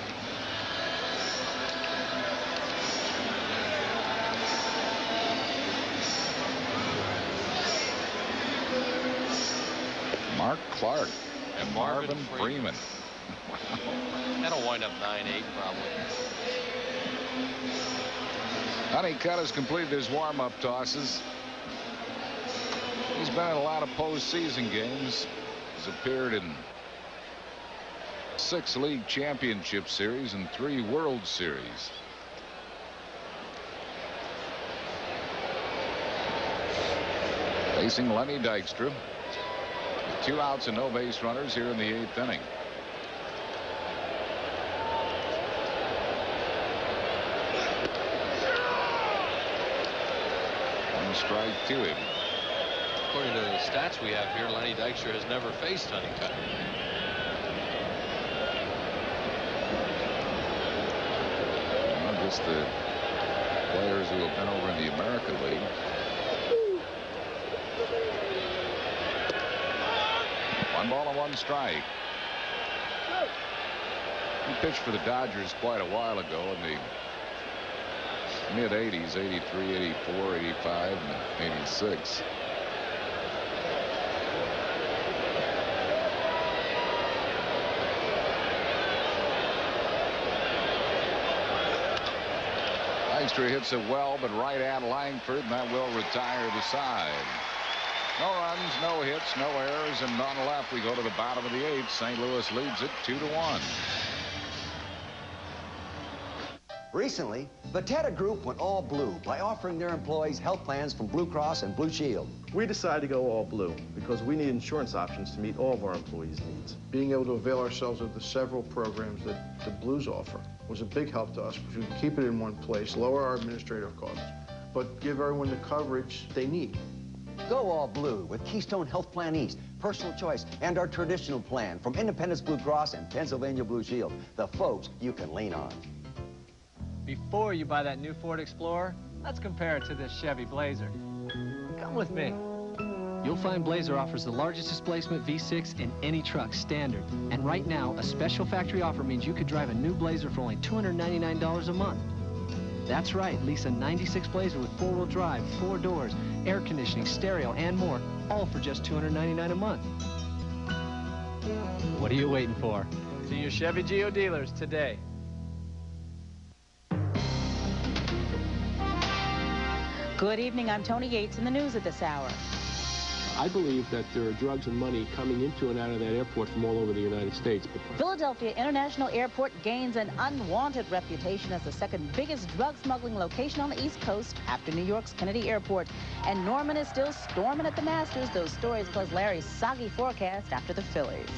Mark Clark and Marvin Freeman. Wow. That'll wind up 9-8 probably. Honeycutt has completed his warm-up tosses. He's been in a lot of postseason games. He's appeared in 6 league championship series and 3 World Series. Facing Lenny Dykstra. With 2 outs and no base runners here in the 8th inning. Strike to him. According to the stats we have here, Lenny Dykstra has never faced Honeycutt. Well, just the players who have been over in the American League. 1 ball and 1 strike. He pitched for the Dodgers quite a while ago in the mid-'80s, 83, 84, 85, and 86. Dykstra hits it well, but right at Langford, and that will retire the side. No runs, no hits, no errors, and none left. We go to the bottom of the 8th. St. Louis leads it 2-1. Recently, the Tata Group went all blue by offering their employees health plans from Blue Cross and Blue Shield. We decided to go all blue because we need insurance options to meet all of our employees' needs. Being able to avail ourselves of the several programs that the Blues offer was a big help to us because we can keep it in one place, lower our administrative costs, but give everyone the coverage they need. Go all blue with Keystone Health Plan East, Personal Choice, and our traditional plan from Independence Blue Cross and Pennsylvania Blue Shield, the folks you can lean on. Before you buy that new Ford Explorer, let's compare it to this Chevy Blazer. Come with me. You'll find Blazer offers the largest displacement V6 in any truck, standard. And right now, a special factory offer means you could drive a new Blazer for only $299 a month. That's right, lease a 96 Blazer with 4-wheel drive, 4 doors, air conditioning, stereo, and more, all for just $299 a month. What are you waiting for? See your Chevy Geo dealers today. Good evening. I'm Tony Yates in the news at this hour. I believe that there are drugs and money coming into and out of that airport from all over the United States. Philadelphia International Airport gains an unwanted reputation as the second biggest drug smuggling location on the East Coast after New York's Kennedy Airport. And Norman is still storming at the Masters. Those stories plus Larry's soggy forecast after the Phillies.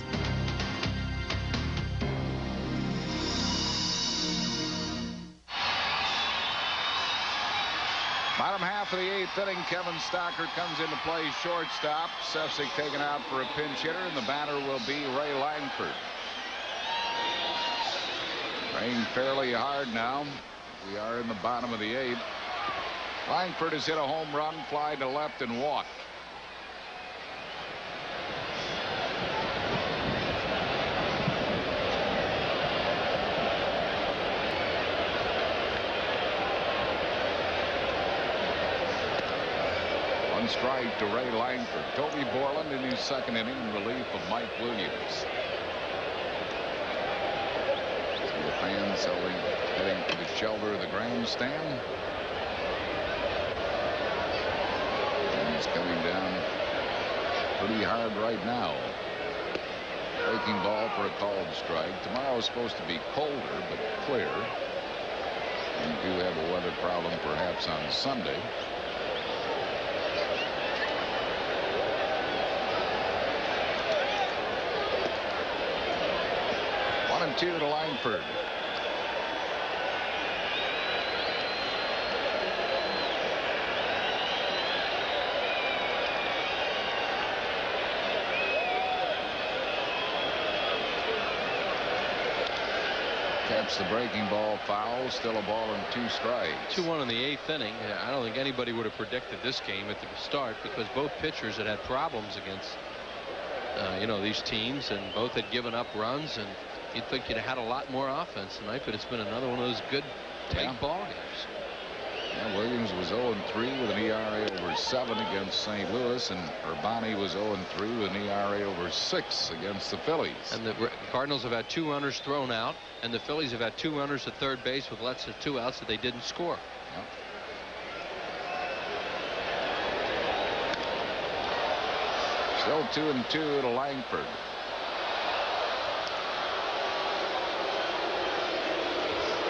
Bottom half of the 8th inning, Kevin Stocker comes into play shortstop. Sefcik taken out for a pinch hitter, and the batter will be Ray Langford. Rain fairly hard now. We are in the bottom of the 8th. Langford has hit a home run, fly to left, and walked. One strike to Ray Langford. Toby Borland in his second inning in relief of Mike Williams. See the fans heading to the shelter of the grandstand. And he's coming down pretty hard right now. Breaking ball for a called strike. Tomorrow is supposed to be colder but clear. We do have a weather problem perhaps on Sunday. 1-2 to Langford. Taps the breaking ball foul. Still a ball and 2 strikes. 2-1 in the 8th inning. I don't think anybody would have predicted this game at the start because both pitchers had problems against these teams, and both had given up runs, and you'd think you'd have had a lot more offense tonight, but it's been another one of those good tight ball games. Yeah, Williams was 0-3 with an ERA over 7 against St. Louis, and Urbani was 0-3 with an ERA over 6 against the Phillies. And the Cardinals have had 2 runners thrown out, and the Phillies have had 2 runners at third base with less than 2 outs that they didn't score. Yep. Still 2-2 to Langford.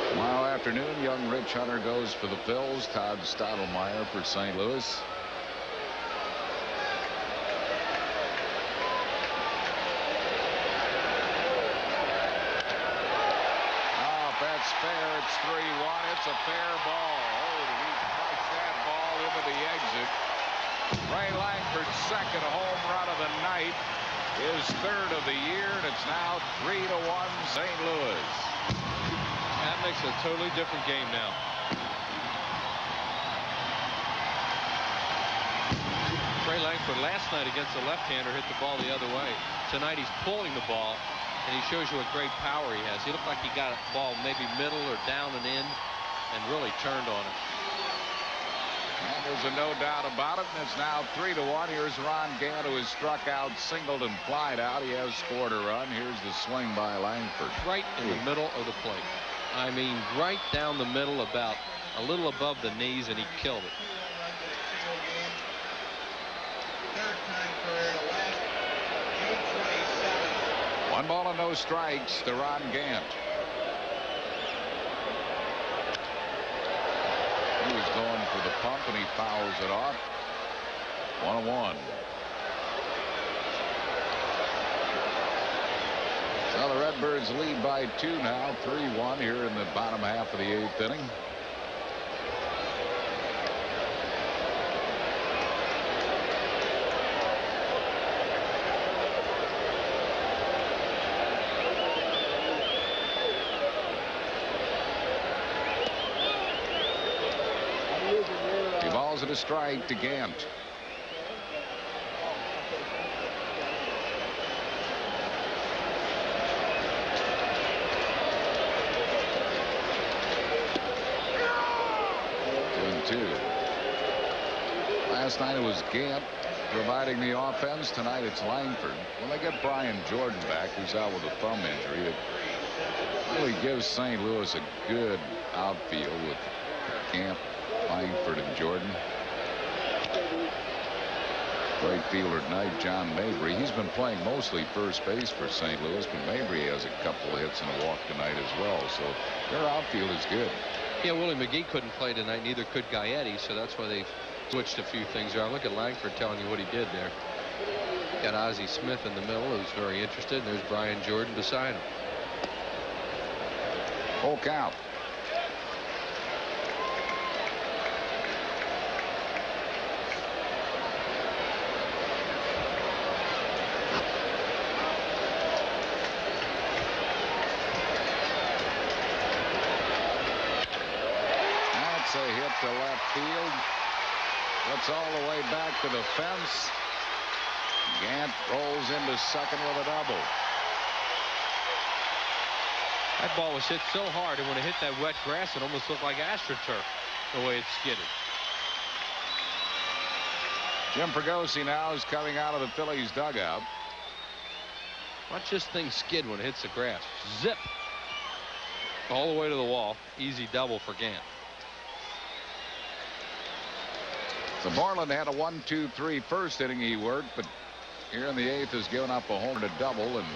Tomorrow afternoon, young Rich Hunter goes for the Phils. Todd Stottlemyre for St. Louis. Oh, if that's fair, it's 3-1. It's a fair ball. Oh, did he crush that ball into the exit? Ray Langford's second home run of the night, his third of the year, and it's now 3-1 St. Louis. That makes a totally different game now. Ray Langford last night against a left-hander hit the ball the other way. Tonight he's pulling the ball, and he shows you what great power he has. He looked like he got a ball maybe middle or down and in, and really turned on it. And there's a no doubt about it, and it's now 3-1. Here's Ron Gant, who has struck out, singled, and flied out. He has scored a run. Here's the swing by Langford. Right in the middle of the plate. I mean, right down the middle, about a little above the knees, and he killed it. One ball and no strikes to Ron Gant. He was going for the pump, and he fouls it off. 1-1. So the Redbirds lead by 2 now, 3-1 here in the bottom half of the 8th inning. He balls at a strike to Gant. Last night it was Gant providing the offense. Tonight it's Langford. When they get Brian Jordan back, who's out with a thumb injury, it really gives St. Louis a good outfield with Gant, Langford, and Jordan. Great fielder tonight, John Mabry. He's been playing mostly first base for St. Louis, but Mabry has a couple of hits and a walk tonight as well. So their outfield is good. Yeah, Willie McGee couldn't play tonight, neither could Gaetti, so that's why they've switched a few things around. Look at Langford telling you what he did there. Got Ozzie Smith in the middle, who's very interested, and there's Brian Jordan beside him. Full count. That's a hit to left field. Gets all the way back to the fence. Gant rolls into second with a double. That ball was hit so hard, and when it hit that wet grass, it almost looked like AstroTurf, the way it skidded. Jim Fregosi now is coming out of the Phillies dugout. Watch this thing skid when it hits the grass. Zip. All the way to the wall. Easy double for Gant. So Moreland had a 1-2-3 first inning he worked, but here in the 8th has given up a home and a double, and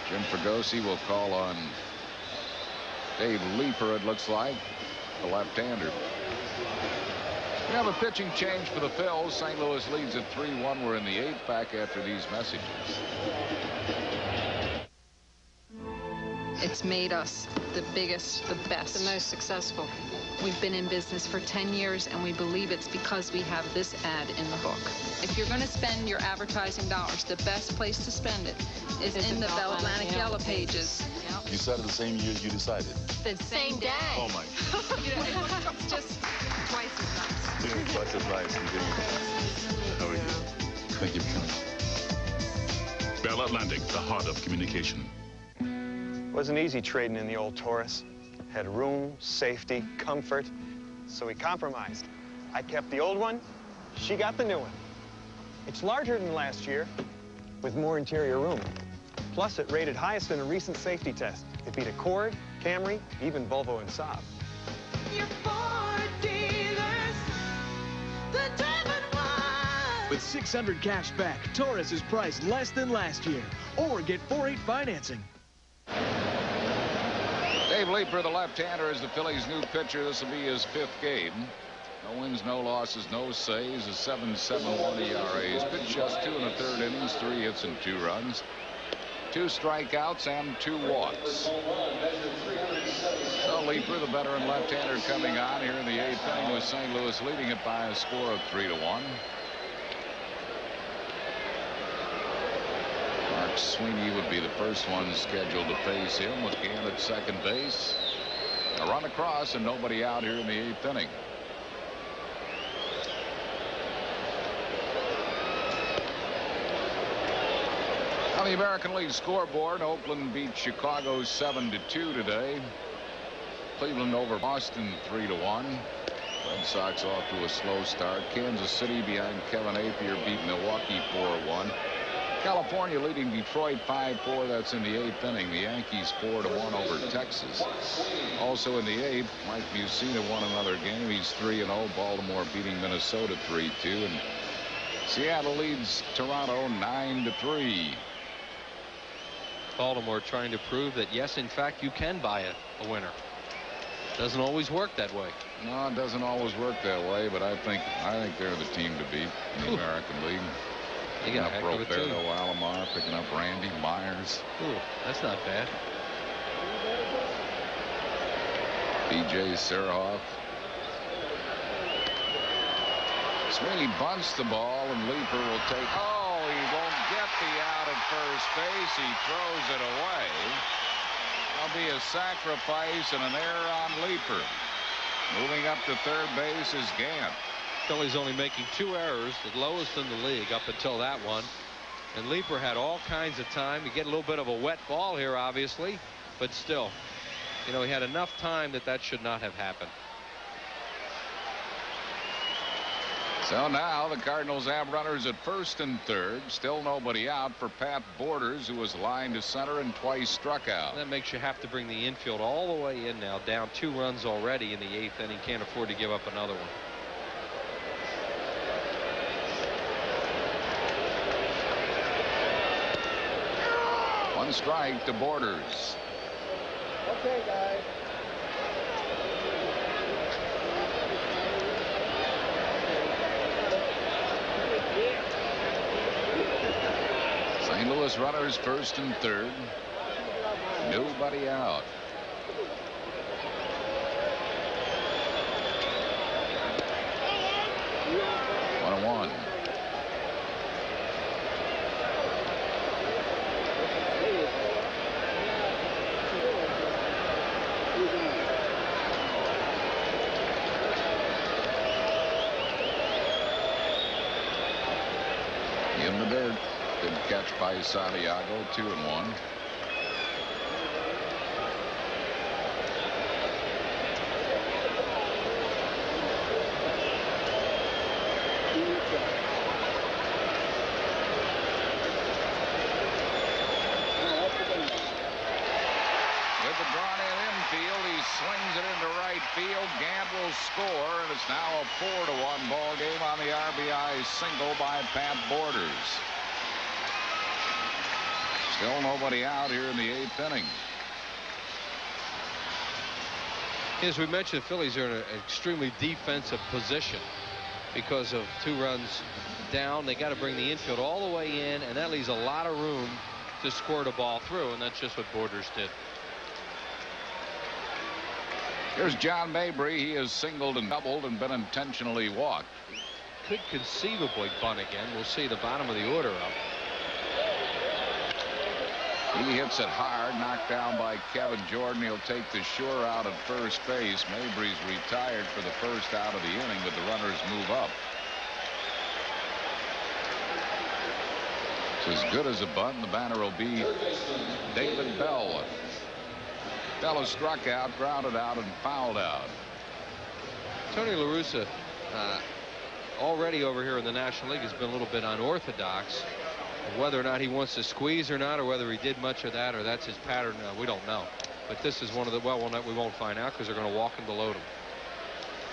Jim Fregosi will call on Dave Leeper, it looks like, the left-hander. We have a pitching change for the Phils. St. Louis leads at 3-1. We're in the 8th, back after these messages. It's made us the biggest, the best, the most successful. We've been in business for 10 years, and we believe it's because we have this ad in the book. If you're going to spend your advertising dollars, the best place to spend it is in the Bell Atlantic Yellow Pages. Yep. You said it the same year you decided. The same day. Oh, my. It's just twice as nice. Yeah, twice as nice, indeed. How are you? Thank you for coming. Bell Atlantic, the heart of communication. It wasn't easy trading in the old Taurus. Had room, safety, comfort, so we compromised. I kept the old one, she got the new one. It's larger than last year, with more interior room. Plus, it rated highest in a recent safety test. It beat Accord, Camry, even Volvo and Saab. Your Ford dealers, the driven one. With $600 cash back, Taurus is priced less than last year. Or get 4.8 financing. Dave Leeper, the left-hander, is the Phillies' new pitcher. This will be his 5th game. No wins, no losses, no saves. A 7.71 ERA. He's pitched just 2 1/3 innings, 3 hits and 2 runs, 2 strikeouts and 2 walks. So Leeper, the veteran left-hander, coming on here in the 8th inning with St. Louis leading it by a score of 3-1. Mark Sweeney would be the first one scheduled to face him, with Gant at second base. A run across and nobody out here in the 8th inning. On the American League scoreboard, Oakland beat Chicago 7-2 today. Cleveland over Boston 3-1. Red Sox off to a slow start. Kansas City behind Kevin Apier beat Milwaukee 4-1. California leading Detroit 5-4. That's in the 8th inning. The Yankees 4-1 over Texas. Also in the 8th, Mike Mussina won another game. He's 3-0. Baltimore beating Minnesota 3-2. And Seattle leads Toronto 9-3. Baltimore trying to prove that, yes, in fact, you can buy a winner. Doesn't always work that way. No, it doesn't always work that way, but I think they're the team to beat in the American League. They got a heck of a Roberto team. Alomar, picking up Randy Myers. Ooh, that's not bad. B.J. Serhoff. Sweeney bunts the ball, and Leeper will take. Oh, he won't get the out at first base. He throws it away. There'll be a sacrifice and an error on Leeper. Moving up to third base is Gant. Phillies only making 2 errors, the lowest in the league up until that one. And Leeper had all kinds of time. You get a little bit of a wet ball here, obviously, but still, you know, he had enough time that should not have happened. So now the Cardinals have runners at first and third. Still nobody out for Pat Borders, who was lined to center and twice struck out. That makes you have to bring the infield all the way in now. Down 2 runs already in the 8th inning. Can't afford to give up another one. One strike to Borders. Okay, guys. St. Louis runners first and third. Nobody out. One and one. In the dirt. Good catch by Santiago. 2-1. With the drawn in infield, he swings it into right field. Gant will score, and it's now a 4-1 ball game on the RBI single by Pat Borders. Still nobody out here in the 8th inning. As we mentioned, the Phillies are in an extremely defensive position because of 2 runs down. They got to bring the infield all the way in, and that leaves a lot of room to squirt a ball through, and that's just what Borders did. Here's John Mabry. He has singled and doubled and been intentionally walked. Could conceivably bunt again. We'll see the bottom of the order up. He hits it hard, knocked down by Kevin Jordan. He'll take the sure out at first base. Mabry's retired for the first out of the inning, but the runners move up. It's as good as a bunt. The batter will be David Bell. Bell is struck out, grounded out, and fouled out. Tony La Russa, already over here in the National League, has been a little bit unorthodox. Whether or not he wants to squeeze or not, or whether he did much of that, or that's his pattern, we don't know. But this is one of the, well, we won't find out because they're going to walk him to load him.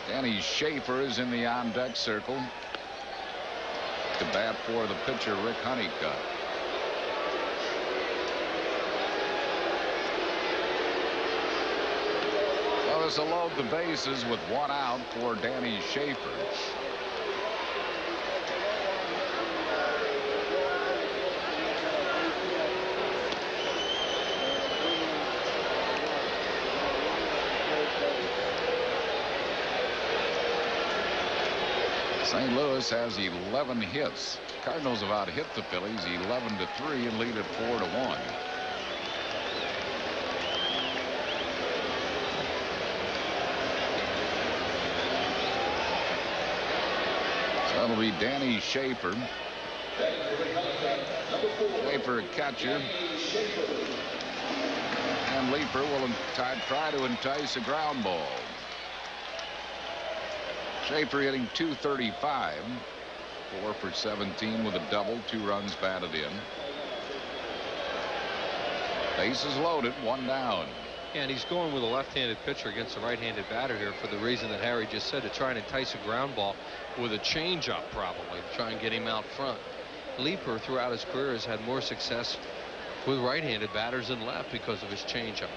Danny Schaefer is in the on-deck circle to bat for the pitcher, Rick Honeycutt. Well, this will load the bases with 1 out for Danny Schaefer. St. Louis has 11 hits. Cardinals have out-hit the Phillies 11-3 and lead at 4-1. So that'll be Danny Schaefer. Schaefer, catcher. And Leeper will try to entice a ground ball. Schaefer hitting .235. 4 for 17 with a double. 2 runs batted in. Bases loaded. 1 down. Yeah, and he's going with a left-handed pitcher against a right-handed batter here for the reason that Harry just said, to try and entice a ground ball with a changeup, probably to try and get him out front. Leeper throughout his career has had more success with right-handed batters than left because of his changeup.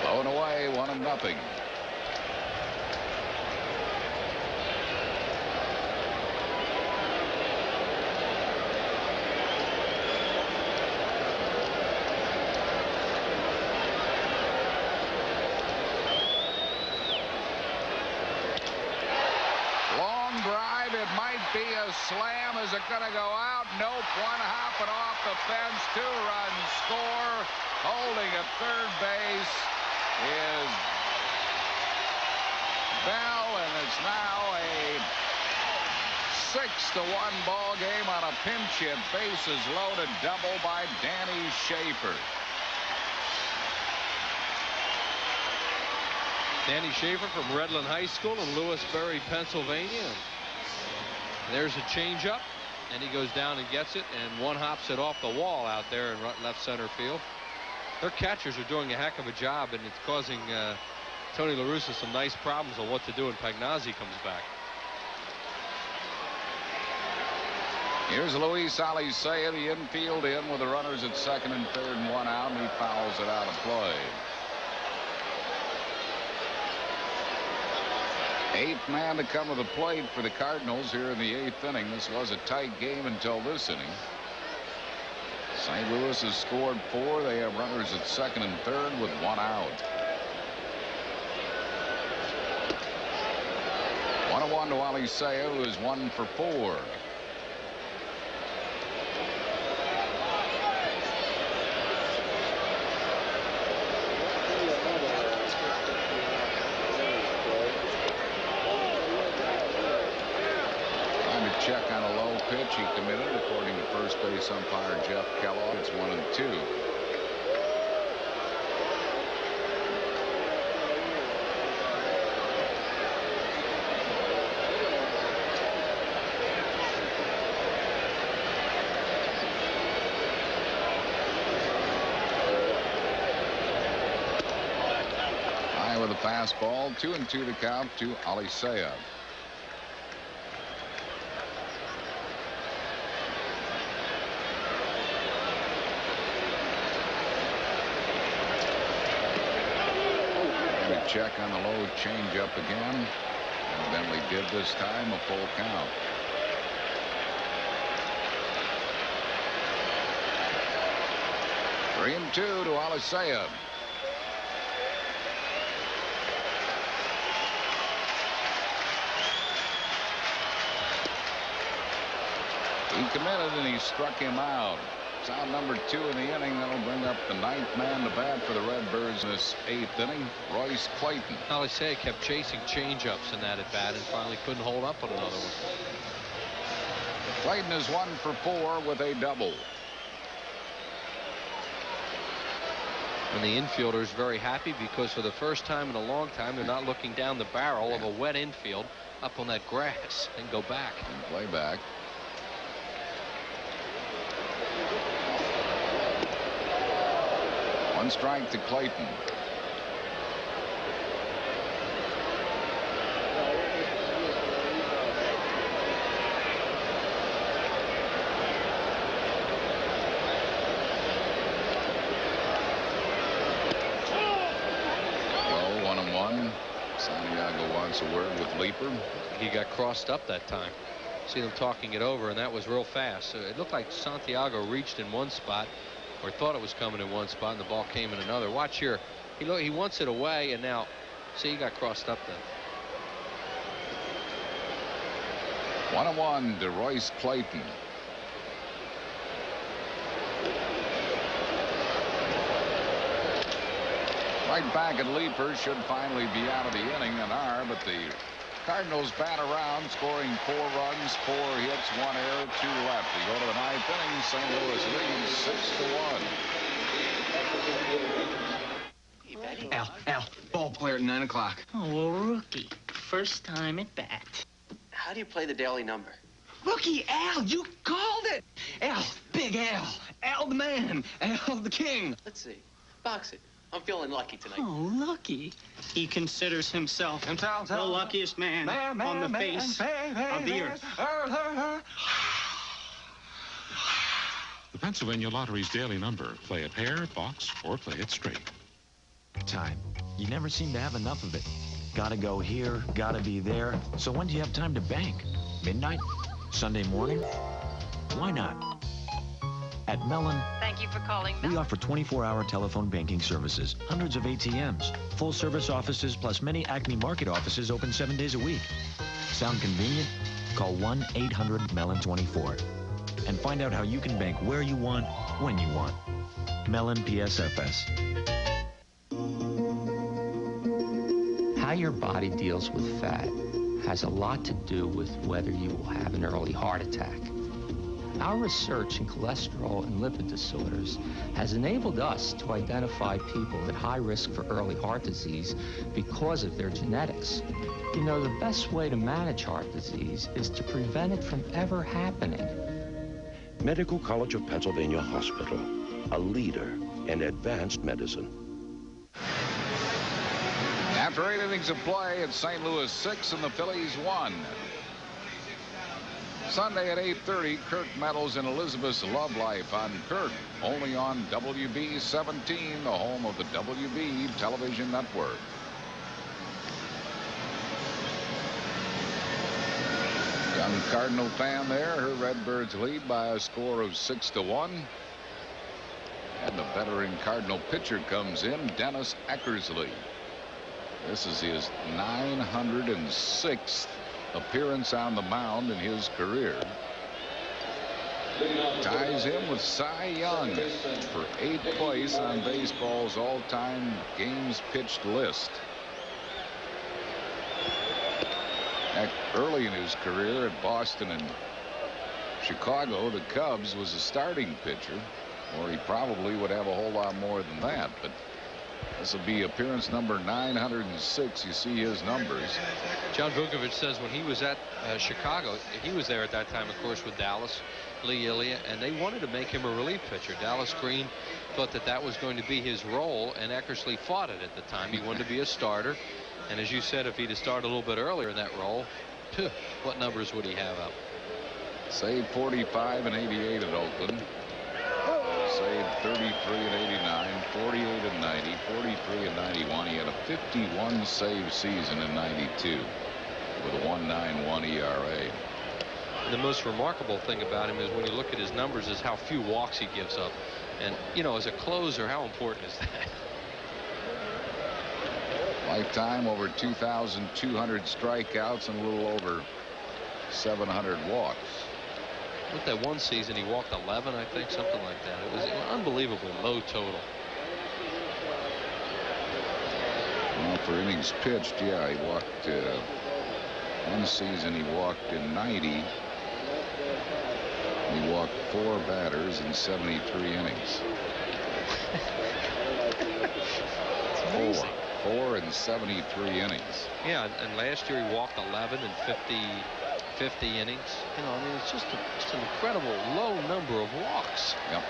Blown away, 1-0. Slam. Is it going to go out? Nope. 1 hopping off the fence. 2-run score. Holding at third base is Bell, and it's now a 6-1 ball game on a pinch hit. Bases loaded. Double by Danny Schaefer. Danny Schaefer from Redland High School in Lewisburg, Pennsylvania. There's a changeup, and he goes down and gets it, and one hops it off the wall out there in left center field. Their catchers are doing a heck of a job, and it's causing Tony La Russa some nice problems on what to do when Pagnazzi comes back. Here's Luis Alicea, the infield in with the runners at second and third and 1 out, and he fouls it out of play. 8th man to come to the plate for the Cardinals here in the 8th inning. This was a tight game until this inning. St. Louis has scored 4. They have runners at second and third with 1 out. 1-1 to Alicea, who is 1 for 4. Check on a low pitch. He committed, according to first base umpire Jeff Kellogg. It's 1-2. High with a fastball. 2-2 to count to Alicea. Check on the low changeup again. Evidently did this time. A full count. Three and 2 to Alicea. He committed and he struck him out. It's out number 2 in the inning. That'll bring up the 9th man to bat for the Redbirds in this 8th inning, Royce Clayton. Alicea kept chasing changeups in that at bat and finally couldn't hold up on another one. Clayton is 1 for 4 with a double. And the infielder is very happy because for the first time in a long time they're not looking down the barrel of a wet infield up on that grass and go back. And play back. One strike to Clayton. Low, 1-1. Santiago wants a word with Leeper. He got crossed up that time. See them talking it over, and that was real fast. So it looked like Santiago reached in one spot, or thought it was coming in one spot, and the ball came in another. Watch here. He wants it away, and now, see, he got crossed up then. 1-1 to Royce Clayton. Right back at Leaper, should finally be out of the inning and are, but the Cardinals bat around, scoring 4 runs, 4 hits, 1 error, 2 left. We go to the 9th inning. St. Louis leads 6-1. Al, ball player at 9 o'clock. Oh, rookie. First time at bat. How do you play the daily number? Rookie Al, you called it. Al, Big Al. Al the man. Al the king. Let's see. Box it. I'm feeling lucky tonight. Oh, lucky. He considers himself the luckiest man on the face of the earth. The Pennsylvania Lottery's daily number. Play it pair, box, or play it straight. Time. You never seem to have enough of it. Gotta go here, gotta be there. So when do you have time to bank? Midnight? Sunday morning? Why not? At Mellon, thank you for calling. We offer 24-hour telephone banking services, hundreds of ATMs, full-service offices, plus many Acme Market offices open 7 days a week. Sound convenient? Call 1-800-MELLON-24 and find out how you can bank where you want, when you want. Mellon PSFS. How your body deals with fat has a lot to do with whether you will have an early heart attack. Our research in cholesterol and lipid disorders has enabled us to identify people at high risk for early heart disease because of their genetics. You know, the best way to manage heart disease is to prevent it from ever happening. Medical College of Pennsylvania Hospital, a leader in advanced medicine. After 8 innings of play, it's St. Louis 6 and the Phillies 1. Sunday at 8:30, Kirk Meadows and Elizabeth's Love Life on Kirk, only on WB 17, the home of the WB television network. Young Cardinal fan there. Her Redbirds lead by a score of 6-1. And the veteran Cardinal pitcher comes in, Dennis Eckersley. This is his 906th appearance on the mound in his career. Ties him with Cy Young for 8th place on baseball's all-time games pitched list. Early in his career at Boston and Chicago, the Cubs, was a starting pitcher, or he probably would have a whole lot more than that, but this will be appearance number 906. You see his numbers. John Vukovich says when he was at Chicago, he was there at that time, of course, with Dallas, Lee Ilya, and they wanted to make him a relief pitcher. Dallas Green thought that that was going to be his role, and Eckersley fought it at the time. He wanted to be a starter, and as you said, if he'd have started a little bit earlier in that role, what numbers would he have up? Saved 45 and 88 at Oakland. Saved 33 and 89, 48 and 90, 43 and 91. He had a 51 save season in 92 with a 1.91 ERA. The most remarkable thing about him is when you look at his numbers is how few walks he gives up. And, you know, as a closer, how important is that? Lifetime over 2,200 strikeouts and a little over 700 walks. With that one season, he walked 11, I think, something like that. It was an unbelievably low total. Well, for innings pitched, yeah, he walked one season. He walked in 90. He walked 4 batters in 73 innings. 4 in 73 innings. Yeah, and last year he walked 11 in 50 innings. You know, I mean, it's just an incredible low number of walks. Yep.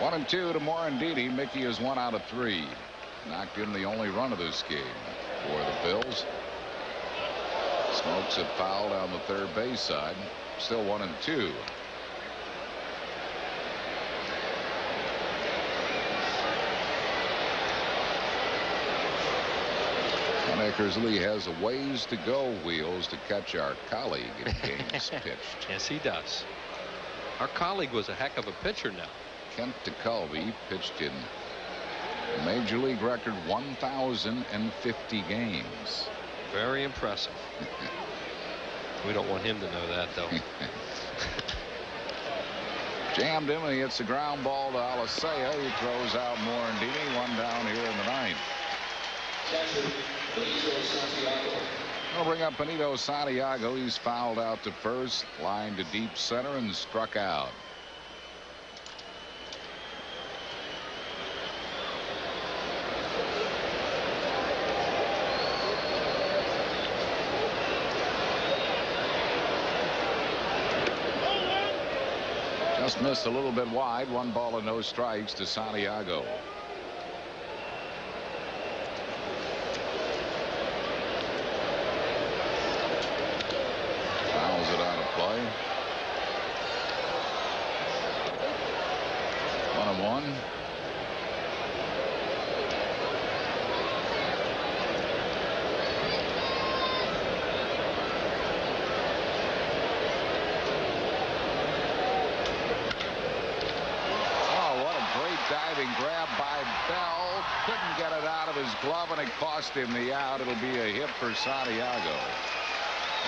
1-2 to Morandini. Mickey is 1 out of 3. Knocked in the only run of this game for the Bills. Smokes it foul down the third base side. Still 1-2. Eckersley has a ways to go, Wheels, to catch our colleague in games pitched. Yes, he does. Our colleague was a heck of a pitcher now. Kent DeCulvey pitched in Major League record 1,050 games. Very impressive. We don't want him to know that, though. Jammed him, and he hits the ground ball to Alicea, who throws out Morandini. One down here in the ninth. I'll bring up Benito Santiago. He's fouled out to first, lined to deep center, and struck out. Just missed a little bit wide. 1 ball and no strikes to Santiago. Fouls it out of play. 1-1. Diving grab by Bell. Couldn't get it out of his glove, and it cost him the out. It'll be a hit for Santiago.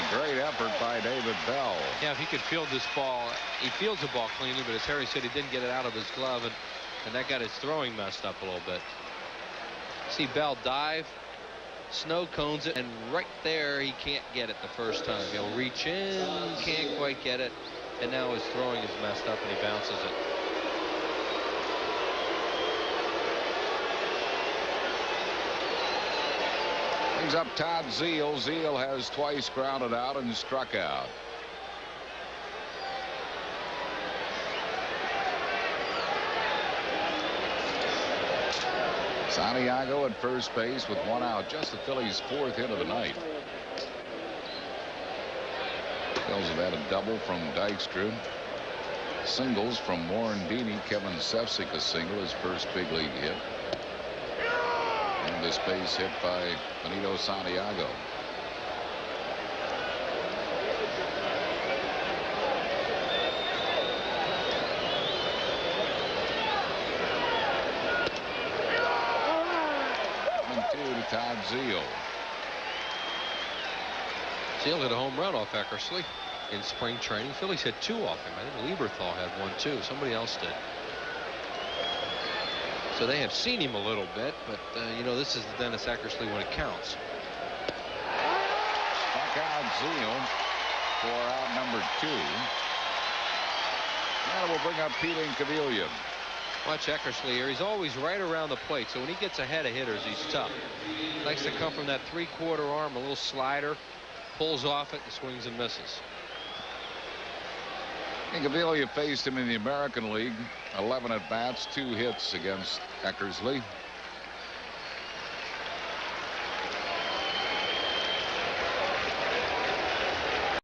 A great effort by David Bell. Yeah, if he could field this ball, he fields the ball cleanly, but as Harry said, he didn't get it out of his glove, and that got his throwing messed up a little bit. See Bell dive, snow cones it, and right there he can't get it the first time. He'll reach in, can't quite get it, and now his throwing is messed up, and he bounces it. Brings up Todd Zeal. Zeal has twice grounded out and struck out. Santiago at first base with 1 out. Just the Phillies' 4th hit of the night. Phillies have had a double from Dykstra. Singles from Morandini. Kevin Sefcik a single, his first big league hit. And this base hit by Benito Santiago. And 2 to Todd Zeal. Zeal hit a home run off Eckersley in spring training. Phillies had 2 off him. I think Lieberthal had 1 too. Somebody else did. So they have seen him a little bit, but you know, this is the Dennis Eckersley when it counts. Struck out Zeal for out number 2. And we'll bring up Pete Incaviglia. Watch Eckersley here. He's always right around the plate, so when he gets ahead of hitters, he's tough. He likes to come from that 3/4 arm, a little slider, pulls off it, and swings and misses. Incaviglia faced him in the American League. 11 at bats, 2 hits against Eckersley.